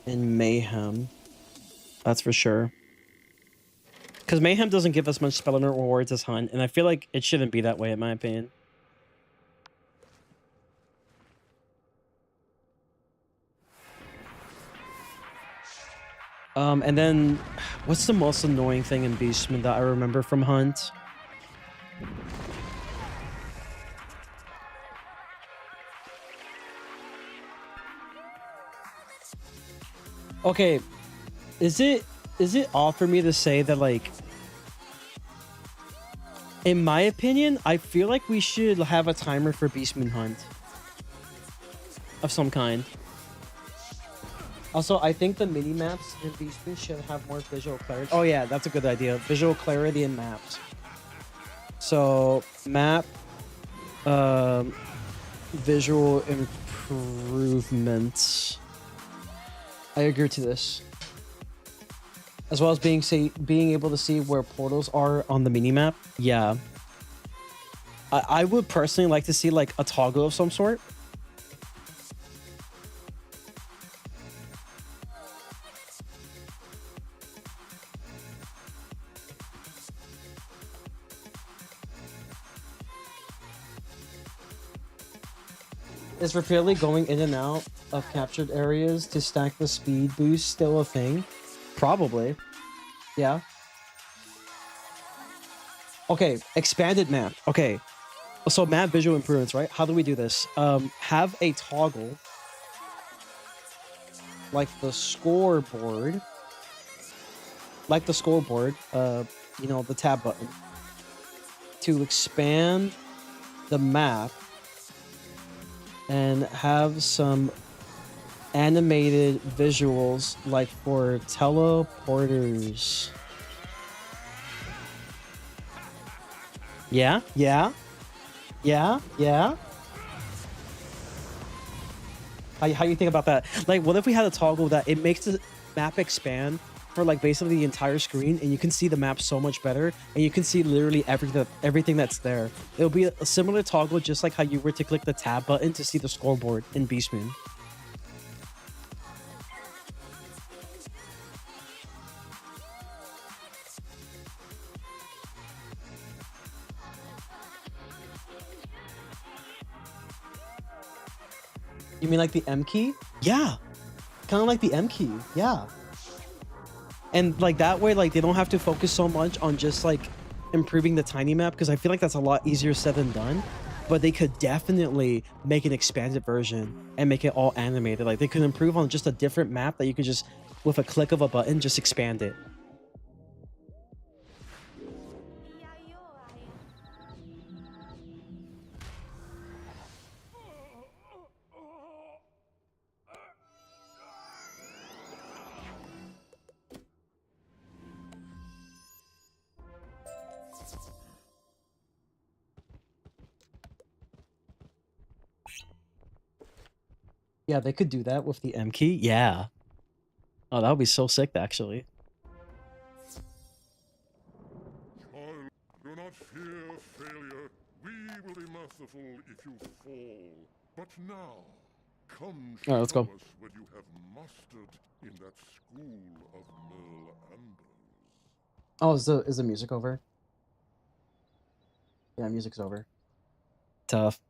in Mayhem. That's for sure. Because Mayhem doesn't give us much Spellament rewards as Hunt, and I feel like it shouldn't be that way in my opinion. And then, what's the most annoying thing in Beastman that I remember from Hunt? Okay, is it off for me to say that, like, in my opinion, I feel like we should have a timer for Beastman Hunt of some kind. Also, I think the mini maps in Beastman should have more visual clarity. Oh yeah, that's a good idea. Visual clarity in maps. So map, visual improvements. I agree to this. As well as being able to see where portals are on the mini map. Yeah. I would personally like to see like a toggle of some sort. Is repeatedly going in and out of captured areas to stack the speed boost still a thing? Probably. Yeah. Okay, expanded map. Okay. So map visual improvements, right? How do we do this? Have a toggle like the scoreboard. Like the scoreboard, you know, the tab button. To expand the map and have some animated visuals like for teleporters. Yeah. How you think about that? Like, what if we had a toggle that it makes the map expand for like basically the entire screen, and you can see the map so much better, and you can see literally everything that's there. It'll be a similar toggle, just like how you were to click the tab button to see the scoreboard in Beast Moon. You mean like the M key? Yeah. Kind of like the M key. Yeah. And like that way, like they don't have to focus so much on just like improving the tiny map, because I feel like that's a lot easier said than done. But they could definitely make an expanded version and make it all animated. Like they could improve on just a different map that you could just, with a click of a button, just expand it. Yeah, they could do that with the M key. Yeah. Oh, that would be so sick, actually. Child, do not fear failure. We will be merciful if you fall. But now, come show let's go. us what you have mastered in that school of Merle Ambers. Oh, is the music over? Yeah, music's over. Tough.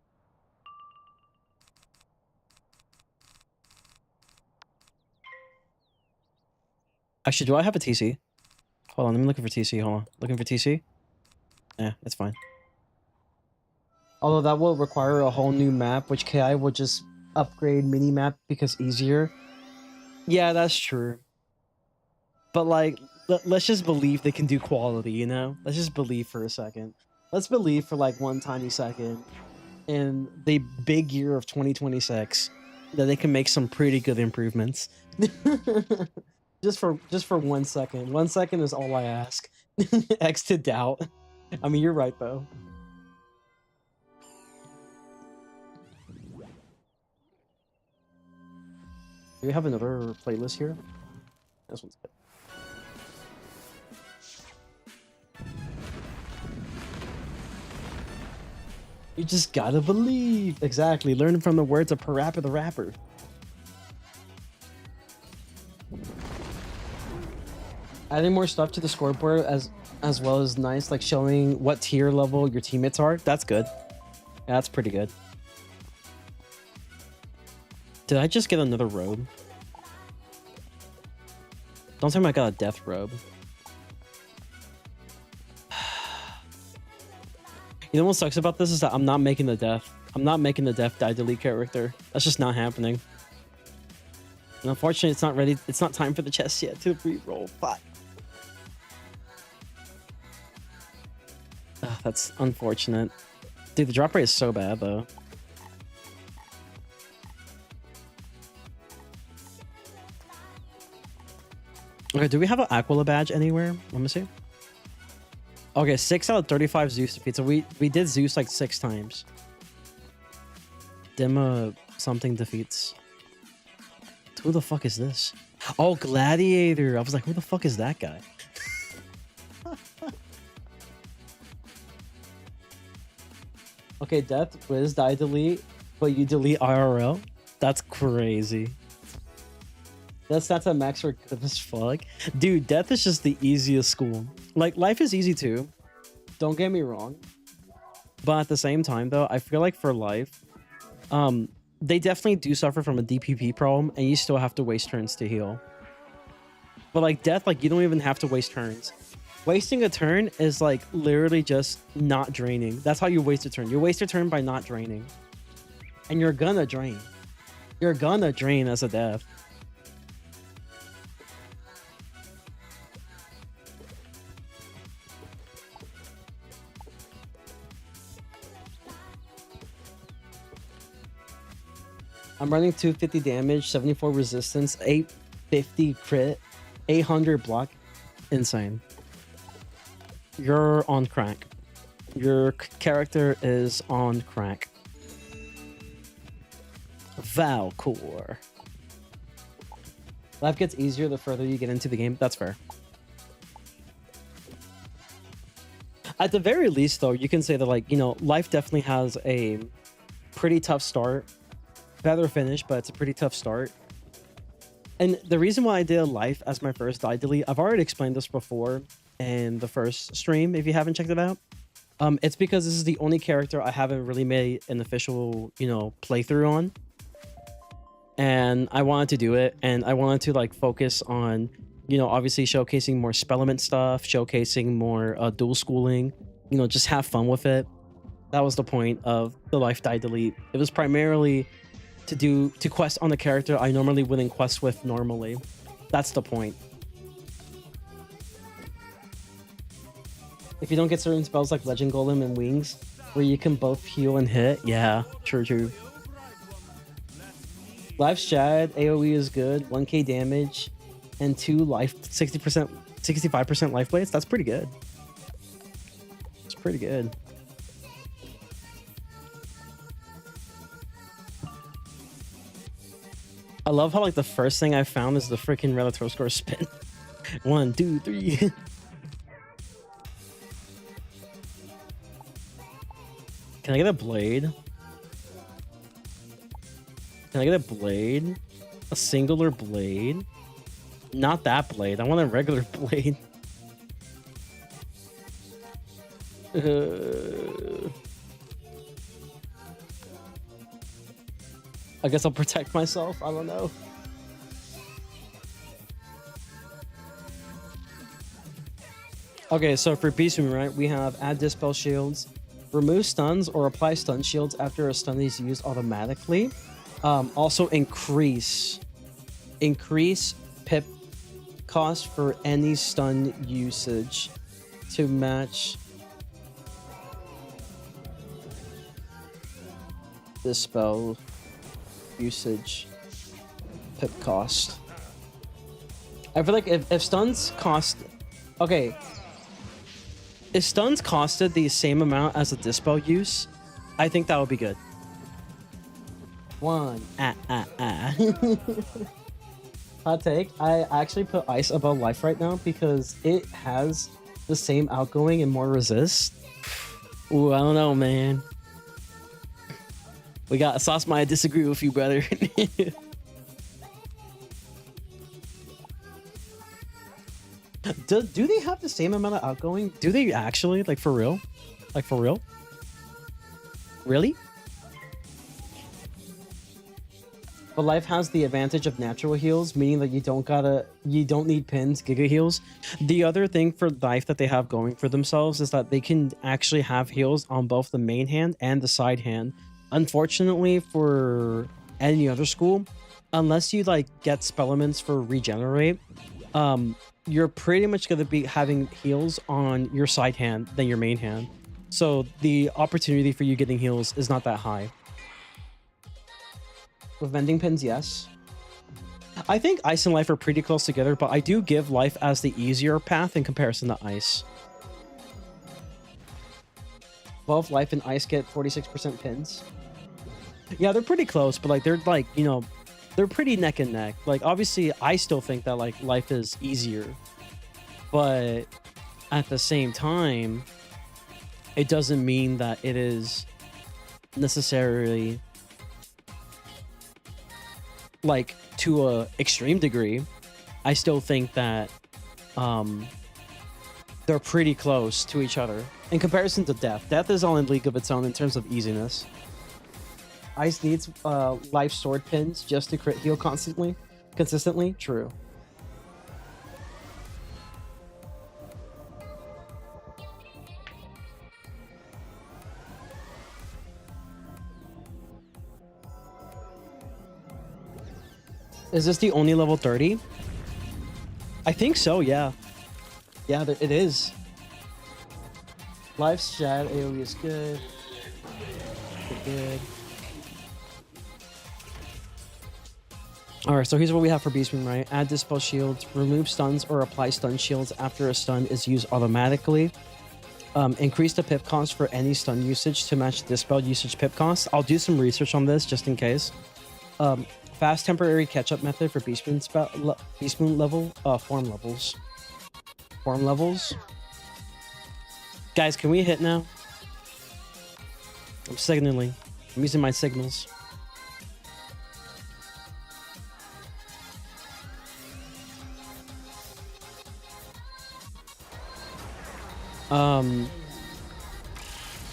Actually, do I have a TC? Hold on, I'm looking for TC. Hold on. Looking for TC? Yeah, it's fine. Although that will require a whole new map, which KI will just upgrade mini-map because easier. Yeah, that's true. But like, let's just believe they can do quality, you know? Let's just believe for a second. Let's believe for like one tiny second in the big year of 2026 that they can make some pretty good improvements. Just for 1 second. 1 second is all I ask. X to doubt. I mean, you're right though. Do we have another playlist here? This one's good. You just gotta believe. Exactly. Learning from the words of Parappa the Rapper. Adding more stuff to the scoreboard as well as nice, like showing what tier level your teammates are. That's good. Yeah, that's pretty good. Did I just get another robe? Don't tell me I got a death robe. You know what sucks about this is that I'm not making the death. I'm not making the death die delete character. That's just not happening. And unfortunately, it's not ready. It's not time for the chest yet to re-roll. Fuck. That's unfortunate. Dude, the drop rate is so bad, though. Okay, do we have an Aquila badge anywhere? Let me see. Okay, 6 out of 35 Zeus defeats. So we did Zeus like 6 times. Dema something defeats. Who the fuck is this? Oh, Gladiator. I was like, who the fuck is that guy? Okay, death, Wiz, die, delete, but you delete IRL? That's crazy. That's a max for good as fuck. Dude, death is just the easiest school. Like, life is easy too. Don't get me wrong. But at the same time, though, I feel like for life, they definitely do suffer from a DPP problem, and you still have to waste turns to heal. But like death, like you don't even have to waste turns. Wasting a turn is like literally just not draining. That's how you waste a turn. You waste a turn by not draining. And you're gonna drain. You're gonna drain as a death. I'm running 250 damage, 74 resistance, 850 crit, 800 block. Insane. You're on crack. Your character is on crack. Valcor. Life gets easier the further you get into the game. That's fair. At the very least, though, you can say that, like, you know, life definitely has a pretty tough start. Better finish, but it's a pretty tough start. And the reason why I did life as my first die delete, I've already explained this before in the first stream, if you haven't checked it out. It's because this is the only character I haven't really made an official, you know, playthrough on. And I wanted to do it, and I wanted to, like, focus on, you know, obviously showcasing more Spellement stuff, showcasing more dual schooling, you know, just have fun with it. That was the point of the life die delete. It was primarily to quest on the character I normally wouldn't quest with normally. That's the point. If you don't get certain spells like Legend Golem and Wings, where you can both heal and hit, yeah, true. Life's Shad, AoE is good, 1k damage, and 2 life, 60%, 65% life plates. That's pretty good. It's pretty good. I love how, like, the first thing I found is the freaking Relator score spin. 1, 2, 3. Can I get a blade? Can I get a blade? A singular blade? Not that blade. I want a regular blade. I guess I'll protect myself. I don't know. Okay, so for Beastman, right, we have add Dispel Shields, remove stuns or apply stun shields after a stun is used automatically. Also increase pip cost for any stun usage to match Dispel usage pip cost. I feel like if stuns cost, okay, if stuns costed the same amount as a Dispel use, I think that would be good. Hot take, I actually put ice above life right now because it has the same outgoing and more resist. Ooh, I don't know, man. We got Sauce. I disagree with you, brother. Do they have the same amount of outgoing? Do they actually? Like, for real? Like, for real? Really? But life has the advantage of natural heals, meaning that you don't need pins, giga heals. The other thing for life that they have going for themselves is that they can actually have heals on both the main hand and the side hand. Unfortunately for any other school, unless you like get Spellements for regenerate, you're pretty much going to be having heals on your side hand than your main hand. So the opportunity for you getting heals is not that high. With vending pins, yes. I think ice and life are pretty close together, but I do give life as the easier path in comparison to ice. Both life and ice get 46% pins. Yeah, they're pretty close, but like they're like, you know, they're pretty neck and neck. Like, obviously, I still think that like life is easier, but at the same time, it doesn't mean that it is necessarily like to a extreme degree. I still think that they're pretty close to each other in comparison to death. Death is on a league of its own in terms of easiness. Ice needs life sword pins just to crit heal consistently. True. Is this the only level 30? I think so, yeah. Yeah, it is. Life's Shad AoE is good. Good. Alright, so here's what we have for Beastman, right? Add Dispel Shields, remove stuns or apply stun shields after a stun is used automatically. Increase the pip cost for any stun usage to match Dispel usage pip cost. I'll do some research on this just in case. fast temporary catch-up method for beast moon level form levels. Form levels. Guys, can we hit now? I'm signaling. I'm using my signals.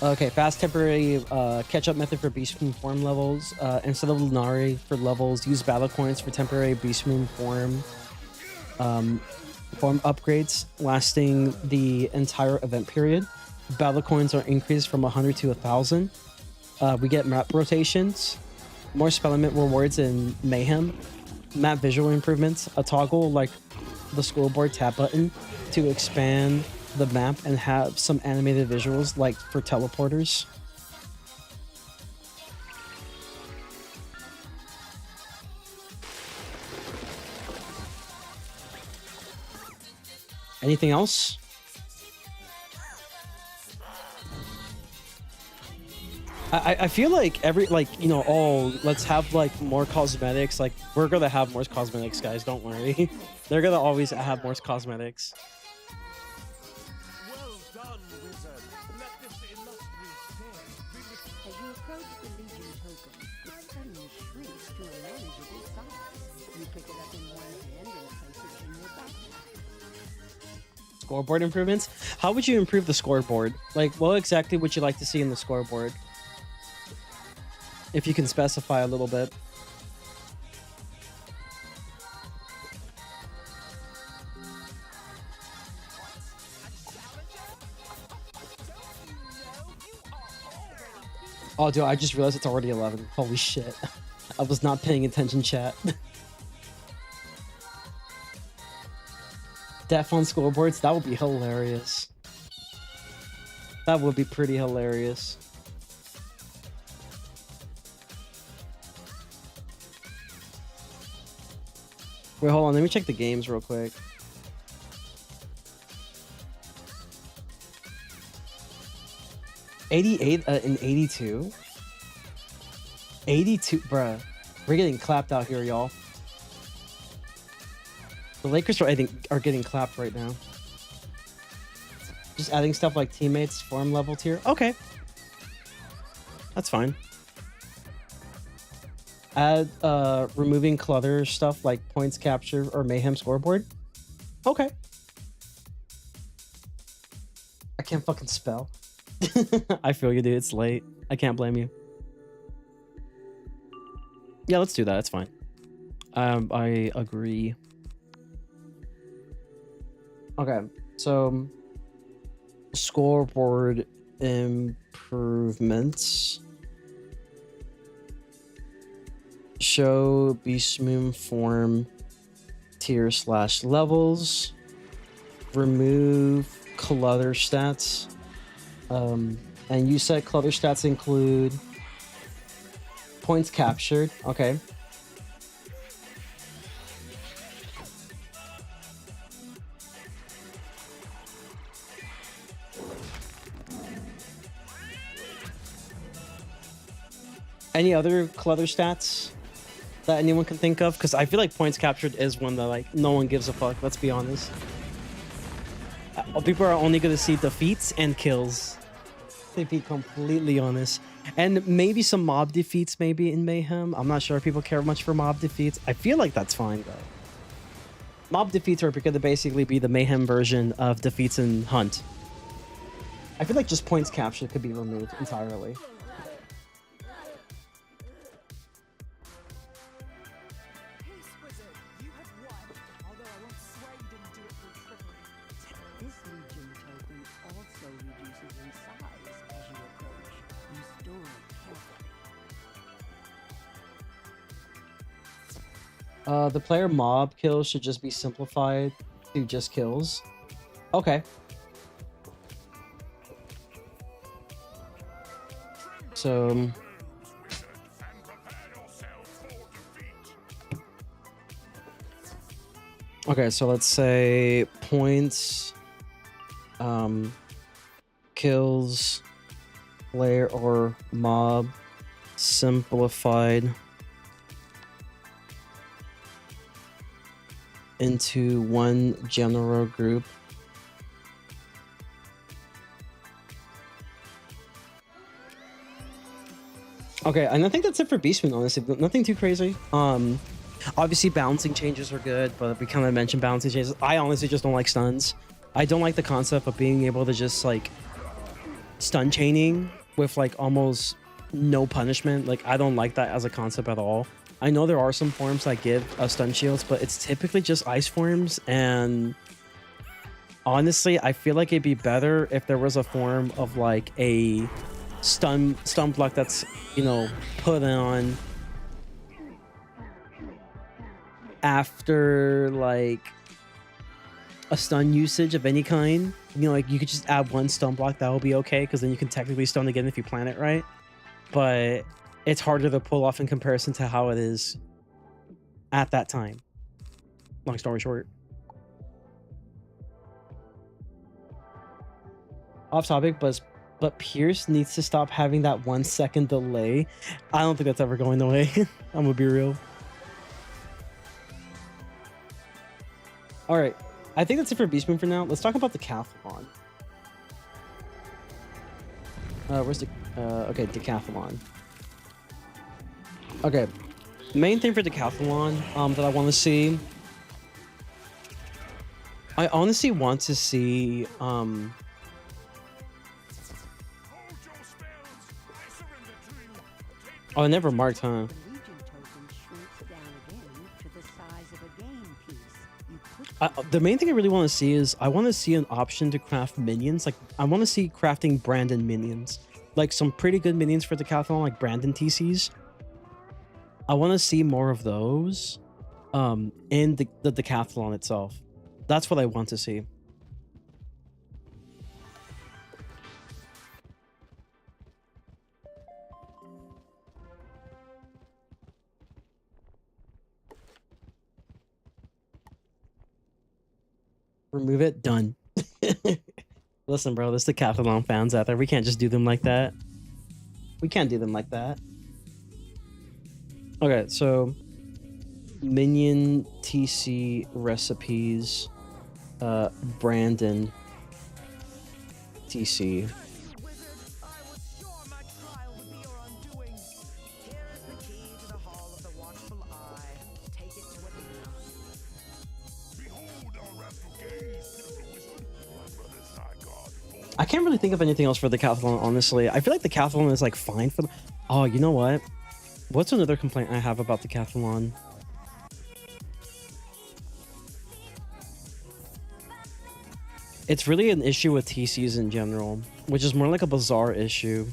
Okay, fast temporary catch-up method for Beast Moon form levels. Instead of Lunari for levels, use battle coins for temporary Beast Moon form upgrades lasting the entire event period. Battle coins are increased from 100 to 1,000. We get map rotations, more spell element rewards in Mayhem, map visual improvements, a toggle like the scoreboard tab button to expand the map and have some animated visuals like for teleporters. Anything else? I feel like let's have like more cosmetics. Like we're gonna have more cosmetics, guys, don't worry. They're gonna always have more cosmetics. Well done, wizard. Let this illustrious day be with As you approach the Legion token, it suddenly shrinks to a manageable size. You pick it up in one hand and place it in your backpack. Scoreboard improvements. How would you improve the scoreboard? Like, what exactly would you like to see in the scoreboard? If you can specify a little bit. Oh, dude, I just realized it's already 11. Holy shit. I was not paying attention, chat. Death on scoreboards? That would be hilarious. That would be pretty hilarious. Wait, hold on. Let me check the games real quick. '88 and 82. 82, bruh. We're getting clapped out here, y'all. The Lakers are getting clapped right now. Just adding stuff like teammates, form level tier. Okay, that's fine. Add removing clutter stuff like points capture or mayhem scoreboard. Okay. I can't fucking spell. I feel you, dude. It's late. I can't blame you. Yeah, let's do that. It's fine. I agree. Okay, so scoreboard improvements. Show Beast Moon form tier / levels. Remove clutter stats. And you said clutter stats include points captured. Okay. Any other clutter stats that anyone can think of? Because I feel like points captured is one that like no one gives a fuck. Let's be honest. People are only going to see defeats and kills. To be completely honest. And maybe some mob defeats maybe in Mayhem. I'm not sure if people care much for mob defeats. I feel like that's fine though. Mob defeats are going to basically be the Mayhem version of defeats in Hunt. I feel like just points captured could be removed entirely. Peace, wizard. You have won, although I won't swear you didn't do it through trickery. This Legion token also reduces in size as you approach. You store it carefully. The player mob kills should just be simplified to just kills. Okay. So okay, so let's say points, kills, player or mob, simplified into one general group. Okay, and I think that's it for Beastman, honestly. Nothing too crazy. Obviously balancing changes are good, but we kind of mentioned balancing changes. I honestly just don't like stuns. I don't like the concept of being able to just like stun chaining with like almost no punishment. Like, I don't like that as a concept at all. I know there are some forms that give stun shields, but it's typically just ice forms, and honestly, I feel like it'd be better if there was a form of like a stun block that's, you know, put on after like a stun usage of any kind. You know, like you could just add one stun block, that will be okay, because then you can technically stun again if you plan it right. But it's harder to pull off in comparison to how it is at that time. Long story short. Off topic, but Pierce needs to stop having that 1 second delay. I don't think that's ever going away. I'm gonna be real. All right, I think that's it for Beastman for now. Let's talk about the Decathlon. Where's the okay, Decathlon. Okay, main thing for Decathlon that I want to see. I honestly want to see Hold your spells! I surrender to you! Take oh, I never marked, huh? The Legion token shrinks down again to the size of a game piece. You put The main thing I really want to see is I want to see an option to craft minions. Like, I want to see crafting Brandon minions, like some pretty good minions for Decathlon, like Brandon TCs. I want to see more of those in the Decathlon itself. That's what I want to see. Remove it. Done. Listen, bro, there's Decathlon fans out there. We can't just do them like that. We can't do them like that. Okay, so minion TC recipes, Brandon TC. Wizard, I was sure my trial would be your undoing. Here is the key to the Hall of the Watchful Eye. Take it to Athena. Behold our wrathful gaze, pitiful wizard. My brother's high guard falls. I can't really think of anything else for Decathlon, honestly. I feel like Decathlon is like fine for. Oh, you know what? What's another complaint I have about Decathlon? It's really an issue with TCs in general, which is more like a bizarre issue.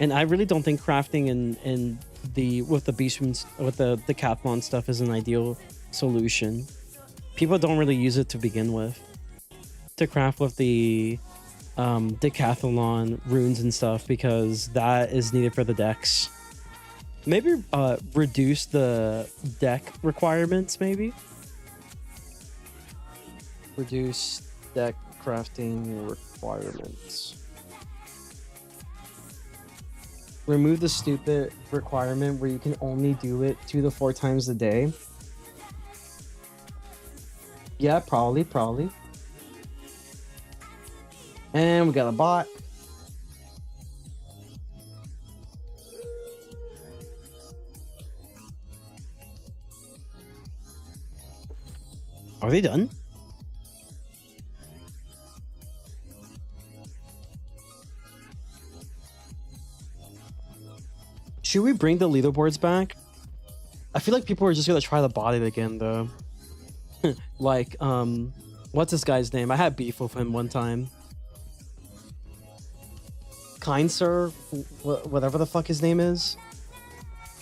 And I really don't think crafting in the with the Beastman's with the Decathlon stuff is an ideal solution. People don't really use it to begin with. To craft with the Decathlon runes and stuff, because that is needed for the decks. Maybe reduce the deck requirements, maybe. Reduce deck crafting requirements. Remove the stupid requirement where you can only do it 2 to 4 times a day. Yeah, probably. And we got a bot. Are they done? Should we bring the leaderboards back? I feel like people are just gonna try to bot it again, though. Like, what's this guy's name? I had beef with him one time. Kind Sir, whatever the fuck his name is.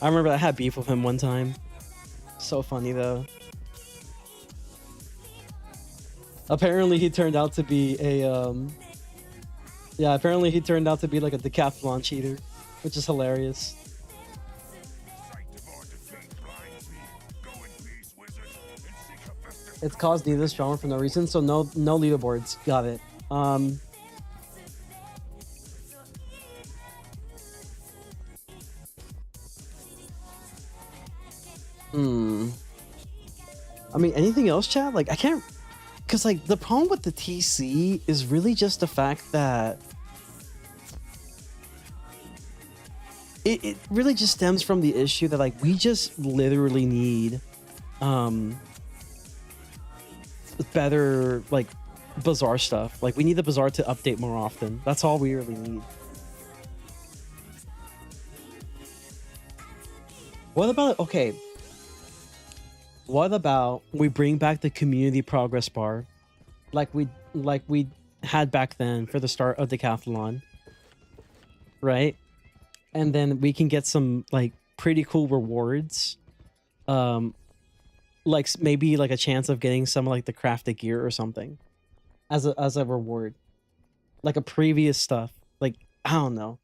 I remember I had beef with him one time. So funny though. Apparently he turned out to be a yeah, apparently he turned out to be like a Decathlon cheater, which is hilarious. Sight of our defeat blinds me. Go in peace, wizard, and seek a festive. It's caused needless drama for no reason, so no leaderboards. Got it. Hmm. I mean, anything else, chat? Like, I can't, because like the problem with the TC is really just the fact that it really just stems from the issue that like we just literally need better like bazaar stuff. Like we need the bazaar to update more often. That's all we really need. What about, okay, what about we bring back the community progress bar like we had back then for the start of Decathlon, right? And then we can get some like pretty cool rewards, like maybe like a chance of getting some like the crafted gear or something as a reward, like a previous stuff. Like, I don't know,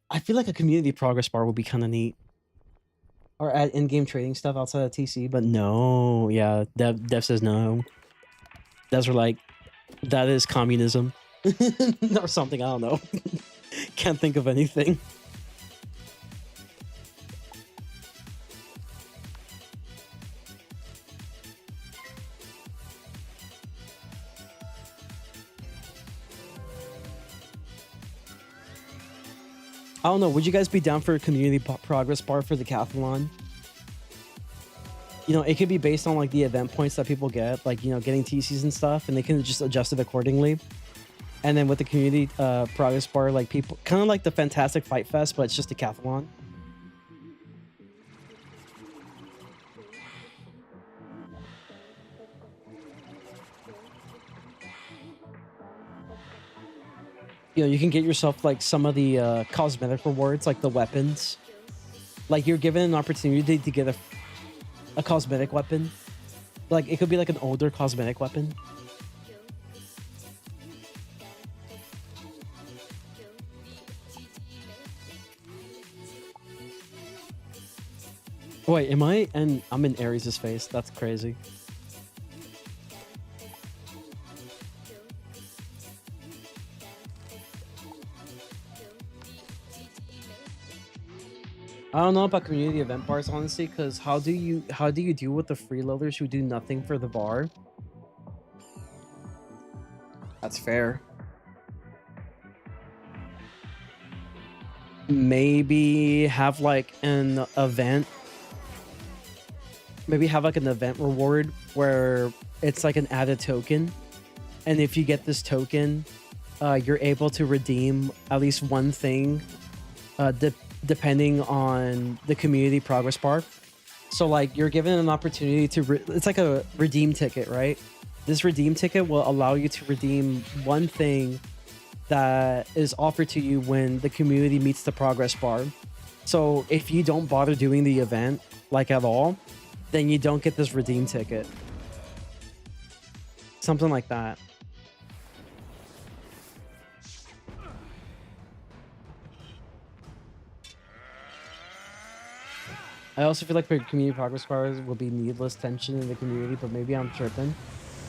I feel like a community progress bar would be kind of neat, or add in-game trading stuff outside of TC. But no, yeah, Dev says no. Devs are like, that is communism or something, I don't know. Can't think of anything. I don't know. Would you guys be down for a community progress bar for the Decathlon? You know, it could be based on like the event points that people get, like, you know, getting TCs and stuff, and they can just adjust it accordingly. And then with the community progress bar, like people, kind of like the Fantastic Fight Fest, but it's just a Decathlon. You know, you can get yourself like some of the cosmetic rewards, like the weapons. Like you're given an opportunity to get a cosmetic weapon. Like it could be like an older cosmetic weapon. Wait, am I? And I'm in Ares' face. That's crazy. I don't know about community event bars, honestly, because how do you deal with the freeloaders who do nothing for the bar? That's fair. Maybe have like an event. Maybe have like an event reward where it's like an added token, and if you get this token, you're able to redeem at least one thing, depending on the community progress bar. So like you're given an opportunity to it's like a redeem ticket, right? This redeem ticket will allow you to redeem one thing that is offered to you when the community meets the progress bar. So if you don't bother doing the event like at all, then you don't get this redeem ticket. Something like that. I also feel like for community progress bars will be needless tension in the community, but maybe I'm tripping.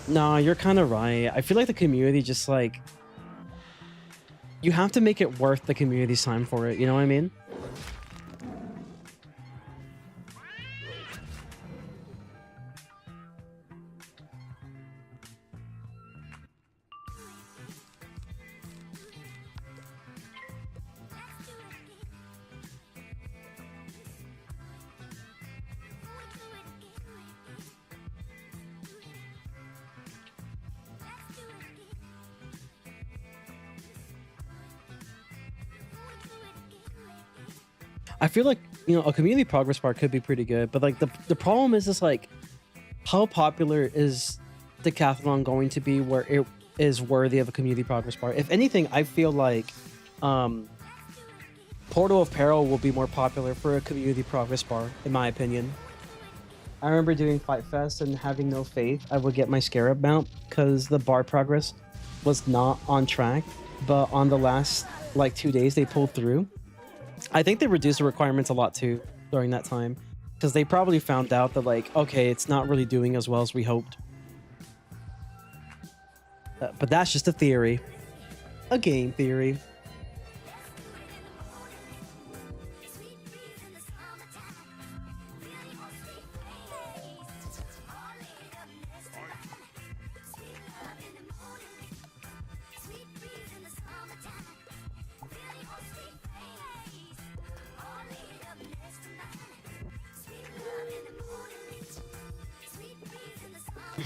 No, you're kind of right. I feel like the community just like, you have to make it worth the community's time for it. You know what I mean? I feel like, you know, a community progress bar could be pretty good, but like the problem is just like, how popular is Decathlon going to be where it is worthy of a community progress bar? If anything, I feel like Portal of Peril will be more popular for a community progress bar, in my opinion. I remember doing Fight Fest and having no faith I would get my Scarab mount because the bar progress was not on track, but on the last like 2 days they pulled through. I think they reduced the requirements a lot too during that time because they probably found out that like, okay, it's not really doing as well as we hoped. But that's just a theory. A game theory.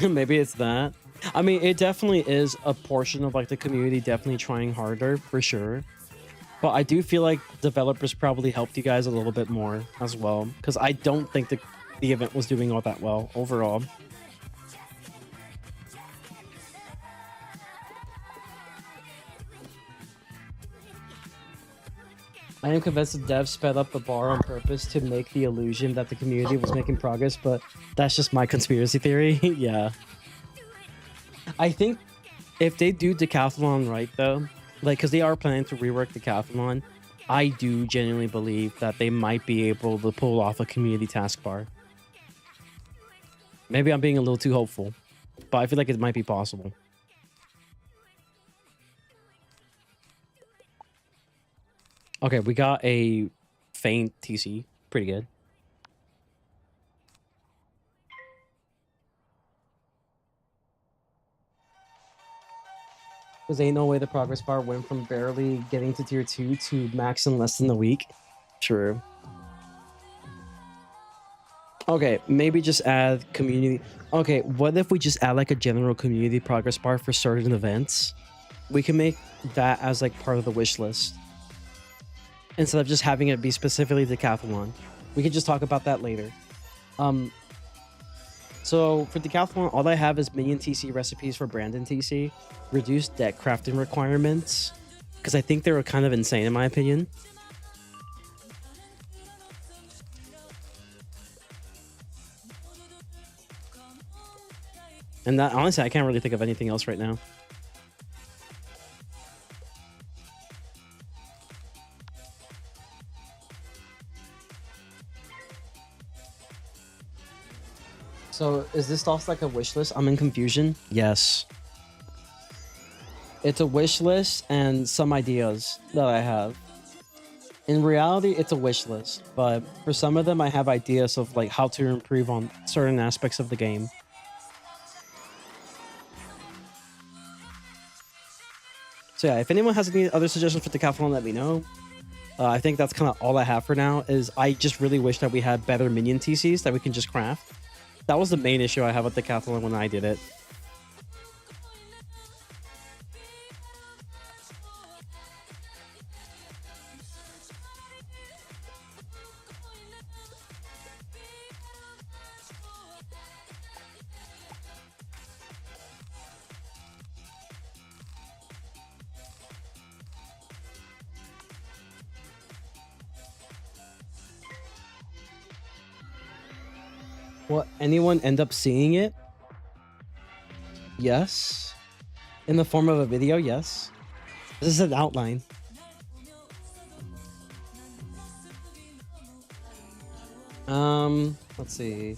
Maybe it's that. I mean, it definitely is a portion of like the community definitely trying harder for sure. But I do feel like developers probably helped you guys a little bit more as well, because I don't think the event was doing all that well overall. I am convinced the devs sped up the bar on purpose to make the illusion that the community was making progress, but that's just my conspiracy theory. Yeah. I think if they do Decathlon right, though, like, because they are planning to rework Decathlon, I do genuinely believe that they might be able to pull off a community taskbar. Maybe I'm being a little too hopeful, but I feel like it might be possible. Okay, we got a faint TC. Pretty good. Because ain't no way the progress bar went from barely getting to tier 2 to max in less than a week. True. Okay, maybe just add community. Okay, what if we just add like a general community progress bar for certain events? We can make that as like part of the wish list, instead of just having it be specifically Decathlon. We can just talk about that later. So for Decathlon, all I have is minion TC recipes for Brandon TC, reduced deck crafting requirements, because I think they were kind of insane in my opinion. And that, honestly, I can't really think of anything else right now. So is this also like a wish list? I'm in confusion. Yes. It's a wish list and some ideas that I have. In reality, it's a wish list, but for some of them, I have ideas of like how to improve on certain aspects of the game. So yeah, if anyone has any other suggestions for Decathlon, let me know. I think that's kind of all I have for now. Is I just really wish that we had better minion TCs that we can just craft. That was the main issue I have with Decathlon when I did it. Will anyone end up seeing it? Yes. In the form of a video, yes. This is an outline. Let's see.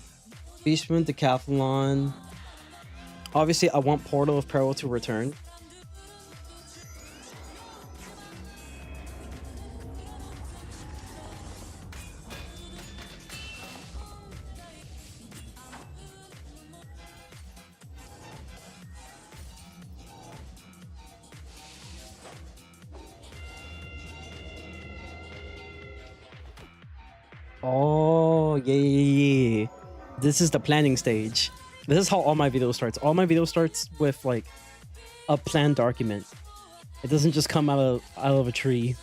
Beastman, Decathlon. Obviously, I want Portal of Peril to return. Oh, yeah. This is the planning stage. This is how all my video starts. All my video starts with like a planned document. It doesn't just come out of a tree,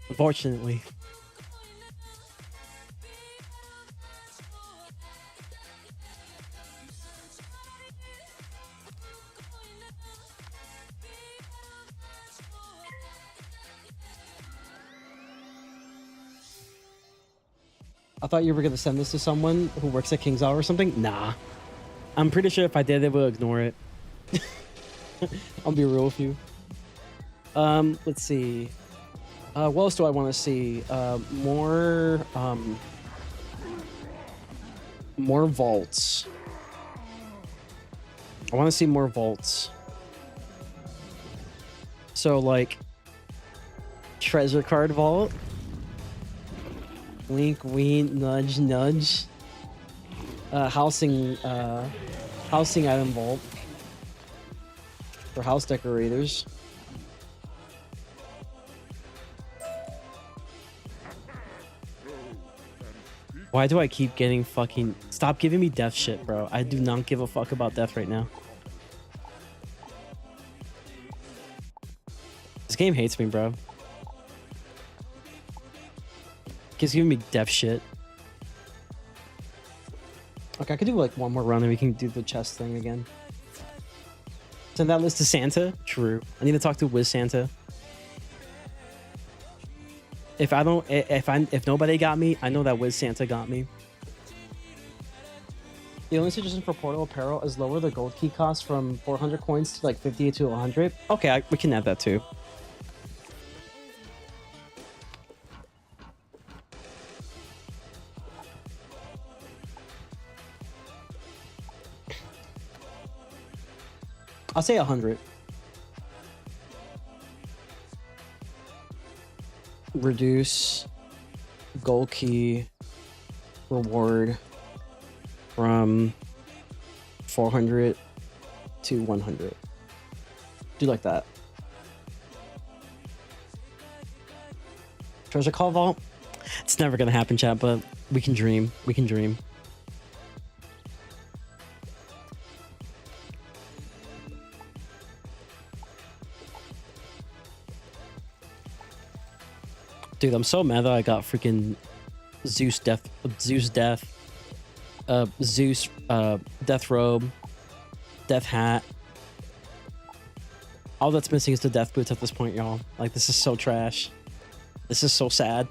unfortunately. I thought you were going to send this to someone who works at King's Hour or something. Nah. I'm pretty sure if I did, they will ignore it. I'll be real with you. Let's see. What else do I want to see? More vaults. I want to see more vaults. So, like, treasure card vault. Wink, wink, nudge, nudge. Housing item vault for house decorators. Go and Why do I keep getting fucking... Stop giving me death shit, bro. I do not give a fuck about death right now. This game hates me, bro. Keeps giving me death shit. Okay, I could do like one more run and we can do the chest thing again. Send that list to Santa? True. I need to talk to Wiz Santa. If nobody got me, I know that Wiz Santa got me. The only suggestion for portal apparel is lower the gold key cost from 400 coins to like 50 to 100. Okay, we can add that too. I'll say 100. Reduce gold key reward from 400 to 100. Do like that. Treasure call vault? It's never gonna happen, chat, but we can dream. We can dream. Dude, I'm so mad that I got freaking Zeus death, death robe, death hat. All that's missing is the death boots at this point, y'all. Like, this is so trash. This is so sad.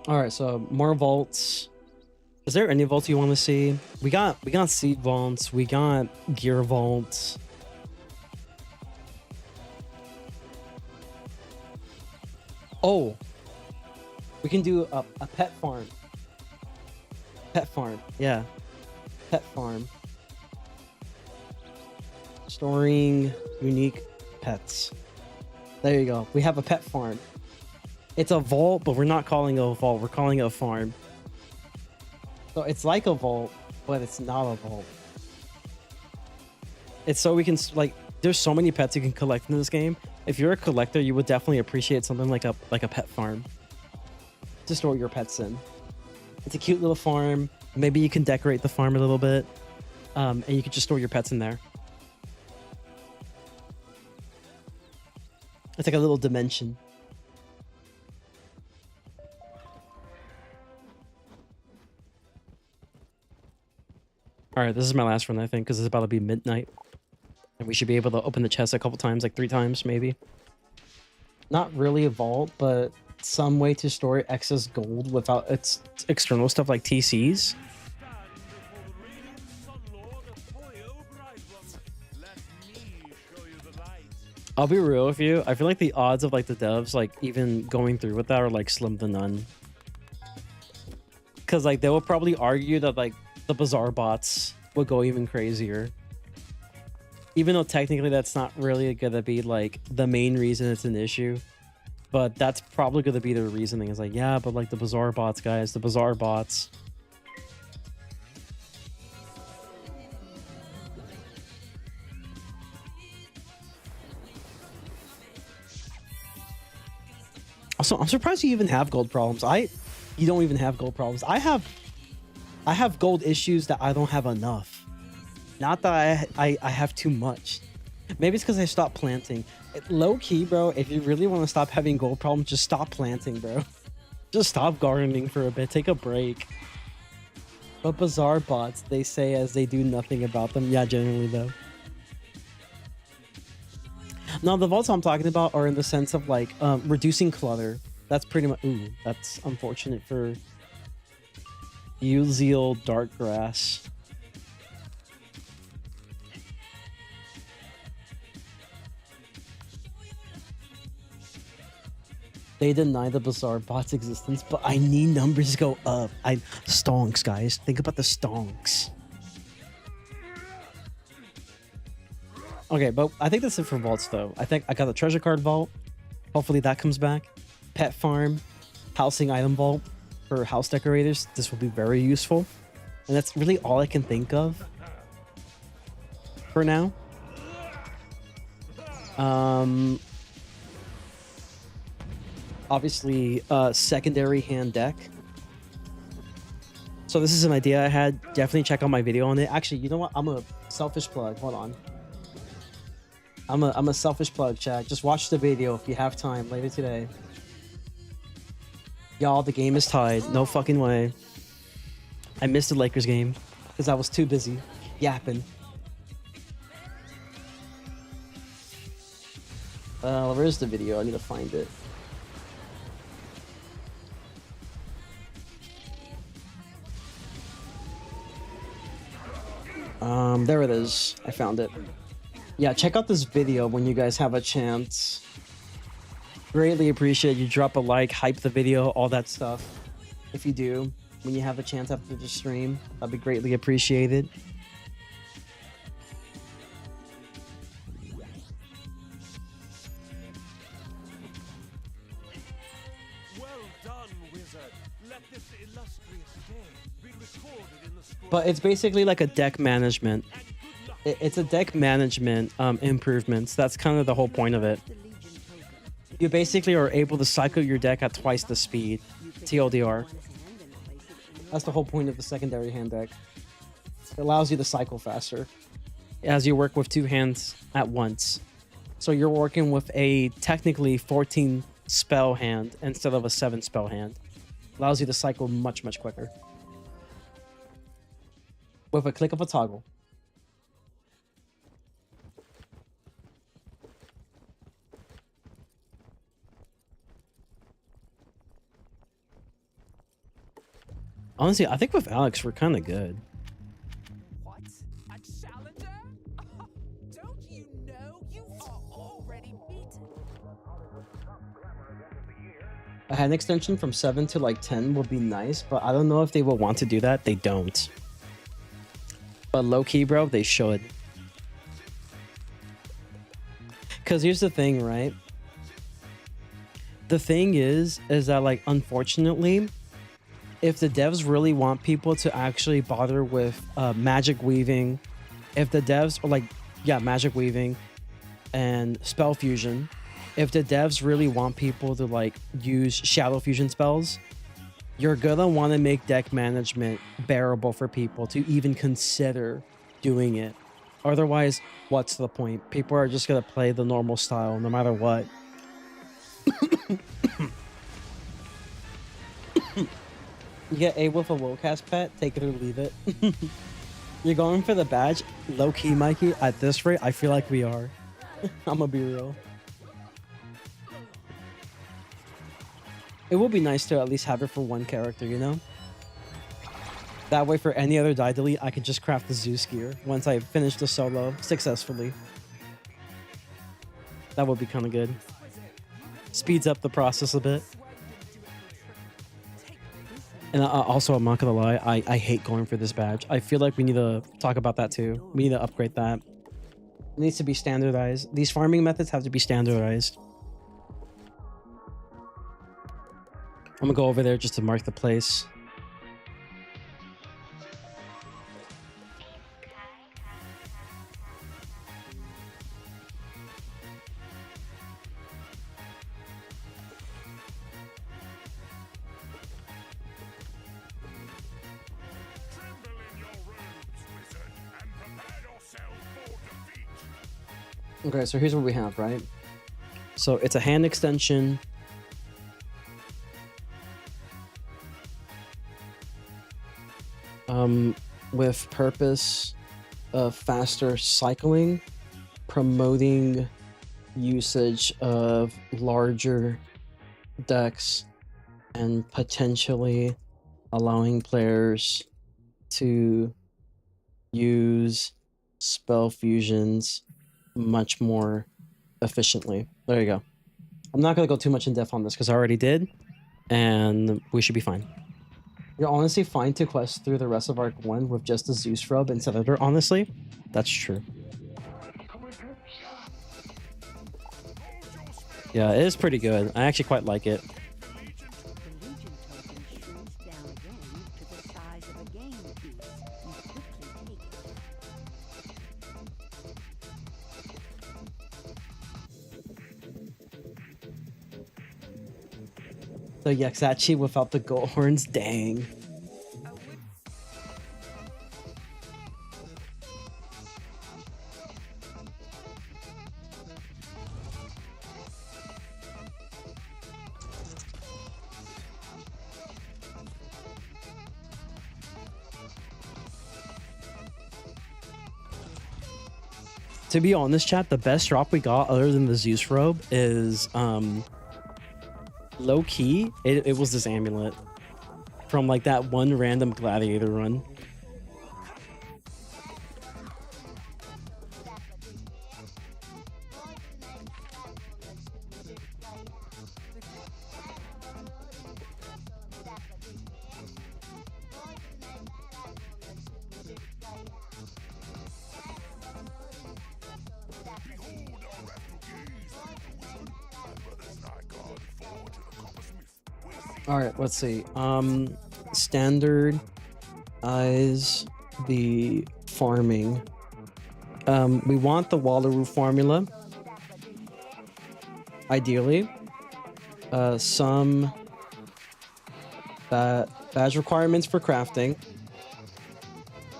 All right, so more vaults. Is there any vaults you want to see? We got seed vaults, we got gear vaults. Oh, we can do a pet farm. Pet farm, yeah. Pet farm. Storing unique pets. There you go. We have a pet farm. It's a vault, but we're not calling it a vault. We're calling it a farm. So it's like a vault, but it's not a vault. It's so we can, like, there's so many pets you can collect in this game. If you're a collector, you would definitely appreciate something like a pet farm to store your pets in. It's a cute little farm. Maybe you can decorate the farm a little bit, and you can just store your pets in there. It's like a little dimension. All right, this is my last run, I think, because it's about to be midnight. And we should be able to open the chest a couple times, like 3 times, maybe. Not really a vault, but some way to store excess gold without its external stuff like TCs. I'll be real with you. I feel like the odds of like the devs like even going through with that are like slim to none. Because like they will probably argue that like the Bazaar bots would go even crazier. Even though technically that's not really gonna be like the main reason it's an issue. But that's probably gonna be the reasoning. Is like, yeah, but like the Bazaar bots, guys, the Bazaar bots. Also, I'm surprised you even have gold problems. You don't even have gold problems. I have gold issues that I don't have enough. Not that I have too much. Maybe it's because I stopped planting. Low key, bro, if you really want to stop having gold problems, just stop planting, bro. Just stop gardening for a bit. Take a break. But Bazaar bots, they say as they do nothing about them. Yeah, generally, though. No, the vaults I'm talking about are in the sense of like reducing clutter. That's pretty much. Ooh, that's unfortunate for Uziel Dark Grass. They deny the Bazaar bot's existence, but I need numbers to go up. Stonks, guys. Think about the stonks. Okay, but I think that's it for vaults, though. I think I got the treasure card vault. Hopefully that comes back. Pet farm, housing item vault for house decorators. This will be very useful. And that's really all I can think of. for now. Obviously, secondary hand deck. So this is an idea I had. Definitely check out my video on it. Actually, you know what? I'm a selfish plug. Hold on. I'm a selfish plug, chat. Just watch the video if you have time later today. Y'all, the game is tied. No fucking way. I missed the Lakers game because I was too busy yapping. Where's the video? I need to find it. There it is. I found it. Yeah, check out this video when you guys have a chance. Greatly appreciate you drop a like, hype the video, all that stuff. If you do, when you have a chance after the stream, that'd be greatly appreciated. Well done, wizard. Let this illustrious day be recorded in the scroll. But it's basically like a deck management. It's a deck management improvements. That's kind of the whole point of it. The Legion token. You basically are able to cycle your deck at twice the speed. TLDR. That's the whole point of the secondary hand deck. It allows you to cycle faster as you work with 2 hands at once. So you're working with a technically 14 spell hand instead of a 7 spell hand. Allows you to cycle much, much quicker. With a click of a toggle. Honestly, I think with Alex, we're kind of good. What? A challenger? Don't you know you are already beaten? A hand extension from 7 to like 10 would be nice, but I don't know if they will want to do that. They don't. But low key, bro, they should. Because here's the thing, right? The thing is that like, unfortunately, if the devs really want people to actually bother with magic weaving, if the devs are like, yeah, magic weaving and spell fusion, if the devs really want people to like use shadow fusion spells, you're gonna want to make deck management bearable for people to even consider doing it. Otherwise, what's the point? People are just gonna play the normal style no matter what. You get A with a low-cast pet, take it or leave it. You're going for the badge? Low-key, Mikey, at this rate, I feel like we are. I'm gonna be real. It would be nice to at least have it for one character, you know? That way, for any other die delete, I can just craft the Zeus gear once I finish the solo successfully. That would be kind of good. Speeds up the process a bit. And also, I'm not gonna lie, I hate going for this badge. I feel like we need to talk about that too. We need to upgrade that. It needs to be standardized. These farming methods have to be standardized. I'm gonna go over there just to mark the place. Tremble in your robes, wizard, and prepare yourself for defeat. Okay, so here's what we have, right? So it's a hand extension. With purpose of faster cycling, promoting usage of larger decks, and potentially allowing players to use spell fusions much more efficiently. There you go. I'm not going to go too much in depth on this because I already did, and we should be fine. You're honestly fine to quest through the rest of Arc 1 with just the Zeus rub instead of her, honestly. That's true. Yeah, it is pretty good. I actually quite like it. The Legion token shrinks down again to the size of a game piece. You quickly take it. The Yaxachi without the goat horns, dang. To be honest, chat, the best drop we got other than the Zeus robe is low key. It was this amulet from like that one random gladiator run. All right, let's see. Standard eyes the farming. We want the Wallaroo formula. Ideally. Some badge requirements for crafting.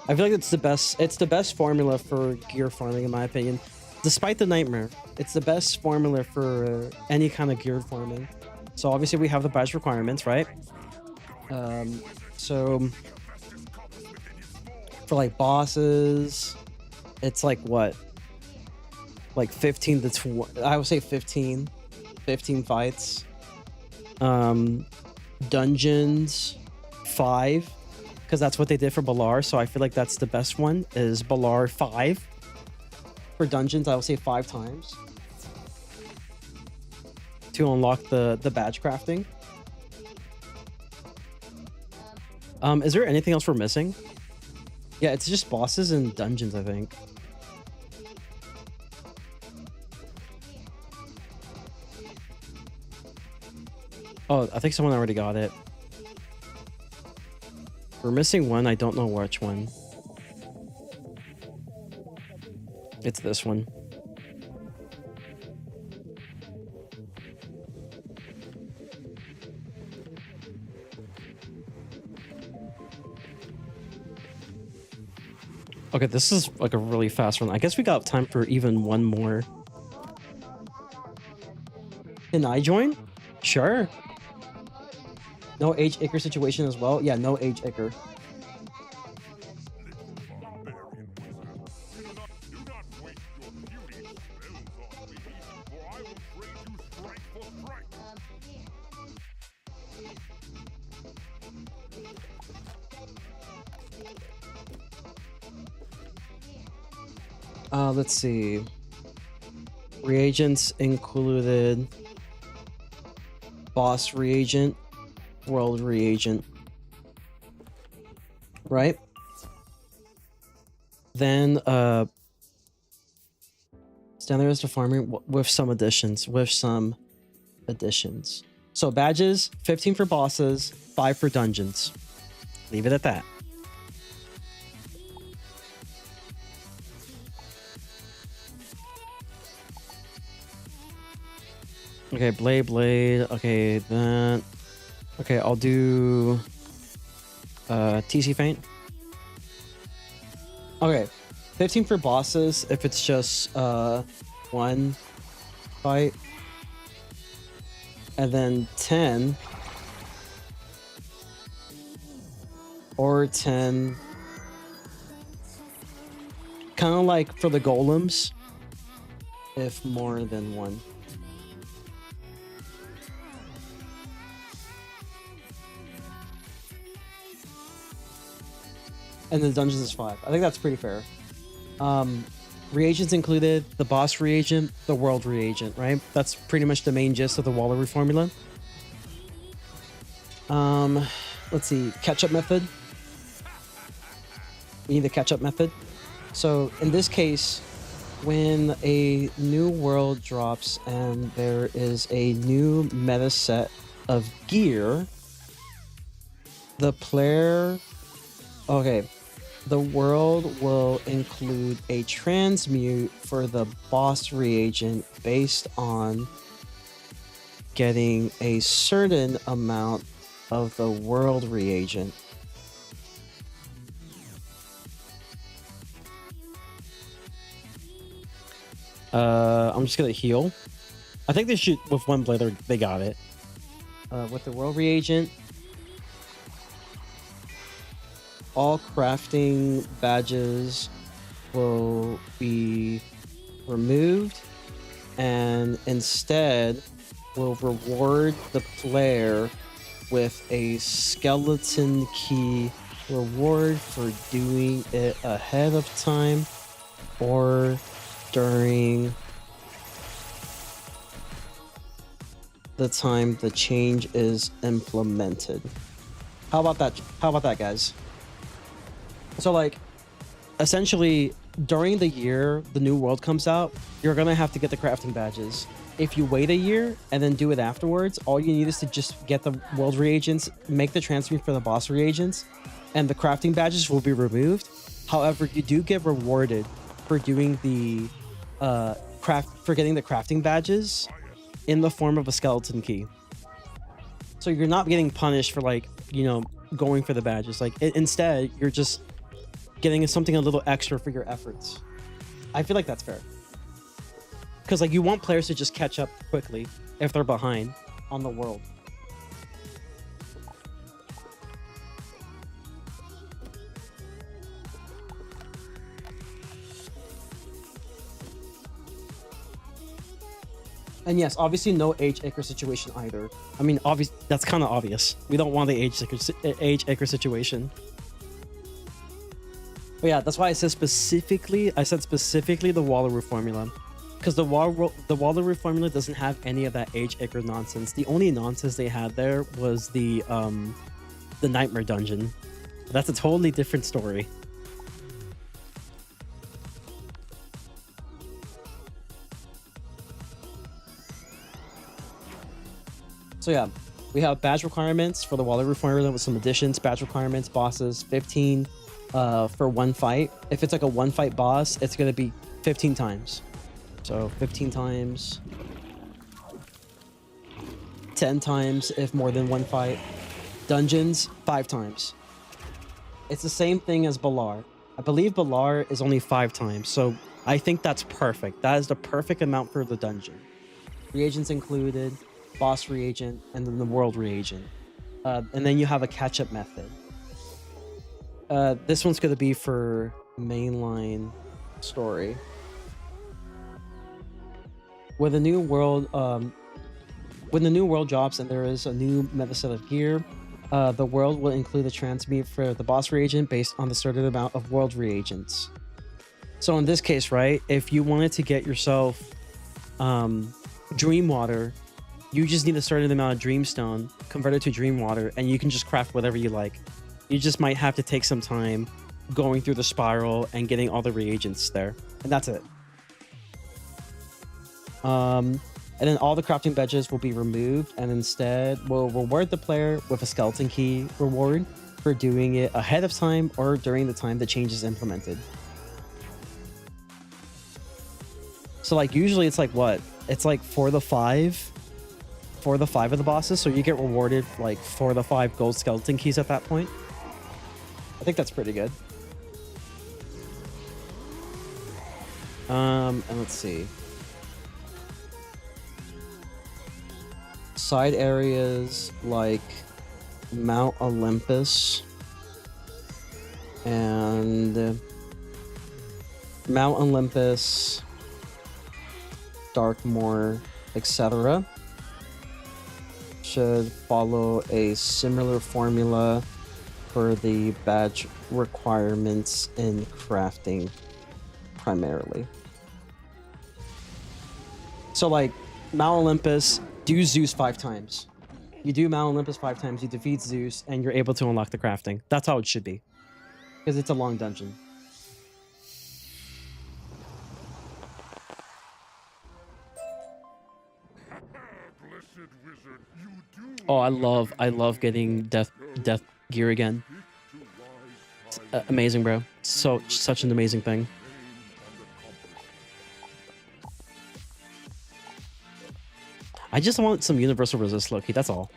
I feel like it's the best formula for gear farming in my opinion. Despite the nightmare, it's the best formula for any kind of gear farming. So obviously we have the badge requirements, right? So for like bosses, it's like what? Like 15 to 20, I would say 15 fights. Dungeons, 5, because that's what they did for Balar. So I feel like that's the best one is Balar 5. For dungeons, I will say 5 times. To unlock the badge crafting. Is there anything else we're missing? Yeah, it's just bosses and dungeons, I think. Oh, I think someone already got it. We're missing one, I don't know which one. It's this one. Okay, this is like a really fast one. I guess we got time for even one more. Can I join? Sure. No H Icker situation as well? Yeah, no H Icker. Let's see. Reagents included boss reagent, world reagent, right? Then standardized to farming with some additions. So badges, 15 for bosses, 5 for dungeons. Leave it at that. Okay, blade. Okay, that. Okay, I'll do TC feint. Okay, 15 for bosses if it's just one fight. And then 10 or 10 kind of like for the golems if more than one. And the dungeons is 5. I think that's pretty fair. Reagents included the boss reagent, the world reagent, right? That's pretty much the main gist of the Wallaroo formula. Let's see, catch-up method. We need the catch-up method. So in this case, when a new world drops and there is a new meta set of gear, the player... Okay. The world will include a transmute for the boss reagent based on getting a certain amount of the world reagent. I'm just gonna heal. I think they should, with one blade, they got it. With the world reagent, all crafting badges will be removed, and instead will reward the player with a skeleton key reward for doing it ahead of time or during the time the change is implemented. How about that? How about that, guys? So, like, essentially, during the year the new world comes out, you're gonna have to get the crafting badges. If you wait a year and then do it afterwards, all you need is to just get the world reagents, make the transfer for the boss reagents, and the crafting badges will be removed. However, you do get rewarded for doing the getting the crafting badges in the form of a skeleton key. So you're not getting punished for, like, you know, going for the badges. Like, instead, you're just getting something a little extra for your efforts. I feel like that's fair. Because, like, you want players to just catch up quickly if they're behind on the world. And yes, obviously no age acre situation either. I mean, obvious, that's kind of obvious. We don't want the age acre situation. But yeah, that's why I said specifically the Wallaroo formula. Because the Wallaroo formula doesn't have any of that age acre nonsense. The only nonsense they had there was the Nightmare Dungeon. That's a totally different story. So yeah, we have badge requirements for the Wallaroo formula with some additions. Badge requirements, bosses, 15 for one fight. If it's like a one fight boss, it's going to be 15 times. So 15 times, 10 times if more than one fight. Dungeons, 5 times. It's the same thing as Balar. I believe Balar is only 5 times, so I think that's perfect. That is the perfect amount for the dungeon. Reagents included, boss reagent, and then the world reagent. And then you have a catch-up method. This one's going to be for mainline story. When the new world drops and there is a new meta set of gear, the world will include a transmute for the boss reagent based on the certain amount of world reagents. So in this case, right, if you wanted to get yourself Dream Water, you just need a certain amount of Dreamstone, convert it to Dream Water, and you can just craft whatever you like. You just might have to take some time going through the spiral and getting all the reagents there, and that's it. And then all the crafting badges will be removed, and instead will reward the player with a skeleton key reward for doing it ahead of time or during the time the change is implemented. So, like, usually it's like what? It's like 4 of the 5 of the bosses, so you get rewarded like 4 of the 5 gold skeleton keys at that point. I think that's pretty good. And let's see. Side areas like Mount Olympus and Darkmoor, etc. should follow a similar formula for the badge requirements in crafting primarily. So, like, Mount Olympus, do Zeus 5 times. You do Mount Olympus 5 times, you defeat Zeus, and you're able to unlock the crafting. That's how it should be. Because it's a long dungeon. Blessed wizard, you do Oh, I love getting death gear again. It's, amazing, bro. So such an amazing thing. I just want some universal resist, Loki. That's all.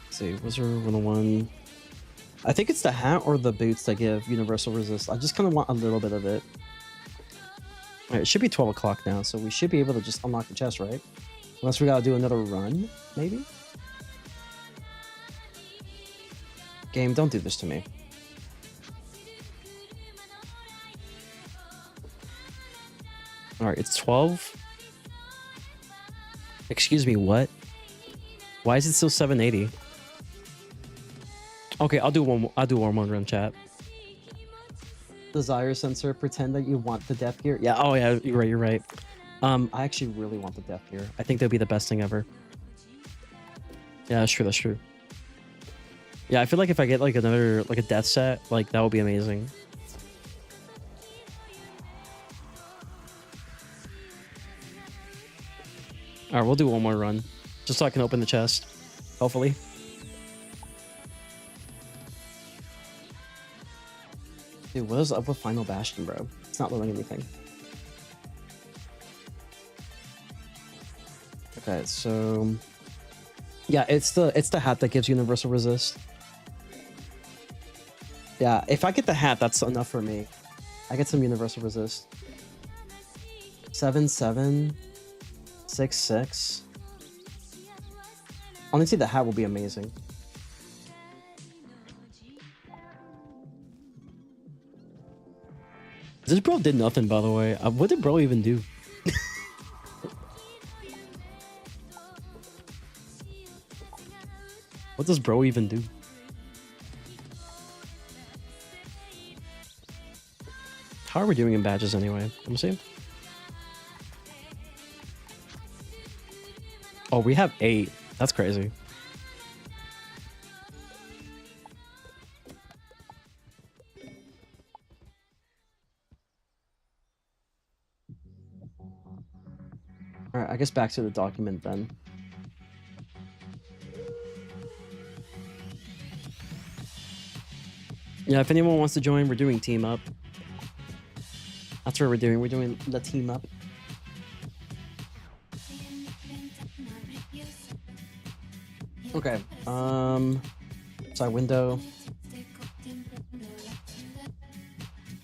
Let's see, Wizard101. I think it's the hat or the boots that give universal resist. I just kind of want a little bit of it. All right, it should be 12 o'clock now, so we should be able to just unlock the chest, right? Unless we gotta do another run, maybe? Game, don't do this to me. Alright, it's 12. Excuse me, what? Why is it still 780? Okay, I'll do one more run, chat. Desire sensor, pretend that you want the death gear. Yeah, oh yeah, you're right. I actually really want the death gear. I think that'd be the best thing ever. Yeah, that's true. Yeah, I feel like if I get like another, like a death set, like that would be amazing. Alright, we'll do one more run. Just so I can open the chest. Hopefully. Dude, what is up with Final Bastion, bro? It's not loading anything. Okay, so... yeah, it's the hat that gives universal resist. Yeah, if I get the hat, that's enough for me. I get some universal resist. 7-7. 6-6. Honestly, the hat will be amazing. This bro did nothing, by the way. What did bro even do? What does bro even do? How are we doing in badges anyway? Let me see. Oh, we have 8. That's crazy. Alright, I guess back to the document then. Yeah, if anyone wants to join, we're doing team up. That's what we're doing. We're doing the team up. Okay. Sorry, window.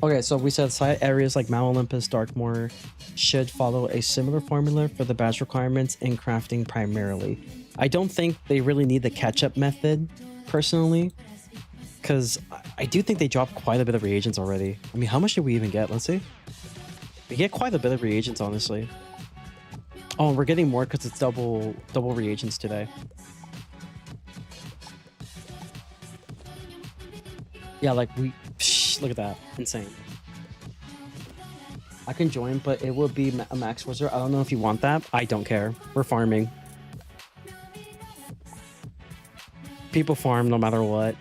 Okay, so we said site areas like Mount Olympus, Darkmoor should follow a similar formula for the badge requirements in crafting primarily. I don't think they really need the catch-up method, personally, because I do think they dropped quite a bit of reagents already. I mean, how much did we even get? Let's see. We get quite a bit of reagents, honestly. Oh, and we're getting more because it's double reagents today. Yeah, like look at that. Insane. I can join, but it will be a max wizard. I don't know if you want that. I don't care. We're farming. People farm no matter what.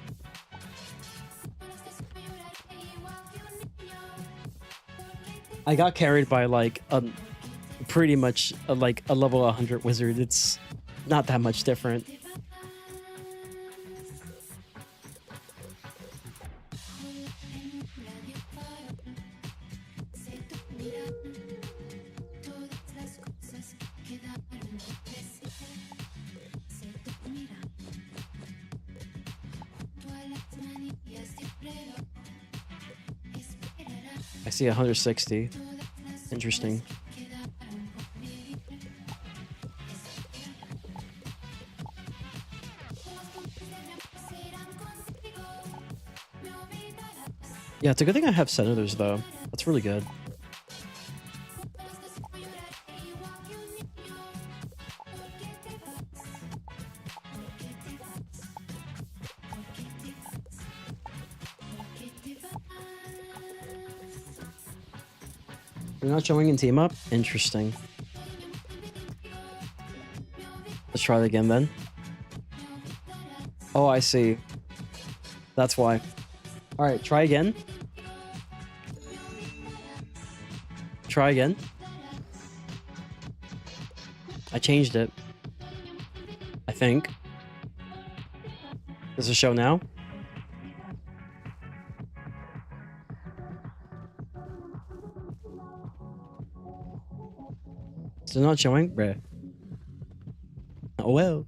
I got carried by like pretty much like a level 100 wizard. It's not that much different. I see 160. Interesting. Yeah, it's a good thing I have senators though. That's really good. You're not showing in team up? Interesting. Let's try it again then. Oh, I see. That's why. Alright, try again. Try again. I changed it. I think. Does it show now? Is it not showing? Bruh. Oh well.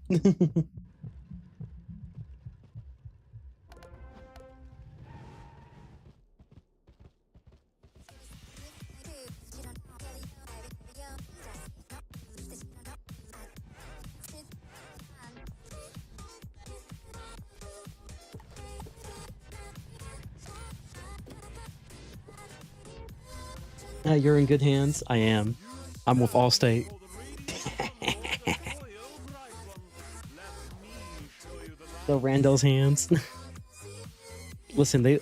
You're in good hands. I am. I'm with Allstate. The Randall's hands. Listen,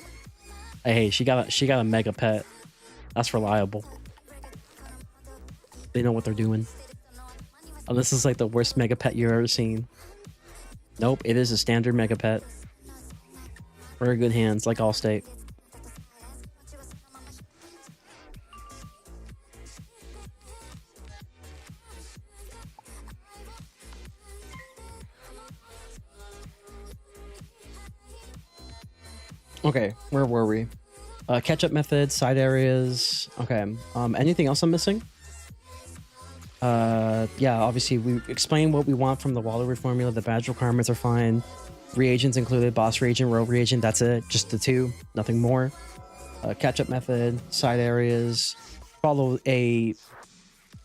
hey, she got a mega pet. That's reliable. They know what they're doing. Oh, this is like the worst mega pet you've ever seen. Nope, it is a standard mega pet. Very good hands, like Allstate. Okay, where were we? Catch-up methods, side areas. Okay, anything else I'm missing? Yeah, obviously we explained what we want from the Wallaroo formula. The badge requirements are fine. Reagents included, boss reagent, rogue reagent. That's it, just the two, nothing more. Catch-up method, side areas. Follow a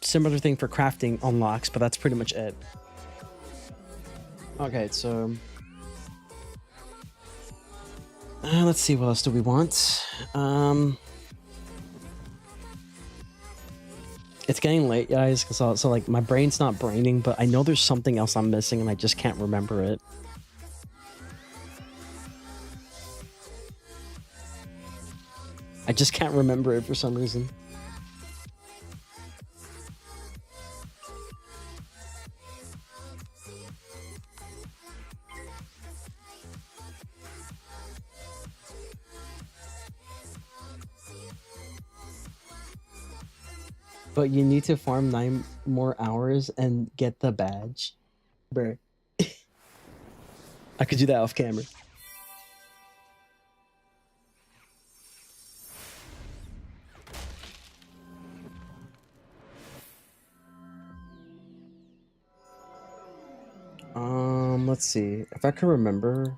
similar thing for crafting unlocks, but that's pretty much it. Okay, so let's see, what else do we want? It's getting late, guys, so like my brain's not braining, but I know there's something else I'm missing and I just can't remember it. I just can't remember it for some reason. But you need to farm 9 more hours and get the badge. Bruh. I could do that off camera. Let's see. If I could remember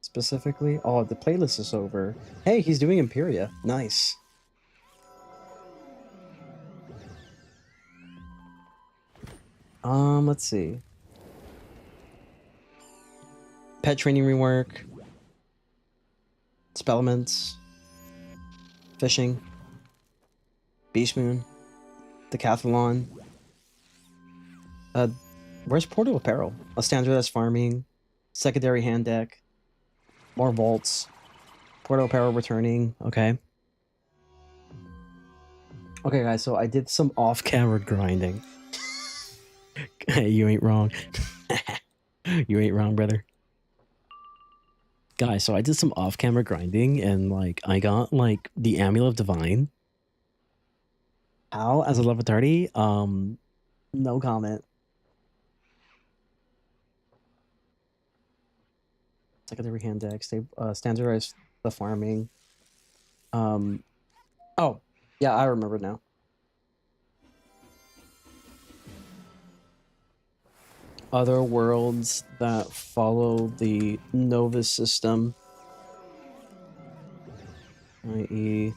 specifically. Oh, the playlist is over. Hey, he's doing Imperia. Nice. Let's see. Pet training rework. Spellements. Fishing. Beast Moon. Decathlon. Where's Portal Apparel? A standardized farming. Secondary hand deck. More vaults. Portal Apparel returning. Okay. Okay, guys, so I did some off-camera grinding. Hey, you ain't wrong. You ain't wrong, brother. Guys, so I did some off-camera grinding, and, like, I got, like, the Amulet of Divine. How? As a level 30? No comment. Secondary hand deck, standardized the farming. Oh, yeah, I remember now. Other worlds that follow the Nova system, i.e.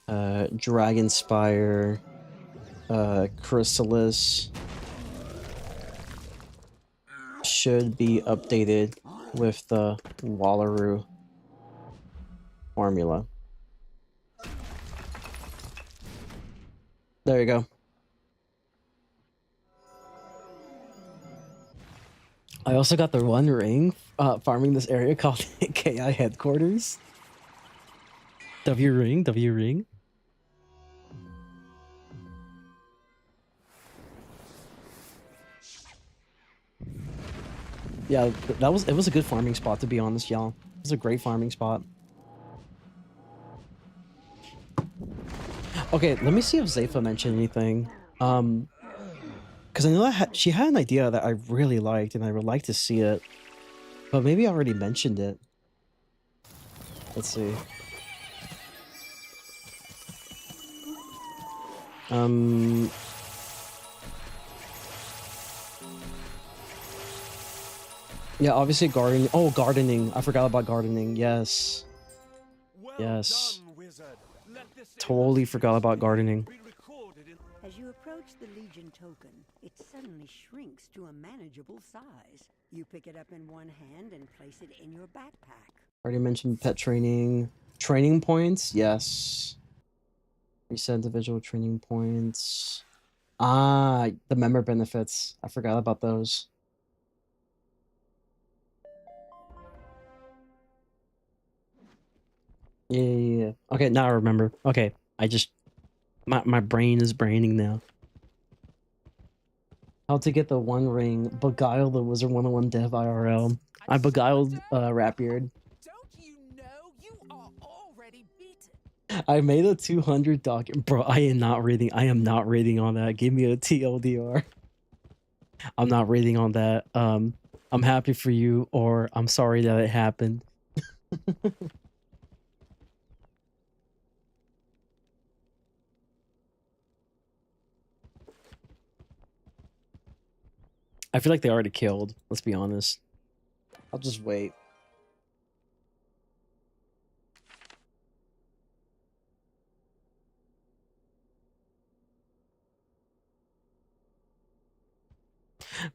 Dragonspire, Chrysalis, should be updated with the Wallaroo formula. There you go. I also got the One Ring farming this area called KI Headquarters. W Ring, W Ring. Yeah, it was a good farming spot, to be honest, y'all. It was a great farming spot. Okay, let me see if Zayfa mentioned anything. Because Because I know she had an idea that I really liked, and I would like to see it. But maybe I already mentioned it. Let's see. Yeah, obviously gardening. Oh, gardening. I forgot about gardening. Yes. Well Yes. done, Wizard. Let this Totally forgot about gardening. be recorded in As you approach the Legion token, it suddenly shrinks to a manageable size. You pick it up in one hand and place it in your backpack. Already mentioned pet training. Training points? Yes. Reset individual training points. Ah, the member benefits. I forgot about those. Yeah. Okay, now I remember. Okay, I just... My brain is braining now. How to get the one ring. Beguile the Wizard101 dev IRL. I beguiled Ratbeard. Don't you know you are already beaten? I made a 200 document. Bro, I am not reading. I am not reading on that. Give me a TLDR. I'm not reading on that. I'm happy for you, or I'm sorry that it happened. I feel like they already killed. Let's be honest. I'll just wait.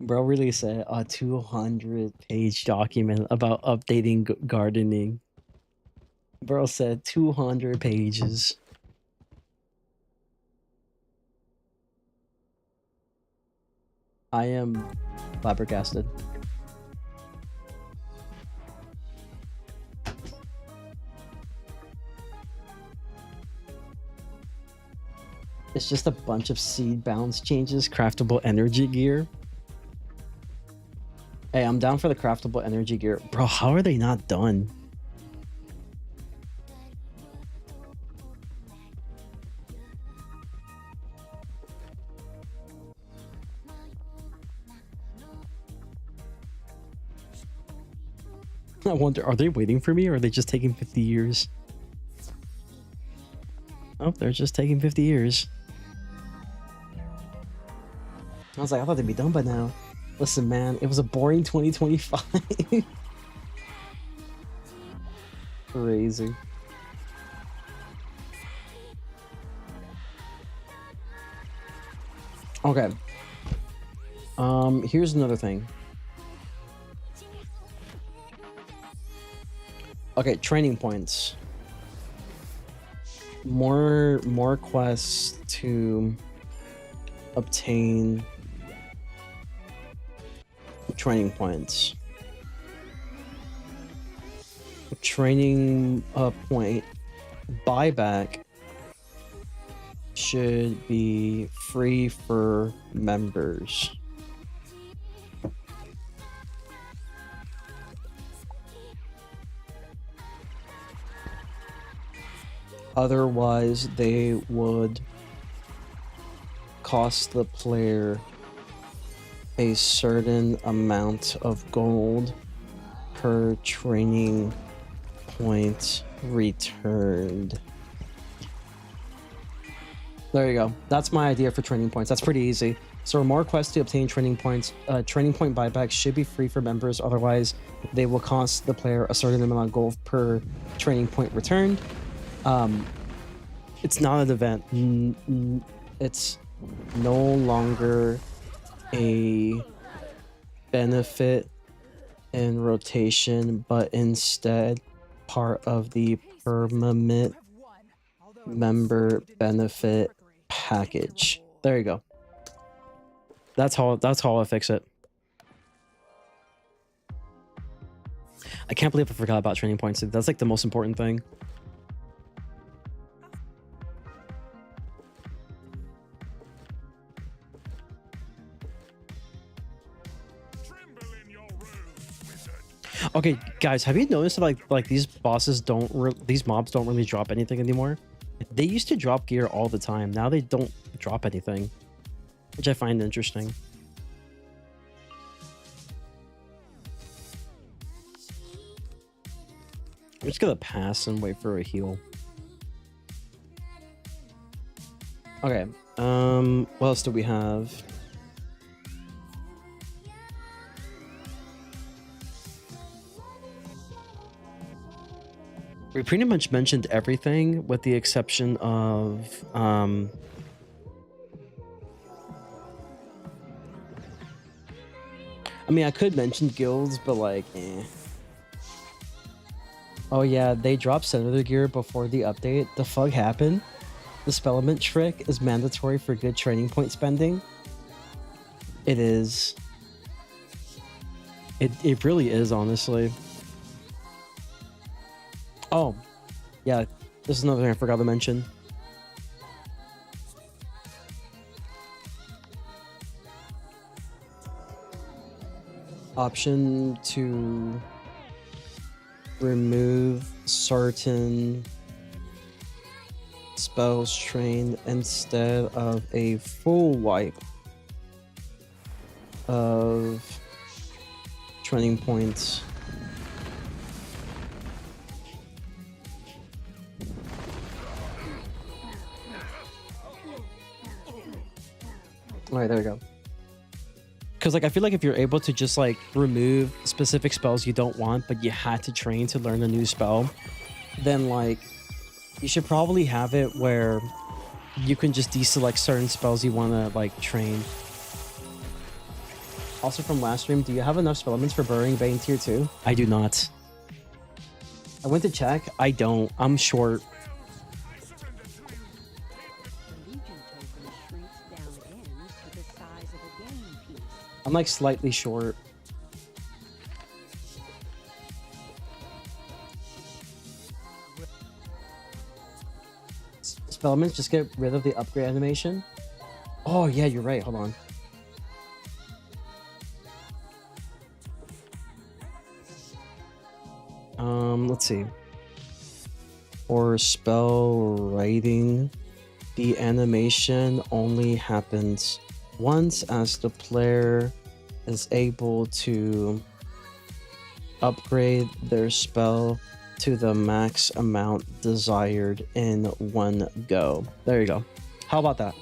Bro really said a 200-page document about updating gardening. Bro said 200 pages. I am flabbergasted. It's just a bunch of seed bounce changes, craftable energy gear. Hey, I'm down for the craftable energy gear. Bro, how are they not done? I wonder, are they waiting for me, or are they just taking 50 years? Oh, they're just taking 50 years. I was like, I thought they'd be done by now. Listen, man, it was a boring 2025. Crazy. Okay. Here's another thing. Okay, training points. More quests to obtain training points. Training point buyback should be free for members. Otherwise, they would cost the player a certain amount of gold per training point returned. There you go. That's my idea for training points. That's pretty easy. So more quests to obtain training points. Training point buyback should be free for members. Otherwise, they will cost the player a certain amount of gold per training point returned. It's not an event. It's no longer a benefit in rotation, but instead part of the permanent member benefit package. There you go. That's how I fix it. I can't believe I forgot about training points. That's like the most important thing. Okay, guys, have you noticed that like these bosses these mobs don't really drop anything anymore? They used to drop gear all the time. Now they don't drop anything, which I find interesting. just gonna pass and wait for a heal. Okay. What else do we have? We pretty much mentioned everything with the exception of I mean, I could mention guilds, but like, eh. Oh yeah, they dropped Senator gear before the update. The fuck happened? The Spellament trick is mandatory for good training point spending. It is. It really is, honestly. Oh, yeah, this is another thing I forgot to mention. Option to remove certain spells trained instead of a full wipe of training points. All right, there we go. Because like I feel like if you're able to just like remove specific spells you don't want, but you had to train to learn a new spell, then like you should probably have it where you can just deselect certain spells you want to like train. Also from last stream, do you have enough spell elements for Burying Bane tier 2? I do not. I went to check. I don't. I'm short. I'm like slightly short. Spellments just get rid of the upgrade animation. Oh yeah, you're right. Hold on. Let's see. For spell writing, the animation only happens once as the player is able to upgrade their spell to the max amount desired in one go. There you go. How about that?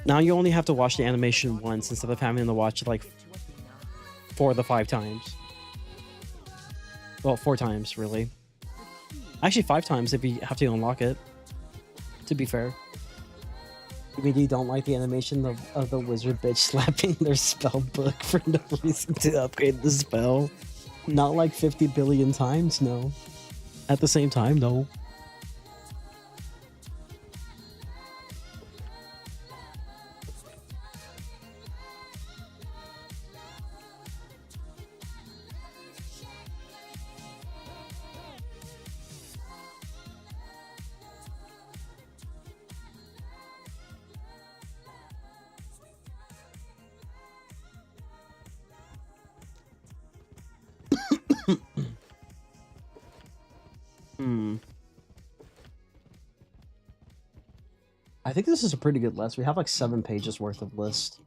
Now you only have to watch the animation once instead of having to watch it like 4 to 5 times. Well, 4 times, really. Actually, 5 times if you have to unlock it, to be fair. You don't like the animation of the wizard bitch slapping their spell book for no reason to upgrade the spell? Not like 50 billion times, no. At the same time, no. I think this is a pretty good list. We have like 7 pages worth of list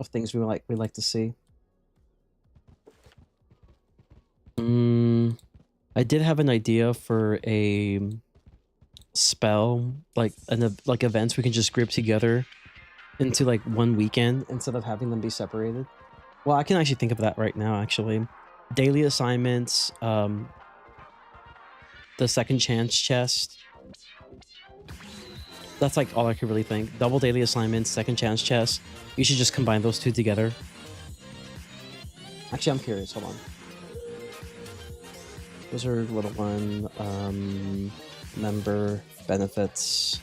of things we like to see. I did have an idea for a spell, like events we can just group together into like one weekend instead of having them be separated. Well, I can actually think of that right now, actually. Daily assignments, the second chance chest. That's like all I could really think. Double daily assignments, second chance chest. You should just combine those 2 together. Actually, I'm curious. Hold on. Wizard little one, member benefits.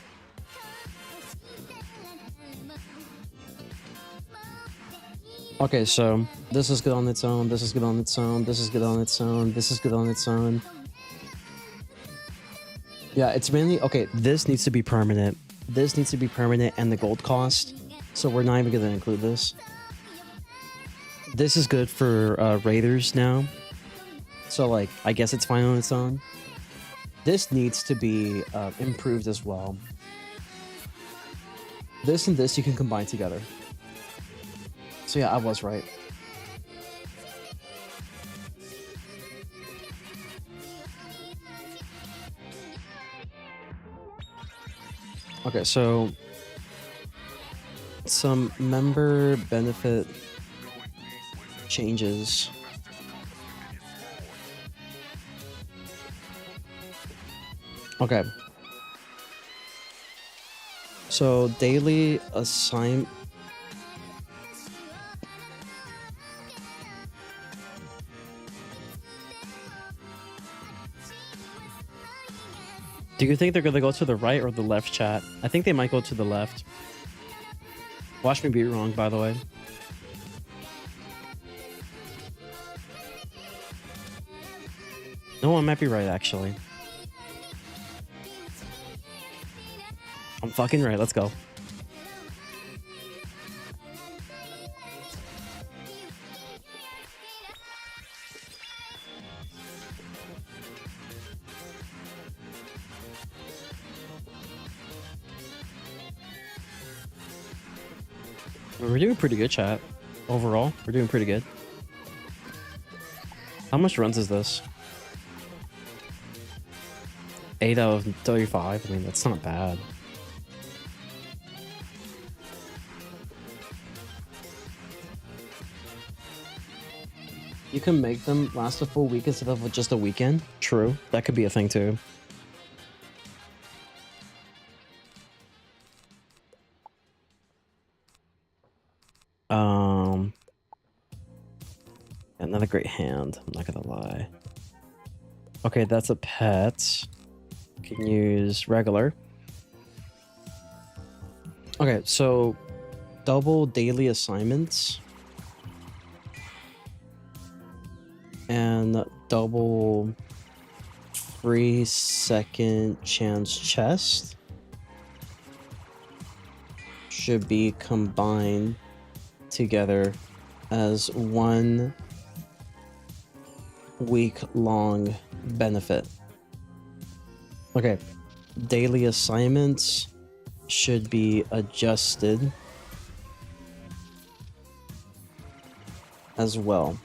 Okay, so this is good on its own. This is good on its own. This is good on its own. This is good on its own. Yeah, it's mainly okay. This needs to be permanent. This needs to be permanent, and the gold cost. So we're not even gonna include this. This is good for raiders now. So like, I guess it's fine on its own. This needs to be improved as well. This and this you can combine together. So yeah, I was right. Okay, so some member benefit changes. Okay. So daily assign. Do you think they're gonna go to the right or the left, chat? I think they might go to the left. Watch me be wrong, by the way. No, I might be right, actually. I'm fucking right. Let's go. We're doing pretty good, chat. Overall, we're doing pretty good. How much runs is this? 8 out of 35. I mean, that's not bad. You can make them last a full week instead of just a weekend. True. That could be a thing too. Not a great hand, I'm not gonna lie. Okay, that's a pet. Can use regular. Okay, so double daily assignments and double free second chance chest should be combined together as 1 week-long benefit. Okay, daily assignments should be adjusted as well.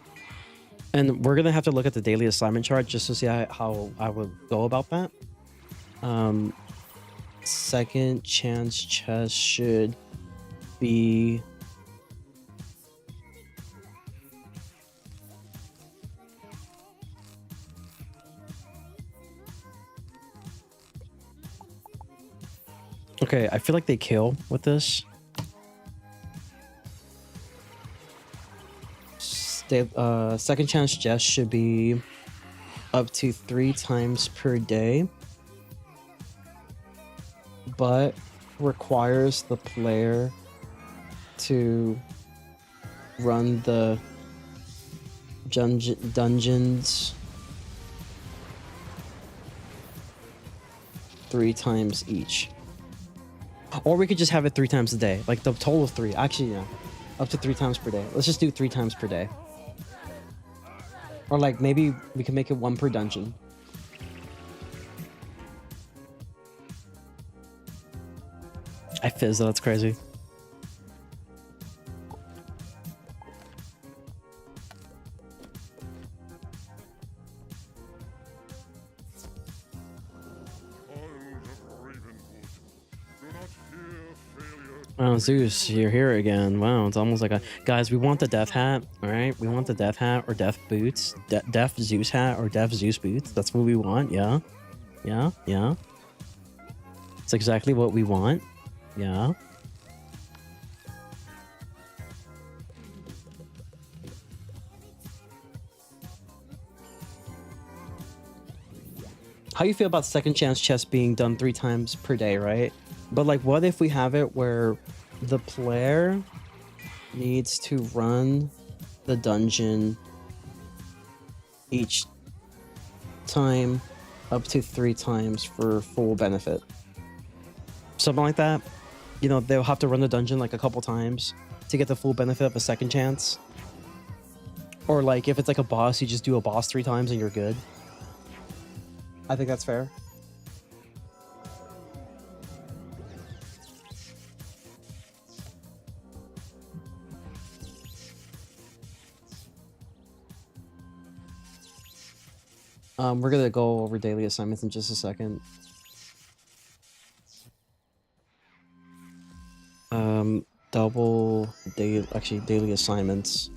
And we're gonna have to look at the daily assignment chart just to see how I would go about that. Second chance chest should be okay. I feel like they kill with this. Second chance chest should be up to 3 times per day, but requires the player to run the dungeons 3 times each. Or we could just have it 3 times a day, like the total of 3. Actually, yeah, up to 3 times per day. Let's just do 3 times per day. Or like maybe we can make it 1 per dungeon. I fizzed, that's crazy. Oh, Zeus, you're here again. Wow, it's almost like a... Guys, we want the death hat, alright? We want the death hat or death boots. Death Zeus hat or death Zeus boots. That's what we want, yeah? Yeah, yeah. It's exactly what we want. Yeah. How you feel about second chance chess being done 3 times per day, right? But like, what if we have it where the player needs to run the dungeon each time up to 3 times for full benefit? Something like that. You know, they'll have to run the dungeon like a couple times to get the full benefit of a second chance. Or like, if it's like a boss, you just do a boss 3 times and you're good. I think that's fair. We're gonna go over daily assignments in just a second. Double daily, actually daily assignments.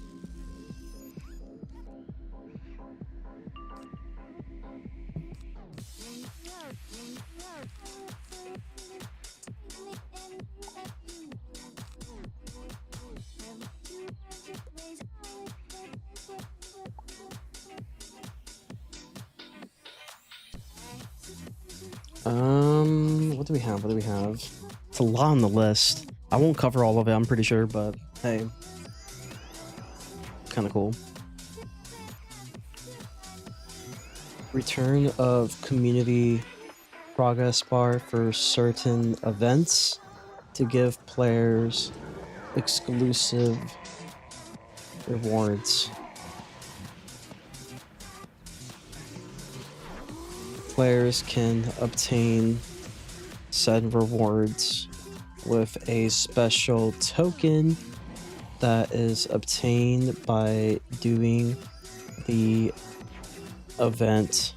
What do we have? What do we have? It's a lot on the list. I won't cover all of it, I'm pretty sure, but hey, kind of cool. Return of community progress bar for certain events to give players exclusive rewards. Players can obtain said rewards with a special token that is obtained by doing the event.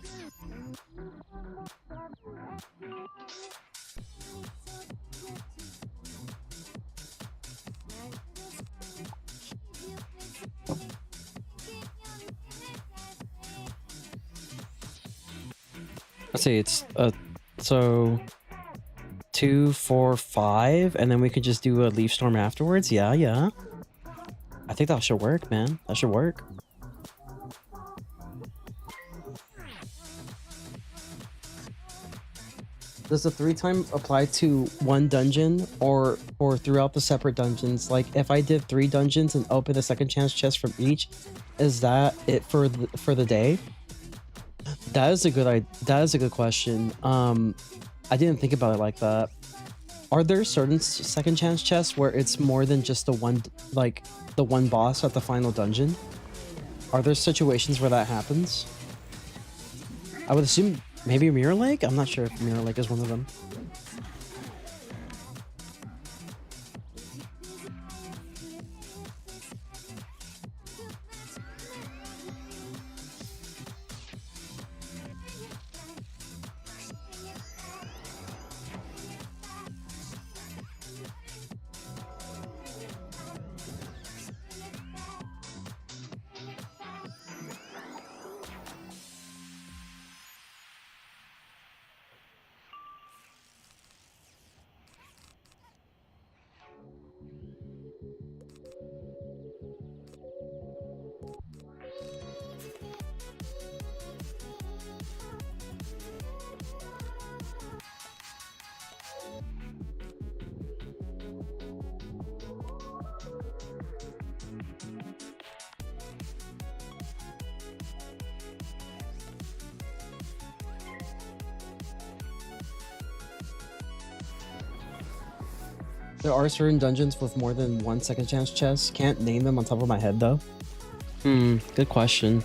Let's see, it's so 2, 4, 5, and then we could just do a leaf storm afterwards. Yeah. I think that should work, man. That should work. Does the 3 time apply to one dungeon or throughout the separate dungeons? Like if I did 3 dungeons and open a second chance chest from each, is that it for the day? That is a good question. I didn't think about it like that. Are there certain second chance chests where it's more than just the one boss at the final dungeon? Are there situations where that happens? I would assume maybe Mirror Lake? I'm not sure if Mirror Lake is one of them. There are certain dungeons with more than one second chance chest. Can't name them on top of my head though. Good question.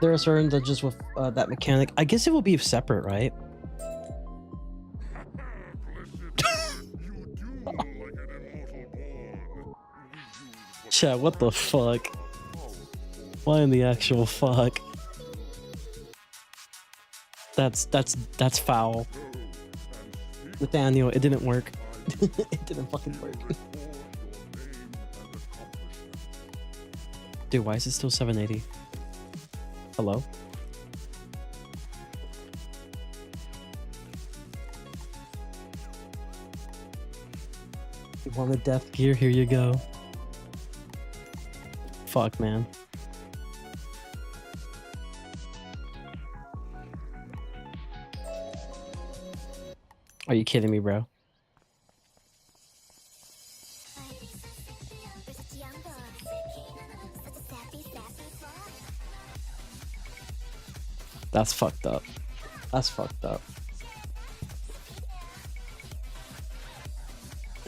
There are certain dungeons with that mechanic. I guess it will be separate, right? Blessed, you do like an immortal Chat, what the fuck? Why in the actual fuck? That's foul. Nathaniel, it didn't work. It didn't fucking work. Dude, why is it still 780? Hello? You want the death gear? Here you go. Fuck, man. Are you kidding me, bro? That's fucked up. That's fucked up.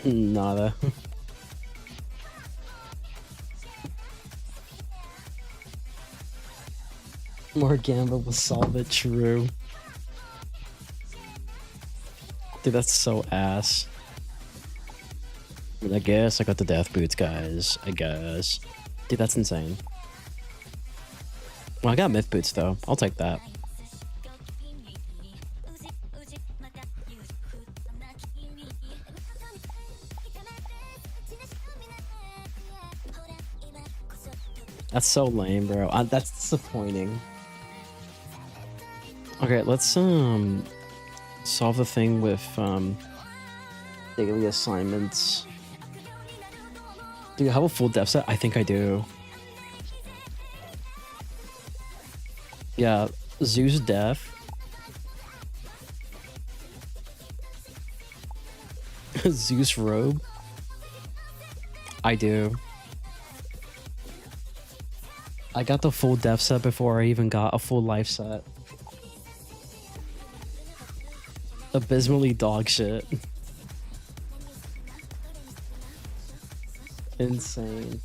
Nada. More gamble will solve it, true. Dude, that's so ass. I mean, I guess I got the death boots, guys. I guess. Dude, that's insane. Well, I got myth boots, though. I'll take that. That's so lame, bro. That's disappointing. Okay, let's solve the thing with daily assignments. Do you have a full dev set? I think I do. Yeah, Zeus Death. Zeus Robe. I do. I got the full dev set before I even got a full life set. Abysmally dog shit. Insane.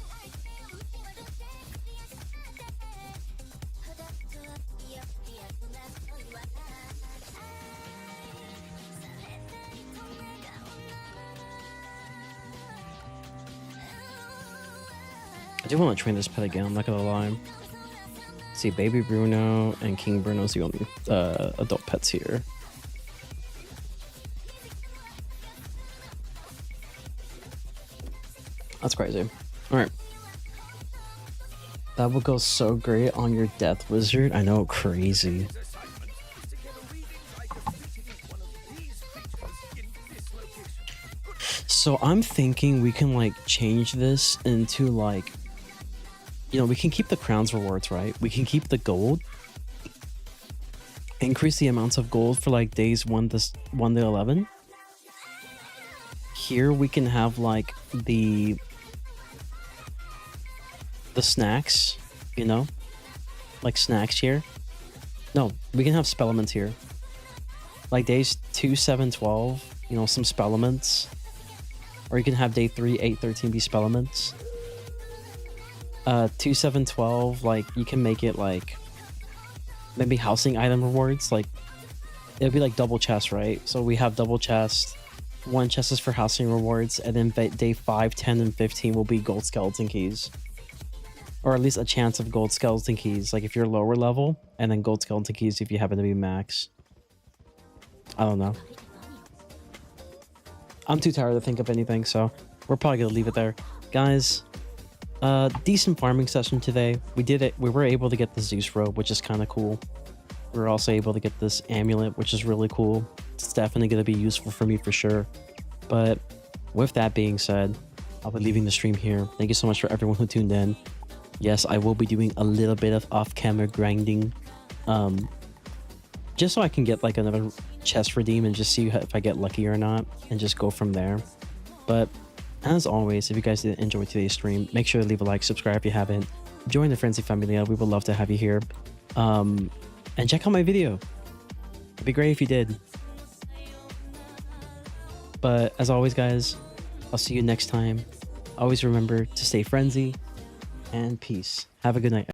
I do want to train this pet again, I'm not gonna lie. See, Baby Bruno and King Bruno's the only adult pets here. That's crazy. Alright. That will go so great on your Death Wizard. I know, crazy. So I'm thinking we can like change this into like, you know, we can keep the crowns rewards, right? We can keep the gold. Increase the amounts of gold for like days 1 to 11. Here we can have like the snacks, you know, like snacks here. No, we can have spell elements here. Like days 2, 7, 12, you know, some spell elements. Or you can have day 3, 8, 13 be spell elements. 2, 7, 12, like you can make it like maybe housing item rewards. Like it'll be like double chest, right? So we have double chest. 1 chest is for housing rewards, and then day 5, 10, and 15 will be gold skeleton keys. Or at least a chance of gold skeleton keys, like if you're lower level, and then gold skeleton keys if you happen to be max. I don't know. I'm too tired to think of anything, so we're probably gonna leave it there. Guys, decent farming session today. We did it. We were able to get the Zeus robe, which is kind of cool. We were also able to get this amulet, which is really cool. It's definitely going to be useful for me for sure. But with that being said, I'll be leaving the stream here. Thank you so much for everyone who tuned in. Yes, I will be doing a little bit of off-camera grinding. Just so I can get like another chest redeem and just see if I get lucky or not. And just go from there. But as always, if you guys did enjoy today's stream, make sure to leave a like, subscribe if you haven't. Join the Frenzy Familia. We would love to have you here. And check out my video. It'd be great if you did. But as always, guys, I'll see you next time. Always remember to stay frenzy and peace. Have a good night.